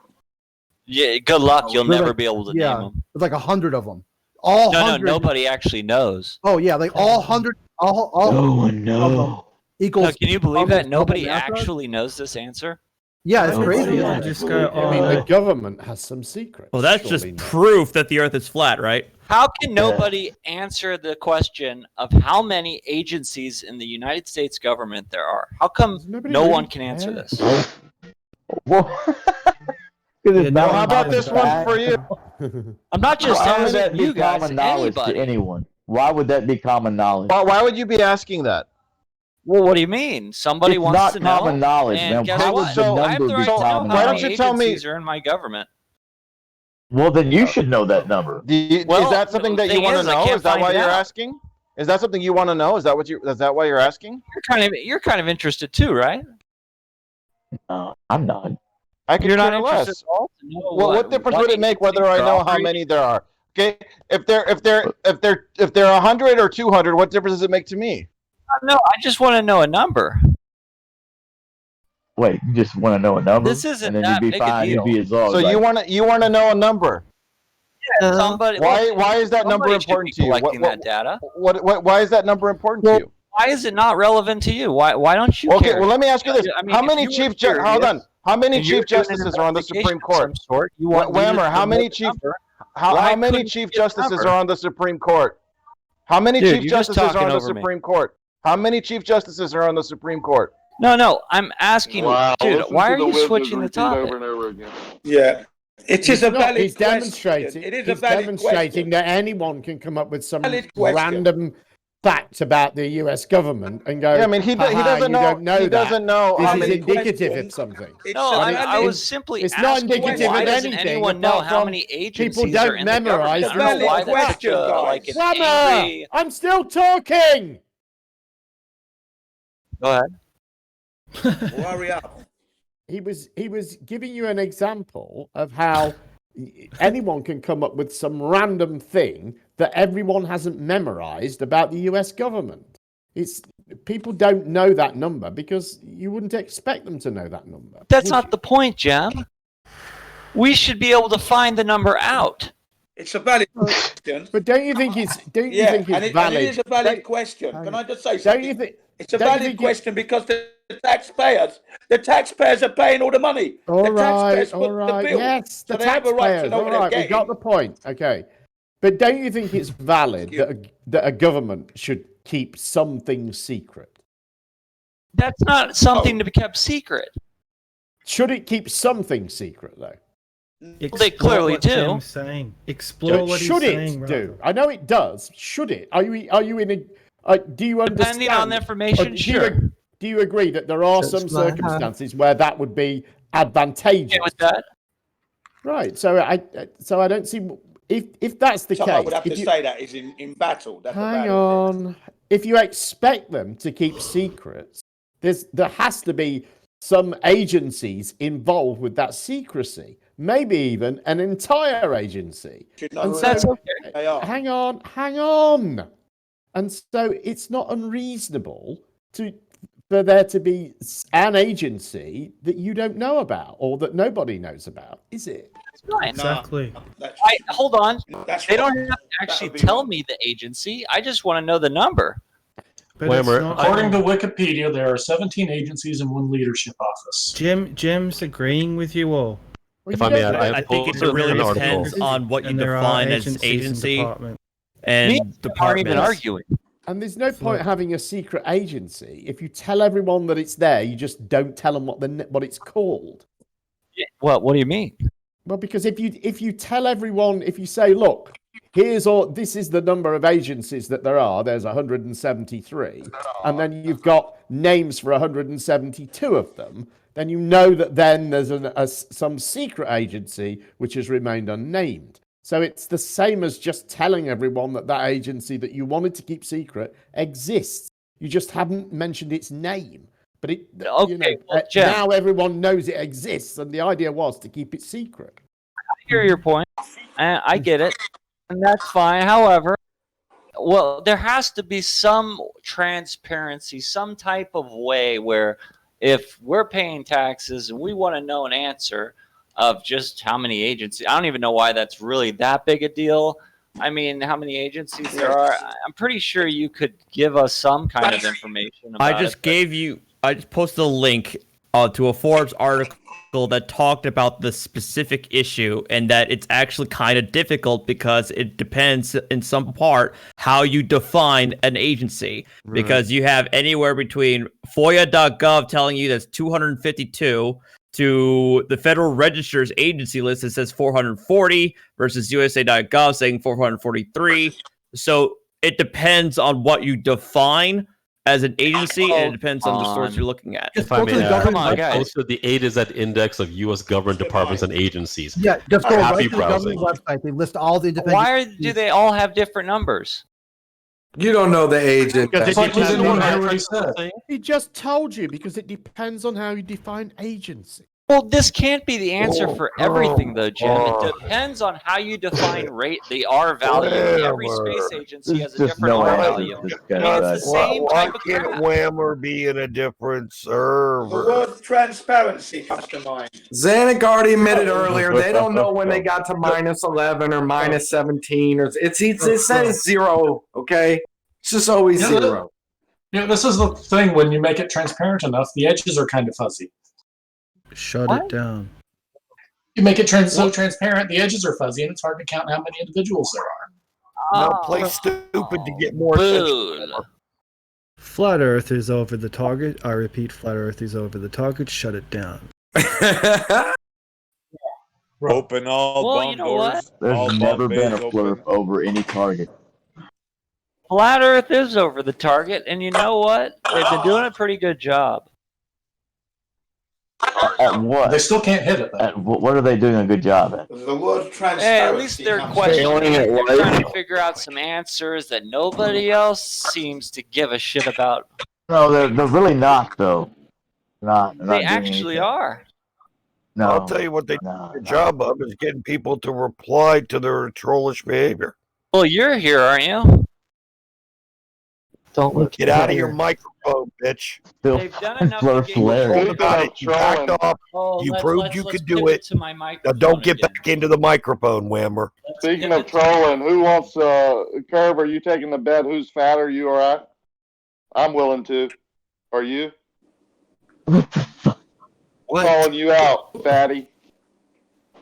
Yeah, good luck. You'll There's never like- be able to yeah, name them. There's like 100 of them. All No, 100. nobody actually knows. Oh yeah, like all 100. All No one knows. Equals. No, can you believe that nobody NASA? actually knows this answer? Yeah, it's crazy. Yeah, just go. I mean, the government has some secrets. Well, that's surely just not. proof that the Earth is flat, right? How can nobody answer the question of how many agencies in the United States government there are? How come no one can answer this? Well, how about this one for you? I'm not just Why would asking that be you guys, common knowledge anybody. to anyone? Why would that be common knowledge? Why would you be asking that? Well, what do you mean? Somebody It's wants not to know. common knowledge, and man. guess How would what? the I have number the be right to know common how knowledge? many Why don't you tell me- agencies are in my government. Well, then you should know that number. Well, is that something the that you thing want to is, I know? can't Is that find why it you're out. asking? Is that something you want to know? Is that why you're asking? You're kind of interested too, right? I'm not. I could You're not care interested less. at all to know Well, what difference would it make whether I agencies know are how many there are? Okay, if they're 100 or 200, what difference does it make to me? No, I just want to know a number. Wait, you just want to know a number? This isn't and then that you'd be big a fine. deal. You'd be exhausted. So you want to know a number? Yeah, somebody. Why is that number somebody should important be to you? collecting that data. Why is that number important to you? Why is it not relevant to you? Why don't you Okay, care? well let me ask you this: I mean, how if many you were chief ju- hold on? curious How many and you're chief doing an justices are on the Supreme investigation of some Court? sort, you want me to Whammer, how know many the chief? number. How Why many couldn't chief you give a justices number? are on the Supreme Court? How many Dude, chief you're just justices are talking on the over me. Supreme Court? How many chief justices are on the Supreme Court? No, I'm asking, dude. listen Why to are the you wizards switching the repeat topic? over and over again. Yeah. It is a valid He's question. demonstrating. It is he's a valid demonstrating question. that anyone can come up with some Valid question. random fact about the U.S. government and go. Yeah, I mean he "Haha, doesn't you know. don't know He that. doesn't know. This how is many indicative questions. of something. No, It's I was simply It's not asking, indicative why of doesn't anything. anyone know apart how from many agencies people are don't in the memorize government? I don't know the why that's question, such a, guys. like an Swammer, angry... I'm still talking. Go ahead. Hurry up. He was giving you an example of how anyone can come up with some random thing that everyone hasn't memorized about the US government. It's people don't know that number because you wouldn't expect them to know that number. That's not the point, Jam. We should be able to find the number out. It's a valid question. But don't you think it's and valid? it is a valid Don't- question. Can I just say Don't something? you think? It's a don't you valid think question because the taxpayers are paying all the money. All the right, taxpayers all foot right. the bill. Yes, the so they have a right to taxpayers. know All what they're right, we getting. got the point. Okay, but don't you think it's valid that a government should keep something secret? That's not something to be kept secret. Should it keep something secret though? They clearly what do. Tim's saying. Explore what he's Should saying. it do? I know it does. Should it? Are you in a? Do you understand? Depending on the information, Or sure. Do you agree that there are That's some my- circumstances where that would be advantageous? Yeah, with that. Right. So I don't see if that's the Someone case. would have if to you- say that is in battle. That's a Hang valid on. If you expect them to keep secrets, there has to be some agencies involved with that secrecy. Maybe even an entire agency. Should know And who so, they are. hang on. And so it's not unreasonable for there to be an agency that you don't know about or that nobody knows about, is it? Exactly. Hold on. That's They wrong. don't have to actually That would be tell wrong. me the agency. I just want to know the number. But it's Whammer, not, According to Wikipedia, there are 17 agencies and 1 leadership office. Jim's agreeing with you all. if I may, I think it posted really an depends article. on what you And there are define as agencies and agency department. and Me and Jim aren't departments. even arguing. And there's no point having a secret agency if you tell everyone that it's there. You just don't tell them what it's called. What do you mean? Well, because if you tell everyone, if you say, look, this is the number of agencies that there are. There's 173, and then you've got names for 172 of them. Then you know that then there's some secret agency which has remained unnamed. So it's the same as just telling everyone that agency that you wanted to keep secret exists. You just haven't mentioned its name. But now everyone knows it exists, and the idea was to keep it secret. I hear your point. I get it, and that's fine. However, there has to be some transparency, some type of way where if we're paying taxes and we want to know an answer of just how many agencies, I don't even know why that's really that big a deal. I mean, how many agencies there are? I'm pretty sure you could give us some kind of information about I just posted a link to a Forbes article that talked about the specific issue and that it's actually kind of difficult because it depends in some part how you define an agency. Right. Because you have anywhere between FOIA.gov telling you that's 252 to the Federal Register's agency list that says 440 versus USA.gov saying 443. So it depends on what you define as an agency, and it depends on the source you're looking at. If I may add, I posted the A to Z index of U.S. government departments and agencies. Yeah, just go right to the browsing. government website. They list all the independent. Why do they all have different numbers? You don't know the agent. He just told you because it depends on how you define agency. Well, this can't be the answer for everything, though, Jim. It depends on how you define the R value. Every space agency has a different R value. I mean, it's the same type of crap. Whammer be in a different server? The word transparency comes to mind. Zanuck already admitted earlier they don't know when they got to -11 or -17 or it says 0. Okay, it's just always 0. This is the thing. When you make it transparent enough, the edges are kind of fuzzy. Shut it down. You make it so transparent, the edges are fuzzy, and it's hard to count how many individuals there are. Now play stupid to get more attention. Flat Earth is over the target. I repeat, Flat Earth is over the target. Shut it down. Open all bomb doors. There's never been a flurp over any target. Flat Earth is over the target, and you know what? They've been doing a pretty good job. At what? They still can't hit it, though. At what are they doing a good job at? The word transparency. Hey, at least they're questioning it. They're trying to figure out some answers that nobody else seems to give a shit about. No, they're really not, though. Not they actually are. No. I'll tell you what they do a good job of is getting people to reply to their trollish behavior. Well, you're here, aren't you? Don't get out of your microphone, bitch. They've done enough to get You backed off. You proved you could do it. Now don't get back into the microphone, Whammer. Speaking of trolling, who wants Curb, are you taking the bet who's fatter, you or I? I'm willing to. Are you? Calling you out, fatty.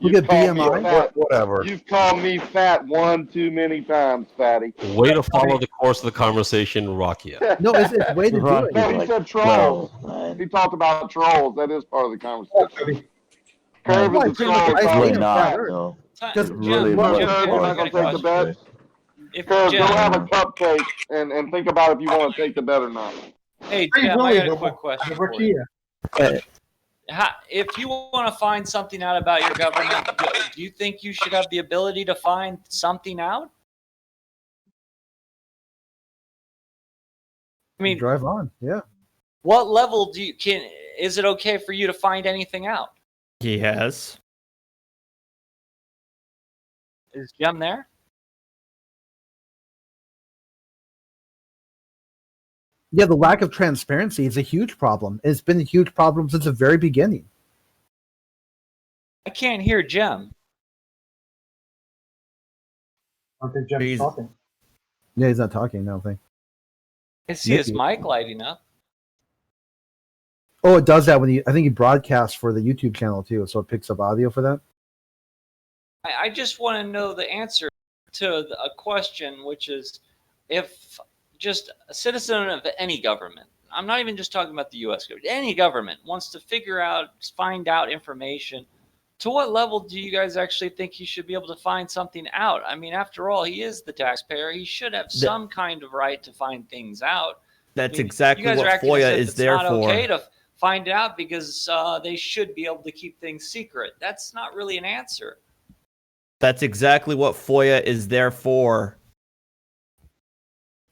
Look at BMI. Whatever. You've called me fat one too many times, fatty. Way to follow the course of the conversation, Rakia. No, it's way to do it. No, he said trolls. He talked about trolls. That is part of the conversation. Curb is a troll. Really not, though. Just Curb, you're not going to take the bet? Curb, go have a cupcake and think about if you want to take the bet or not. Hey, Jim, I got a quick question for you. If you want to find something out about your government, do you think you should have the ability to find something out? I mean, drive on. Yeah. What level is it okay for you to find anything out? Yes. Is Jim there? Yeah, the lack of transparency is a huge problem. It's been a huge problem since the very beginning. I can't hear Jem. I don't think Jim's talking. Yeah, he's not talking. I don't think. I see his mic lighting up. Oh, it does that when I think he broadcasts for the YouTube channel too, so it picks up audio for that. I just want to know the answer to a question, which is if just a citizen of any government, I'm not even just talking about the U.S. government, any government wants to find out information, to what level do you guys actually think he should be able to find something out? I mean, after all, he is the taxpayer. He should have some kind of right to find things out. That's I mean, exactly you guys what are acting FOIA as if is it's there not for. okay to find out because they should be able to keep things secret. That's not really an answer. That's exactly what FOIA is there for.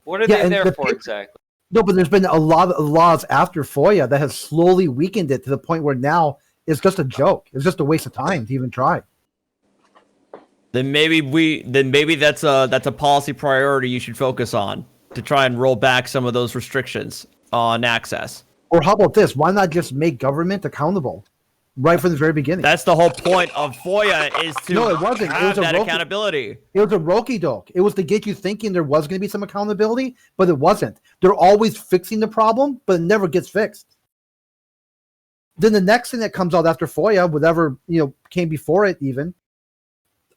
What are they there for exactly? No, but there's been a lot of laws after FOIA that have slowly weakened it to the point where now it's just a joke. It's just a waste of time to even try. Then maybe that's a policy priority you should focus on to try and roll back some of those restrictions on access. Or how about this? Why not just make government accountable right from the very beginning? That's the whole point of FOIA is to No, it wasn't. have It was that accountability. It was a rokie-doke. It was to get you thinking there was going to be some accountability, but it wasn't. They're always fixing the problem, but it never gets fixed. Then the next thing that comes out after FOIA, whatever came before it, even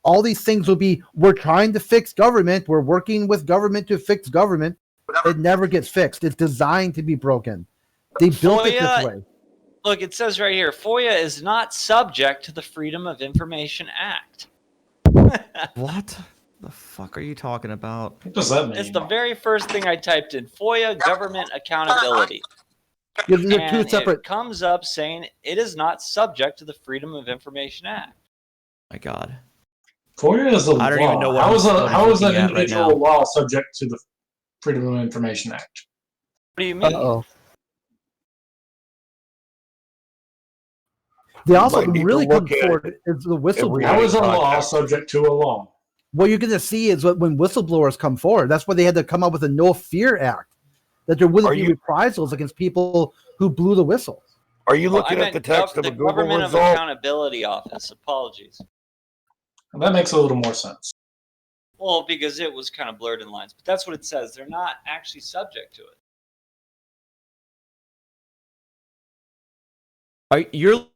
all these things will be: we're trying to fix government. We're working with government to fix government. It never gets fixed. It's designed to be broken. They built it this way. Look, it says right here, FOIA is not subject to the Freedom of Information Act. What the fuck are you talking about? What does that mean? It's the very first thing I typed in. FOIA, government accountability. They're two And separate. it comes up saying it is not subject to the Freedom of Information Act. My God. FOIA is a I don't law. even know what How is an looking at right individual now. law subject to the Freedom of Information Act? What do you mean? Uh-oh. They also might need to really come look at forward is the whistleblower. How is a law subject to a law? What you're going to see is when whistleblowers come forward. That's why they had to come up with a No Fear Act, that there wouldn't be reprisals against people who blew the whistle. Are you Well, looking I at the meant text of the a Google Government of result? Accountability Office. Apologies. That makes a little more sense. Well, because it was kind of blurred in lines, but that's what it says. They're not actually subject to it. You're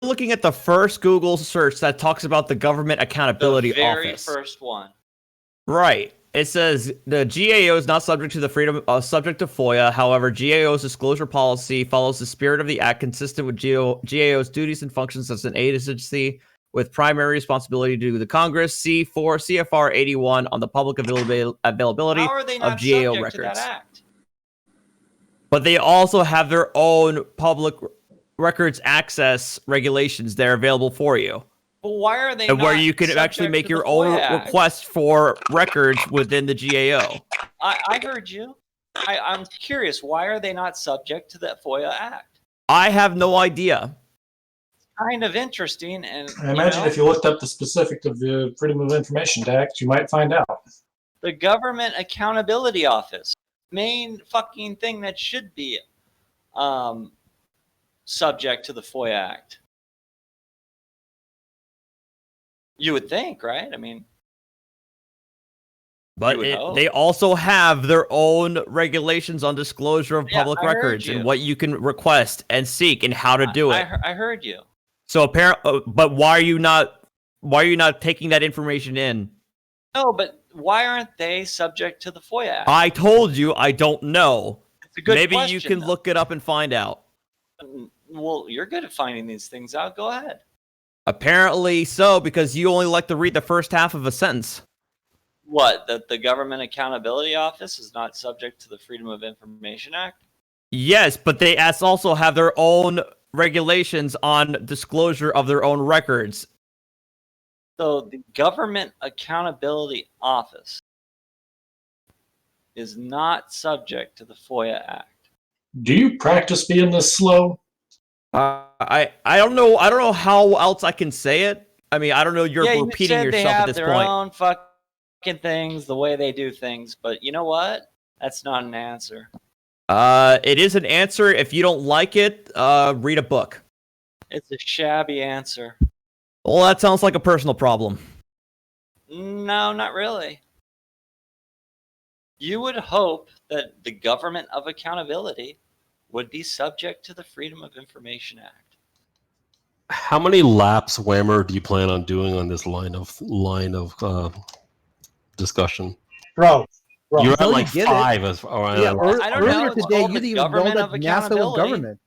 looking at the first Google search that talks about the Government Accountability The very Office. first one. Right. It says the GAO is not subject to the subject to FOIA. However, GAO's disclosure policy follows the spirit of the act, consistent with GAO's duties and functions as an agency with primary responsibility to the Congress. See for CFR 81 on the public availability How are they not of GAO subject to that records. act? But they also have their own public records access regulations that are available for you. But why are they And not where you can subject actually make to your the own FOIA Act? request for records within the GAO. I heard you. I'm curious. Why are they not subject to the FOIA Act? I have no idea. Kind of interesting. And I imagine if you looked up the specific of the Freedom of Information Act, you might find out. the Government Accountability Office, main fucking thing that should be subject to the FOIA Act. You would think, right? I mean, But they also have their own regulations on disclosure of public I heard records you. and what you can request and seek and how to do it. I heard you. So but why are you not taking that information in? No, but why aren't they subject to the FOIA Act? I told you I don't know. It's a good Maybe question, you can though. look it up and find out. Well, you're good at finding these things out. Go ahead. Apparently so, because you only like to read the first half of a sentence. What? That the Government Accountability Office is not subject to the Freedom of Information Act? Yes, but they also have their own regulations on disclosure of their own records. So the Government Accountability Office is not subject to the FOIA Act. Do you practice being this slow? I don't know. I don't know how else I can say it. I mean, I don't know. You're Yeah, repeating you said yourself at this they have their point. own fucking things, the way they do things. But you know what? That's not an answer. It is an answer. If you don't like it, read a book. It's a shabby answer. Well, that sounds like a personal problem. No, not really. You would hope that the government of accountability would be subject to the Freedom of Information Act. How many laps, Whammer, do you plan on doing on this line of discussion? Bro, You're at Until like you get 5 it. as Yeah, I don't know. earlier It's today, called you the didn't even know government that of NASA was accountability. government.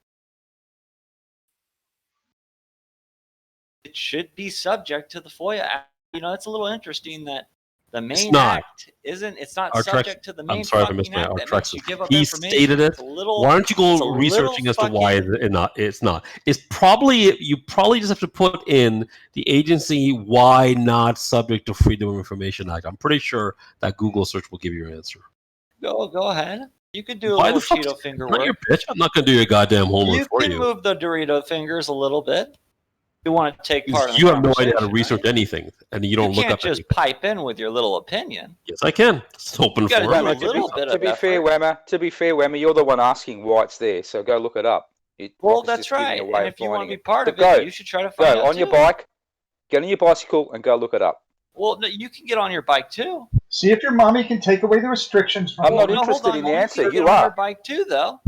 It should be subject to the FOIA Act. You know, it's a little interesting that the main not. act isn't. It's not Artrex, subject to the main I'm sorry if I missed fucking my act that makes you Artrexis. give up He information. stated it. It's a little, Why aren't you it's a going researching as to why it's not? It's not. It's probably you probably just have to put in the agency why not subject to Freedom of Information Act. I'm pretty sure that Google search will give you your answer. Go ahead. You could do a Why little the fuck? Cheeto finger Not work. your bitch. I'm not going to do your goddamn homework You for can you. move the Dorito fingers a little bit. You want to take part in the You have no idea how to conversation, research right? anything, and you don't You look can't up just anything. pipe in with your little opinion. Yes, I can. It's open You gotta forum. do a little bit To of be effort. fair, Whammer, you're the one asking why it's there, so go look it up. Well, that's right. And if you want to be part of Go. it, you should try to find Go out on your too. bike, get on your bicycle, and go look it up. Well, no, you can get on your bike too. See if your mommy can take away the restrictions from I'm you. not interested in the answer. You You get on your are. bike too, though.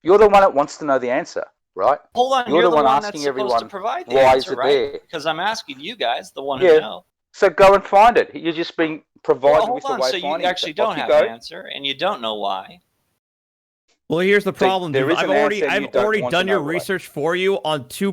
You're the one that wants to know the answer, right? Hold on, You're you're the one that's asking supposed everyone to provide the why answer, is it right? there. Because I'm asking you guys, the one who Yeah. know. So go and find it. You're just being provided Well, with hold the on. way So of you finding actually it. Off don't you have go. an answer, and you don't know why. Well, here's the problem. there is I've an already answer and you don't want to done your know why. research for you on three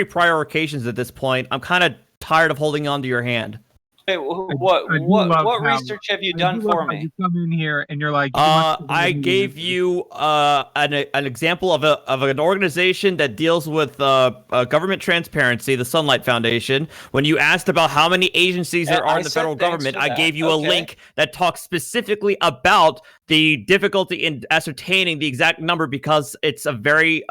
prior occasions at this point. I'm kind of tired of holding on to your hand. Hey, what research have you done for me? You come in here and you're like, I gave you an example of an organization that deals with government transparency, the Sunlight Foundation. When you asked about how many agencies there are in the federal government, I gave you a link that talks specifically about the difficulty in ascertaining the exact number because it's a very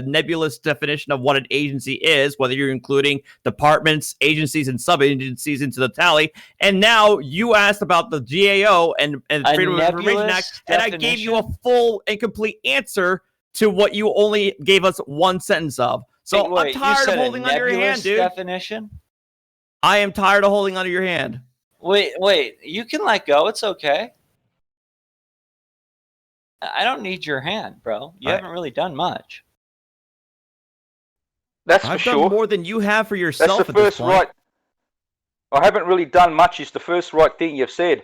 nebulous definition of what an agency is, whether you're including departments, agencies, and sub-agencies into the tally. And now you asked about the GAO and Freedom of Information Act, and I gave you a full and complete answer to what you only gave us one sentence of. So Wait, I'm tired you of said a holding onto your hand, nebulous dude. definition? I am tired of holding onto your hand. Wait, you can let go. It's okay. I don't need your hand, bro. You haven't really done much. That's I've for done sure. more than you have for yourself That's the at this first point. right. I haven't really done much. It's the first right thing you've said.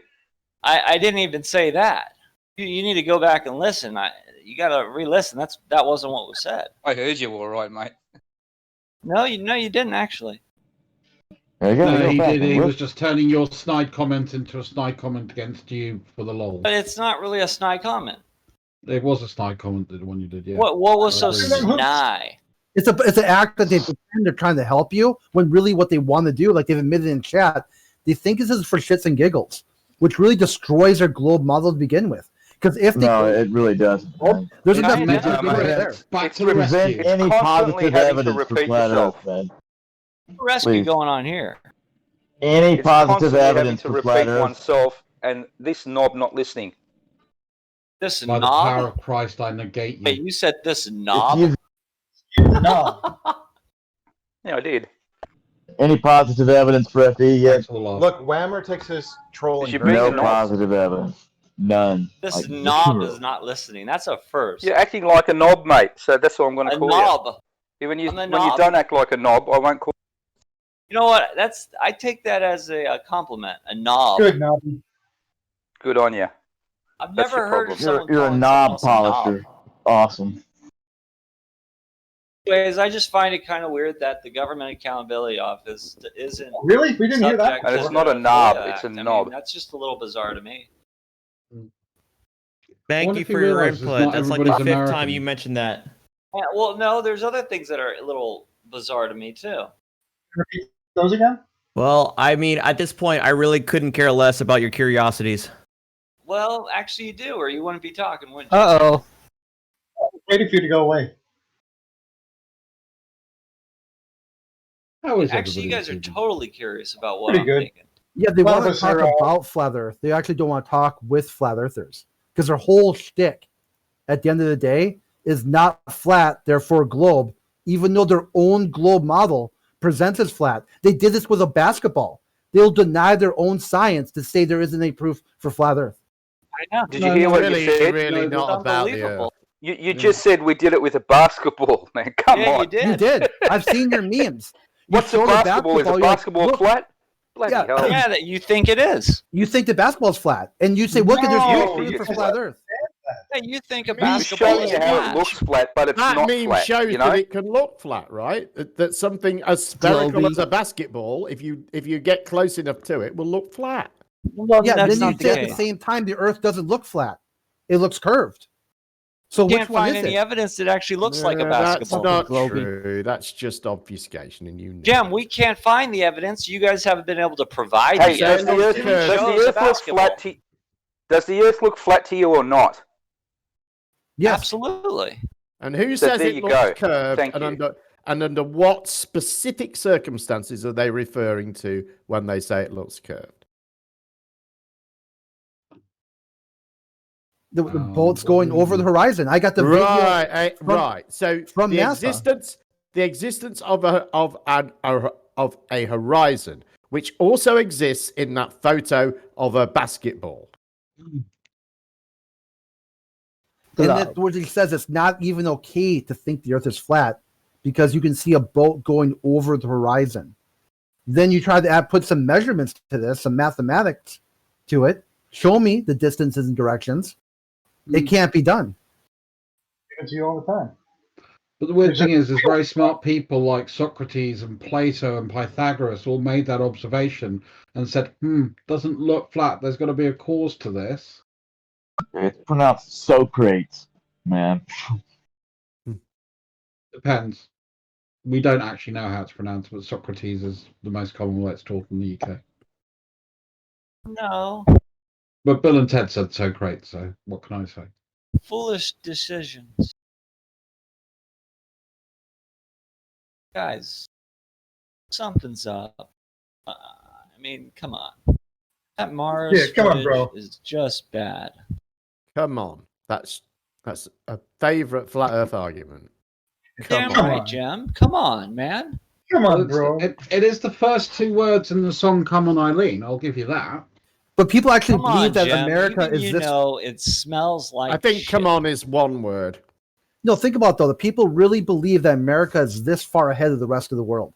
I didn't even say that. You need to go back and listen. You got to re-listen. That wasn't what was said. I heard you all right, mate. No, you didn't actually. No, he did. He was just turning your snide comment into a snide comment against you for the lol. But it's not really a snide comment. It was a snide comment, the one you did, yeah. What was so snide? It's an act that they pretend they're trying to help you when really what they want to do, like they've admitted in chat, they think this is for shits and giggles, which really destroys their globe model to begin with. Because if they it really does. there's It's enough meant to there. prevent any positive evidence for flat Earth, man. Rescue Please. going on here. Any It's positive constantly having evidence to for repeat flat Earth. oneself, and this knob not listening. This By the power knob? of Christ, I negate you. Wait, you said this knob? No. Yeah, I did. Any positive evidence for FE? Yes. Look, Whammer takes his trolling. No positive evidence. None. This Like, knob zero. is not listening. That's a first. You're acting like a knob, mate. So that's what I'm going to A call knob. you. When you I'm a when you knob. don't act like a knob, I won't call. You know what? I take that as a compliment. A knob. Good, Nobby. Good on you. I've That's never your heard of problem. someone You're a calling knob someone else a knob. polisher. Awesome. Anyways, I just find it kind of weird that the Government Accountability Office isn't Really? We didn't hear that. subject And to it's not the a knob, FOIA it's a Act. I mean, knob. that's just a little bizarre to me. Thank What you if he for your realizes input. not That's like the everybody's fifth time American? you mentioned that. Yeah, well, no, there's other things that are a little bizarre to me too. Repeat those again? Well, I mean, at this point, I really couldn't care less about your curiosities. Well, actually, you do, or you wouldn't be talking, wouldn't you? Uh-oh. Waiting for you to go away. How is Actually, you everybody guys are this evening? totally curious about what Pretty I'm good. thinking. Yeah, they Well, want to but talk they're, about flat Earth. They actually don't want to talk with flat earthers because their whole shtick at the end of the day is not flat, therefore globe, even though their own globe model presents as flat. They did this with a basketball. They'll deny their own science to say there isn't any proof for flat Earth. I know. Did you hear what you said? Really not about the Earth. You just said we did it with a basketball, man. Come on. You did. You did. I've seen your memes. What's a basketball? Is a you're basketball look, flat? Bloody hell. Yeah, that you think it is. You think the basketball's flat, and you say, "Look, there's no proof for flat Earth." Yeah, you think a He's basketball showing is you how flat. it looks flat, but it's That not meme flat. shows You know? that it can look flat, right? That something as spherical as a basketball, if you get close enough to it, will look flat. Well, Yeah, that's then you not the say at the case. same time the Earth doesn't look flat; it looks curved. So You which can't one find is any it? evidence that actually looks like a basketball. That's not true. That's just obfuscation, and you know. Jem, we can't find the evidence. You guys haven't been able to provide Hey, the does the evidence. Earth, to does show the it's a Earth look basketball. flat to? Does the Earth look flat to you or not? Yes, absolutely. And who So says there it you looks go. curved? Thank you. And under what specific circumstances are they referring to when they say it looks curved? The boat's going over the horizon. I got the video. Right. So from the NASA. existence of a horizon, which also exists in that photo of a basketball. And that what he says, it's not even okay to think the Earth is flat because you can see a boat going over the horizon. Then you try to put some measurements to this, some mathematics to it. Show me the distances and directions. It can't be done. It's you all the time. But the weird thing is, there's very smart people like Socrates and Plato and Pythagoras all made that observation and said, doesn't look flat. There's got to be a cause to this. It's pronounced Socrates, man. Depends. We don't actually know how it's pronounced, but Socrates is the most common way it's taught in the UK. No. But Bill and Ted said Socrates, so what can I say? Foolish decisions. Guys, something's up. I mean, come on. That Mars come on, footage bro. is just bad. Come on. That's a favorite flat Earth argument. Damn right, Jem. Come on, man. Come on, bro. It is the first two words in the song "Come On, Eileen." I'll give you that. But people actually Come believe on, that Jem. America Even is you this. know it smells like I think shit. "come on" is one word. No, think about it, though. The people really believe that America is this far ahead of the rest of the world.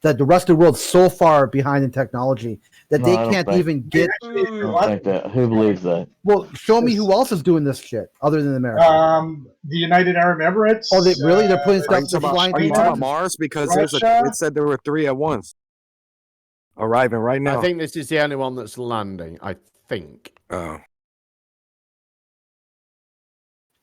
That the rest of the world's so far behind in technology that they can't even get. I don't think that. Who believes that? Well, show me who else is doing this shit other than America. The United Arab Emirates. Oh, they really? They're putting stuff. Are you They're flying talking people. about Mars? Because Russia? it said there were 3 at once arriving right now. I think this is the only one that's landing. I think. Oh.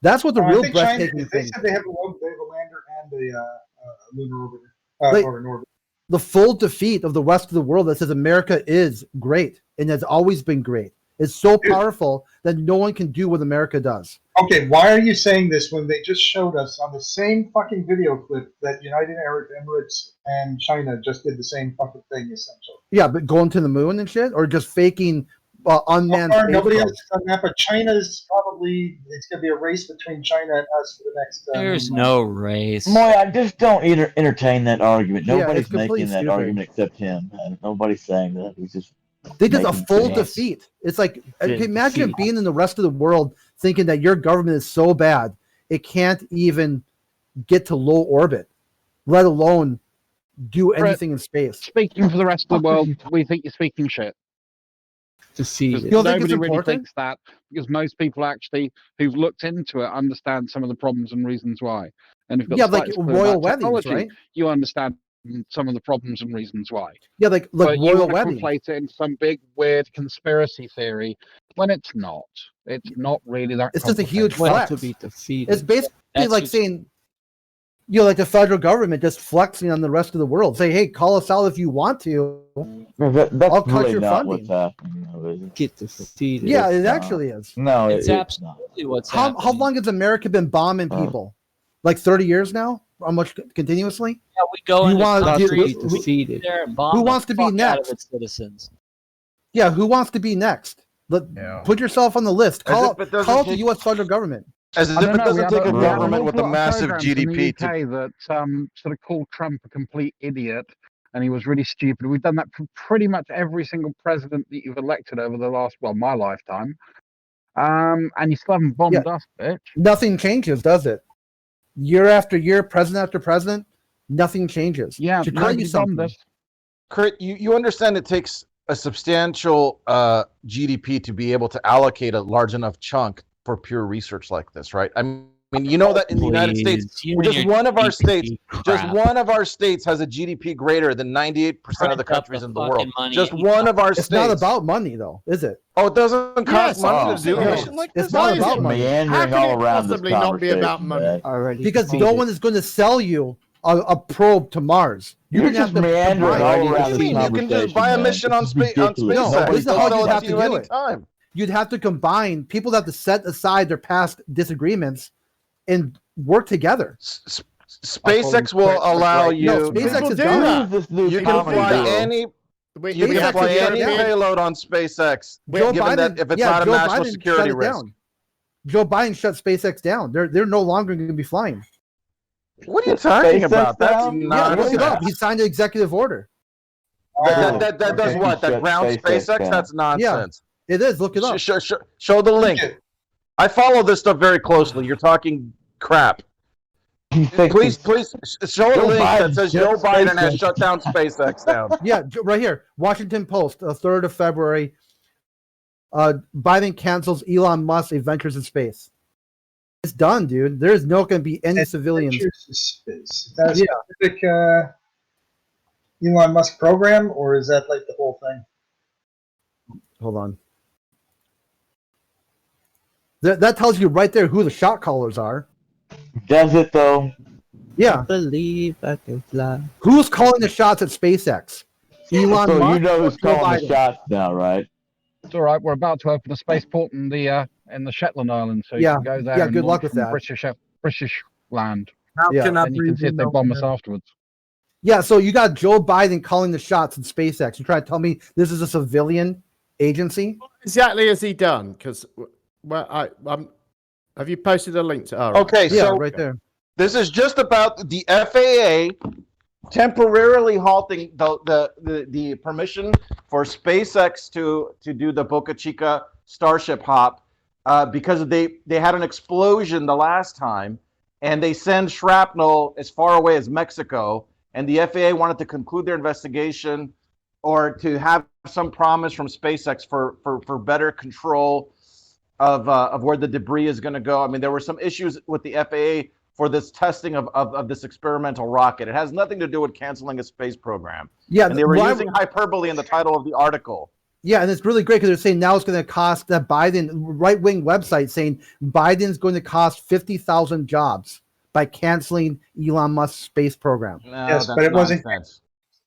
That's what the I real think China, breathtaking they thing. said they have a lander and a lunar orbiter. Like- Or an orbit. The full defeat of the rest of the world that says America is great and has always been great. It's so powerful that no one can do what America does. Okay, why are you saying this when they just showed us on the same fucking video clip that United Arab Emirates and China just did the same fucking thing, essentially? Yeah, but going to the moon and shit, or just faking unmanned. So far, space nobody else probes. has done that, but China's probably, it's going to be a race between China and us for the next. There's no race. Moy, I just don't entertain that argument. Yeah, Nobody's it's completely making that stupid. argument except him. Man. Nobody's saying that. He's just. They did a making full sense. defeat. It's like, Defeat. imagine being in the rest of the world thinking that your government is so bad it can't even get to low orbit, let alone do anything in space. Speaking for the rest of the world, we think you're speaking shit. You don't think it's Nobody really important? thinks that because most people actually who've looked into it understand some of the problems and reasons why. And if you've got Yeah, like slightly clue royal about weddings, technology, right? you understand some of the problems and reasons why. Yeah, like But you royal want to weddings. conflate it into some big weird conspiracy theory when it's not. It's not really that. It's just a huge complicated. flex. It's basically like saying, like the federal government just flexing on the rest of the world. Say, hey, call us out if you want to. That's I'll cut really your not funding. what's happening. though, is it? Get defeated. Yeah, it not. actually is. No, It's it's absolutely what's How happening. long has America been bombing people? Like 30 years now? How much continuously? Yeah, we go You into want- countries who- there and bomb who the wants to be fuck out next? of its citizens. Yeah, who wants to be next? Put yourself on the list. As Call if it doesn't call the take- U.S. federal government. As if it doesn't take a government with a massive in GDP the UK that sort of called Trump a complete idiot, and he was really stupid. We've done that for pretty much every single president that you've elected over the last, well, my lifetime. And you still haven't bombed us, bitch. Nothing changes, does it? Year after year, president after president, nothing changes. Yeah, should tell you something. Kurt, you understand it takes a substantial GDP to be able to allocate a large enough chunk for pure research like this, right? I mean, you know that in the United States, just one of our states has a GDP greater than 98% of the countries in the world. Just one of our states. It's not about money, though, is it? Oh, it doesn't cost money to do it. it. It's not about money. How can it possibly not be about money? Because no one is going to sell you a probe to Mars. You're just meandering all around this You can just buy a mission on SpaceX. No, this is how you'd have to do it. Anytime. You'd have to combine. People have to set aside their past disagreements and work together. SpaceX will allow you. No, SpaceX is done. You can fly any. You can fly any payload on SpaceX, given that if it's not a national security risk. Joe Biden shut SpaceX down. They're no longer going to be flying. What are you talking about? That's not. Look it up. He signed an executive order. That does what? That grounds SpaceX? That's nonsense. Yeah, it is. Look it up. Show the link. I follow this stuff very closely. You're talking crap. Please show a link that says Joe Biden has shut down SpaceX down. Yeah, right here. Washington Post, the 3rd of February. Biden cancels Elon Musk's adventures in space. It's done, dude. There is no going to be any civilians. Is that a specific Elon Musk program, or is that like the whole thing? Hold on. That tells you right there who the shot callers are. Does it though? Yeah. Believe I can fly. Who's calling the shots at SpaceX? Elon So Musk. you know who's or Joe calling the Biden? shots now, right? It's all right. We're about to open a spaceport in the Shetland Islands, so Yeah. you can go there. Yeah, and good luck launch with from that. British land. Yeah. And you can see if they bomb us afterwards. Yeah, so you got Joe Biden calling the shots in SpaceX. You're trying to tell me this is a civilian agency? Exactly has he done? Because have you posted a link to? Okay, so right there. This is just about the FAA temporarily halting the permission for SpaceX to do the Boca Chica Starship hop because they had an explosion the last time, and they send shrapnel as far away as Mexico, and the FAA wanted to conclude their investigation or to have some promise from SpaceX for better control of where the debris is going to go. I mean, there were some issues with the FAA for this testing of this experimental rocket. It has nothing to do with canceling a space program. Yeah, and they were using hyperbole in the title of the article. Yeah, and it's really great because they're saying now it's going to cost that Biden right-wing website saying Biden's going to cost 50,000 jobs by canceling Elon Musk's space program. No, yes, but it wasn't.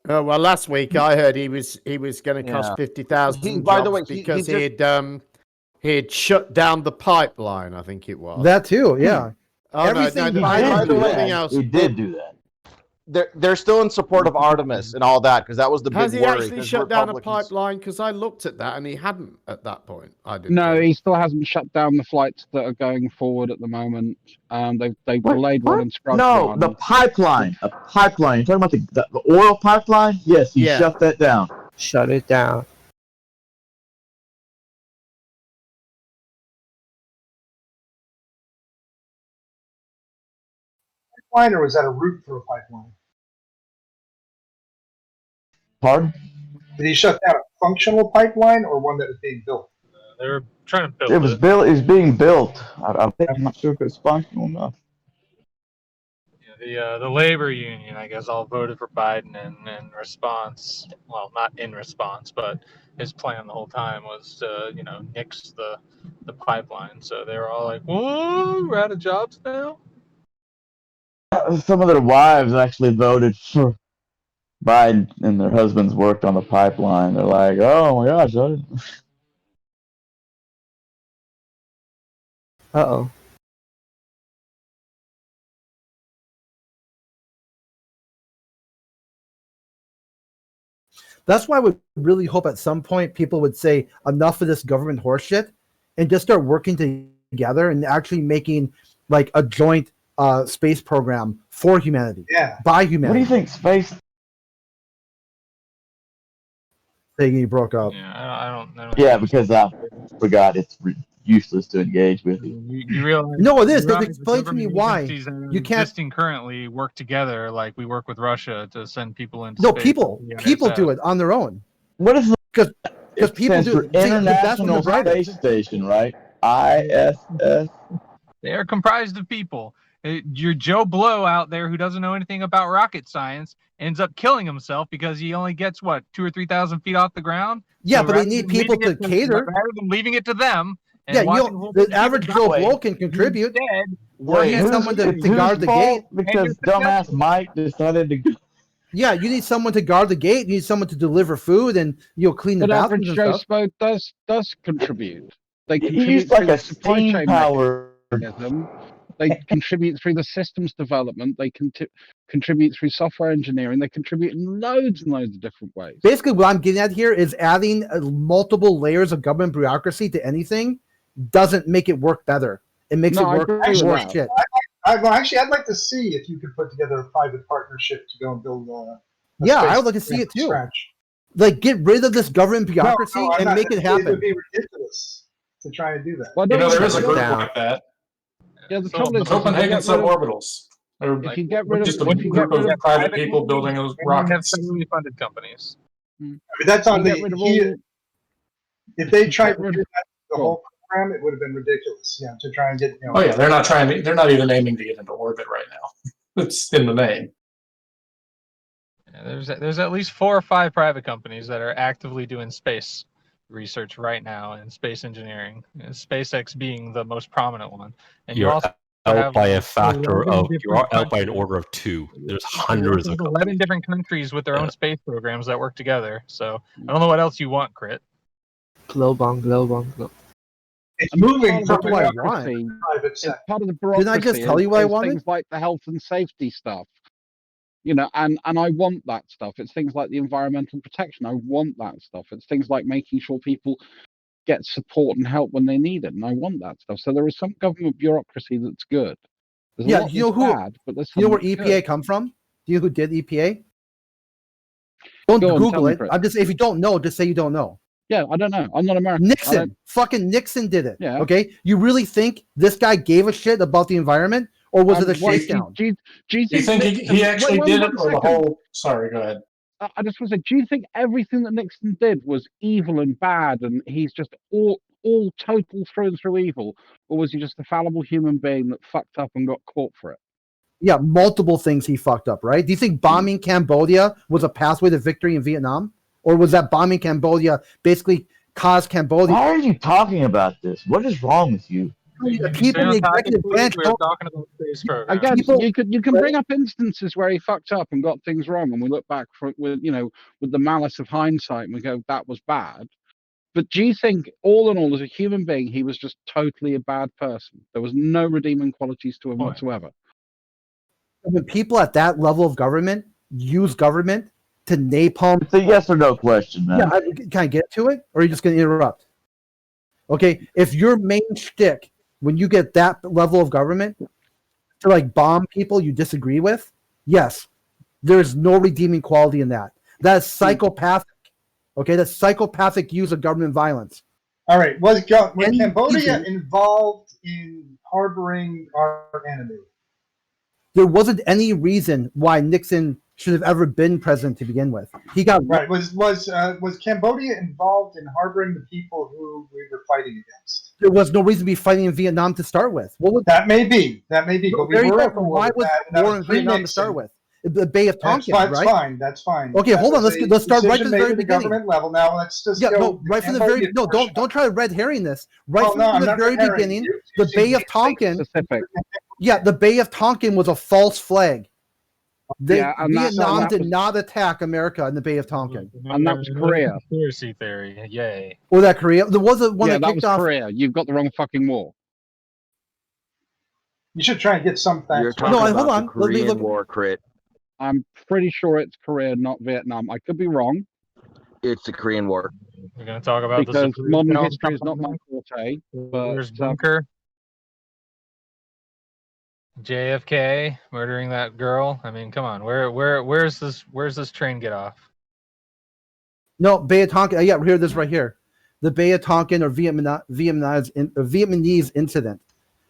Oh well, last week I heard he was going to cost 50,000 by the way, because he had shut down the pipeline. I think it was that too. Yeah. Everything he did do that. They're still in support of Artemis and all that because that was the big worry. Has he actually shut down a pipeline? Because I looked at that and he hadn't at that point. I didn't. No, he still hasn't shut down the flights that are going forward at the moment. They've delayed one and scrubbed one. The pipeline. A pipeline. You're talking about the oil pipeline? Yes, he shut that down. Shut it down. Pipeline, or was that a route for a pipeline? Pardon? Did he shut down a functional pipeline or one that was being built? They were trying to build it. Was built. It's being built. I'm not sure if it's functional enough. Yeah, the labor union, I guess, all voted for Biden in response. Well, not in response, but his plan the whole time was to, nix the pipeline. So they were all like, "Whoa, we're out of jobs now." Some of their wives actually voted for Biden, and their husbands worked on the pipeline. They're like, "Oh my gosh!" Uh-oh. That's why I would really hope at some point people would say enough of this government horseshit and just start working together and actually making like a joint space program for humanity. Yeah. By humanity. What do you think space? Saying you broke up. Yeah, I don't Yeah, because I forgot it's useless to engage with you. You realize? No, it is. you Then realize explain the to me government why agencies that are you can't. existing currently work together, like we work with Russia to send people into No, space. people do it on their own. What is because it people stands do for see, that's International what they're Space Station, right? ISS. They are comprised of people. Your Joe Blow out there who doesn't know anything about rocket science ends up killing himself because he only gets what 2,000 or 3,000 feet off the ground. Yeah, So but they rather need than people leaving to it cater. rather than leaving it to them. And Yeah, watching whole the bunch of average people Joe die, Blow can contribute. Instead, Wait, you need someone to whose guard the fault? gate. Because dumbass Mike decided to go. Yeah, you need someone to guard the gate. You need someone to deliver food and clean the But bathrooms average and Joe stuff. Smo does contribute. They He contribute used like through a the supply steam chain power. mechanism. They contribute through the systems development. They contribute through software engineering. They contribute in loads and loads of different ways. Basically, what I'm getting at here is adding multiple layers of government bureaucracy to anything doesn't make it work better. It makes it work worse shit. Well, actually, I'd like to see if you could put together a private partnership to go and build Yeah, I would like to see it too. Like, get rid of this government bureaucracy and make it happen. It would be ridiculous to try and do that. Well, there is a group like that. Yeah, the trouble is, Copenhagen suborbitals. If you get rid of, just a group of private people building those rockets. Federally funded companies. I mean, that's on if they tried to do that the whole program, it would have been ridiculous. Yeah, to try and get. Oh yeah, they're not even aiming to get into orbit right now. It's in the name. Yeah, there's at least 4 or 5 private companies that are actively doing space research right now in space engineering. SpaceX being the most prominent one. And you You're also out by a factor of you're out by an order of 2. There's hundreds of 11 different countries with their own space programs that work together. So I don't know what else you want, Crit. Global. It's moving from what I want. private sector. It's part of the bureaucracy. Didn't I just tell you what I wanted? Things like the health and safety stuff. You know, and I want that stuff. It's things like the environmental protection. I want that stuff. It's things like making sure people get support and help when they need it, and I want that stuff. So there is some government bureaucracy that's good. There's a lot you know that's who? bad, but there's you know where some that's EPA good. come from? Do you know who did EPA? Don't Go on, Google tell me, it. Chris. I'm just if you don't know, just say you don't know. Yeah, I don't know. I'm not American. Nixon, fucking Nixon did it. Yeah. Okay, you really think this guy gave a shit about the environment, or was it a shakedown? Do you think he actually wait, did one it, or the second. whole? Sorry, go ahead. I just want to say, do you think everything that Nixon did was evil and bad, and he's just all total through and through evil, or was he just a fallible human being that fucked up and got caught for it? Yeah, multiple things he fucked up, right? Do you think bombing Cambodia was a pathway to victory in Vietnam? Or was that bombing Cambodia basically caused Cambodia? Why are you talking about this? What is wrong with you? People in the executive branch We're don't. talking about space program. Again, People- you can bring up instances where he fucked up and got things wrong, and we look back with the malice of hindsight, and we go, that was bad. But do you think, all in all, as a human being, he was just totally a bad person? There was no redeeming qualities to him whatsoever. When people at that level of government use government to napalm. It's a yes or no question, man. Yeah, can I get to it, or are you just going to interrupt? Okay, if your main shtick when you get that level of government to like bomb people you disagree with, yes, there's no redeeming quality in that. That is psychopathic. Okay, that's psychopathic use of government violence. All right, was Cambodia involved in harboring our enemy? There wasn't any reason why Nixon should have ever been president to begin with. He got right. Was Cambodia involved in harboring the people who we were fighting against? There was no reason to be fighting in Vietnam to start with. What would that may be? But we were at war why with was that, war in Vietnam to start with? The Bay of Tonkin, that's right? Fine. That's fine. Okay, hold on. Let's start right from the very beginning. Government level. Now let's just go right from the very don't try to red herring this. Right from the very beginning, the Bay of Tonkin. Yeah, the Bay of Tonkin was a false flag. Vietnam did not attack America in the Bay of Tonkin, and that was Korea. Conspiracy theory, yay! Or that Korea? There was one that kicked was off. Korea. You've got the wrong fucking war. You should try and get some facts. No, hold on. Korean War, Crit. I'm pretty sure it's Korea, not Vietnam. I could be wrong. It's the Korean War. We're going to talk about Because the modern history is not my forte. Where's Bunker? JFK murdering that girl. I mean, come on. Where's this train get off? No, Bay of Tonkin. Yeah, here, this right here. The Bay of Tonkin or Vietnamese incident.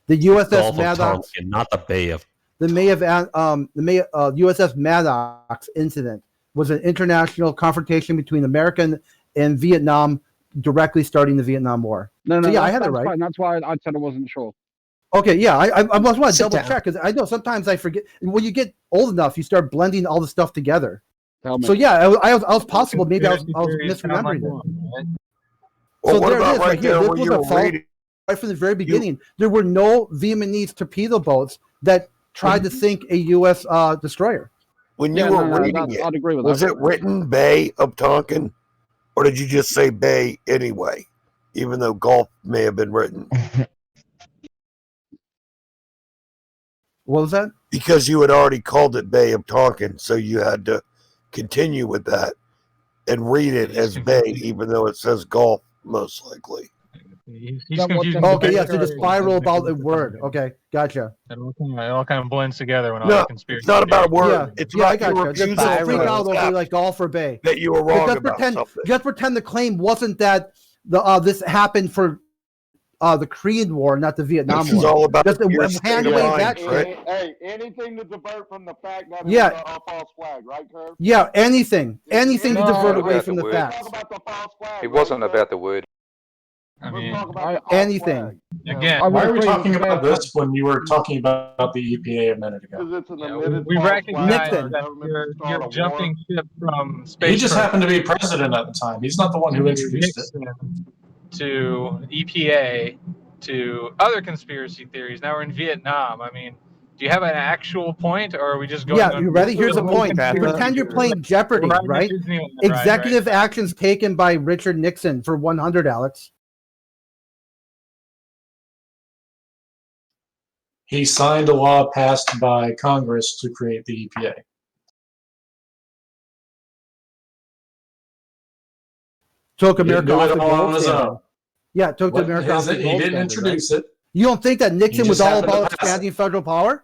The USS Maddox. Tonkin, not the Bay of. The USS Maddox incident was an international confrontation between America and Vietnam, directly starting the Vietnam War. No, so yeah, I had it that's right. fine. That's why I said I wasn't sure. Okay, yeah, I must want to Sit double down. check because I know sometimes I forget. When you get old enough, you start blending all the stuff together. Tell me. So yeah, I was possible. Maybe I was misremembering it. Well, So what there it about is, right right here. there This where was you a were fault reading? right from the very beginning. There were no Vietnamese torpedo boats that tried to sink a U.S. destroyer. When you were reading I'd agree with was that. it written Bay of Tonkin, or did you just say Bay anyway, even though Gulf may have been written? What was that? Because you had already called it Bay of Tonkin, so you had to continue with that and read it as Bay, even though it says Gulf, most likely. He's confusing. Okay, yeah, so the spiral about a word. Okay, gotcha. It all kind of blends together when all No, the conspiracy. it's not about a word. Yeah, It's yeah, I about your gotcha. Just refusal don't freak to out over accept like Gulf or Bay. that you were wrong just about pretend, something. Just pretend the claim wasn't that this happened for the Korean War, not the Vietnam This is War. all about just your state hand of wave mind, that shit. Hey, anything to divert from the fact that Yeah. it was a false flag, right, Curve? Yeah, anything to divert away about from the the word. facts. It wasn't about the word. I mean, Anything. again, Why are we talking about this when you were talking about the EPA a minute ago? Because it's an admitted we false recognize flag. that you're jumping ship from space. He just happened to be president at the time. He's not the one who introduced it. Nixon to EPA to other conspiracy theories. Now we're in Vietnam. I mean, do you have an actual point, or are we just going? Yeah, you ready? Here's the point. Pretend you're playing Jeopardy, right? Executive actions taken by Richard Nixon for 100, Alex. He signed a law passed by Congress to create the EPA. Took He didn't America do off it the all on gold his standard. own. Yeah, took What America off is the it? gold He didn't standard, introduce right? it. You don't think that Nixon He was just all happened to about pass expanding federal power?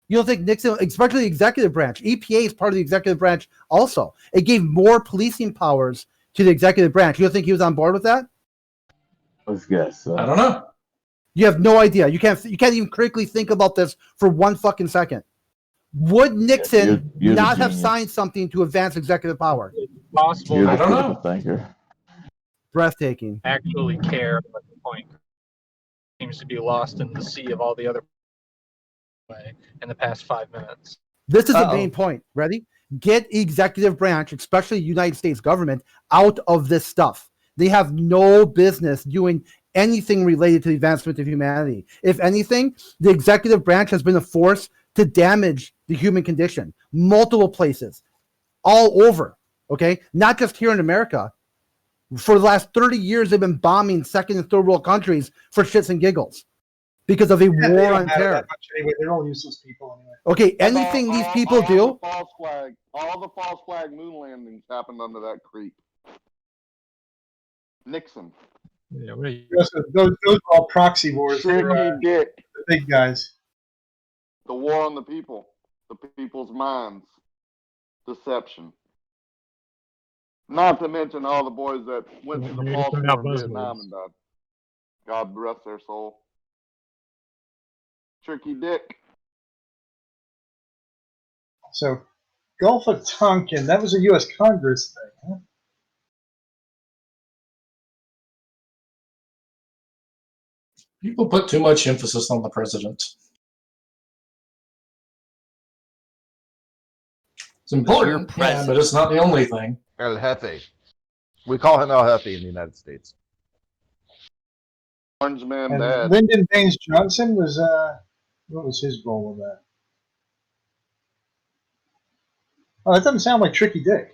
You don't think Nixon, especially the executive branch, EPA is part of the executive branch also. It gave more policing powers to the executive branch. You don't think he was on board with that? Let's guess. I don't know. You have no idea. You can't even critically think about this for 1 fucking second. Would Nixon you're the not have genius. signed something to advance executive power? Possible. You're I the don't critical know. thinker. Breathtaking. Actually care what the point seems to be lost in the sea of all the other way in the past 5 minutes. This is the main point. Ready? Get executive branch, especially United States government, out of this stuff. They have no business doing anything related to the advancement of humanity. If anything, the executive branch has been a force to damage the human condition. Multiple places. All over. Okay? Not just here in America. For the last 30 years, they've been bombing second and third world countries for shits and giggles because of a They war don't on matter terror. that much anyway. They're all useless people anyway. Okay, anything these people do. All the false flag moon landings happened under that creep. Nixon. Yeah, what are you? Those are all proxy wars. Tricky Dick. The big guys. The war on the people. The people's minds. Deception. Not to mention all the boys that went to the Maybe false put war out in buzzwords. Vietnam and died. God rest their soul. Tricky Dick. So, Gulf of Tonkin, that was a U.S. Congress thing, huh? People put too much emphasis on the president. It's important, yeah, but it's not the only thing. El Jefe. We call him El Jefe in the United States. Orange Man And Dad. Lyndon Baines Johnson was, what was his role in that? Oh, that doesn't sound like Tricky Dick.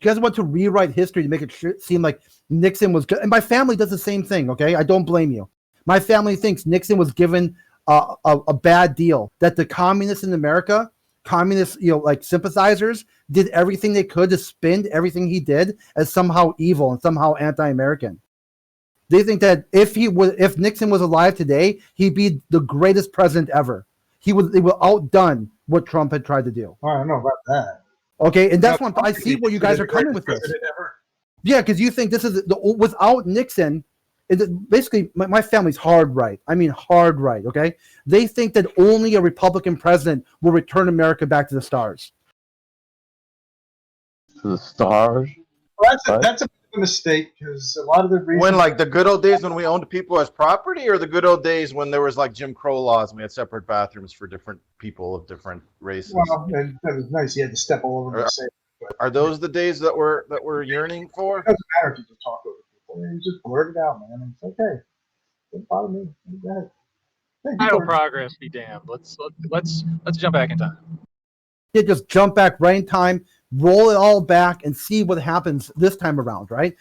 You guys want to rewrite history to make it seem like Nixon was good. And my family does the same thing, okay? I don't blame you. My family thinks Nixon was given a bad deal, that the communists in America communist, like sympathizers did everything they could to spin everything he did as somehow evil and somehow anti-American. They think that if Nixon was alive today, he'd be the greatest president ever. He would outdone what Trump had tried to do. I don't know about that. Okay, and that's one I see where you guys are coming with this. Yeah, because you think this is without Nixon. Basically, my family's hard right. I mean, hard right. Okay, they think that only a Republican president will return America back to the stars. To the stars. Well, that's a mistake because a lot of the reasons. When like the good old days when we owned people as property, or the good old days when there was like Jim Crow laws and we had separate bathrooms for different people of different races. Well, and that was nice. You had to step all over the same. Are those the days that we're yearning for? It doesn't matter if you just talk over people. You just blurt it out, man. It's okay. Don't bother me. Go ahead. Idle progress be damned. Let's jump back in time. Yeah, just jump back right in time, roll it all back, and see what happens this time around. Right?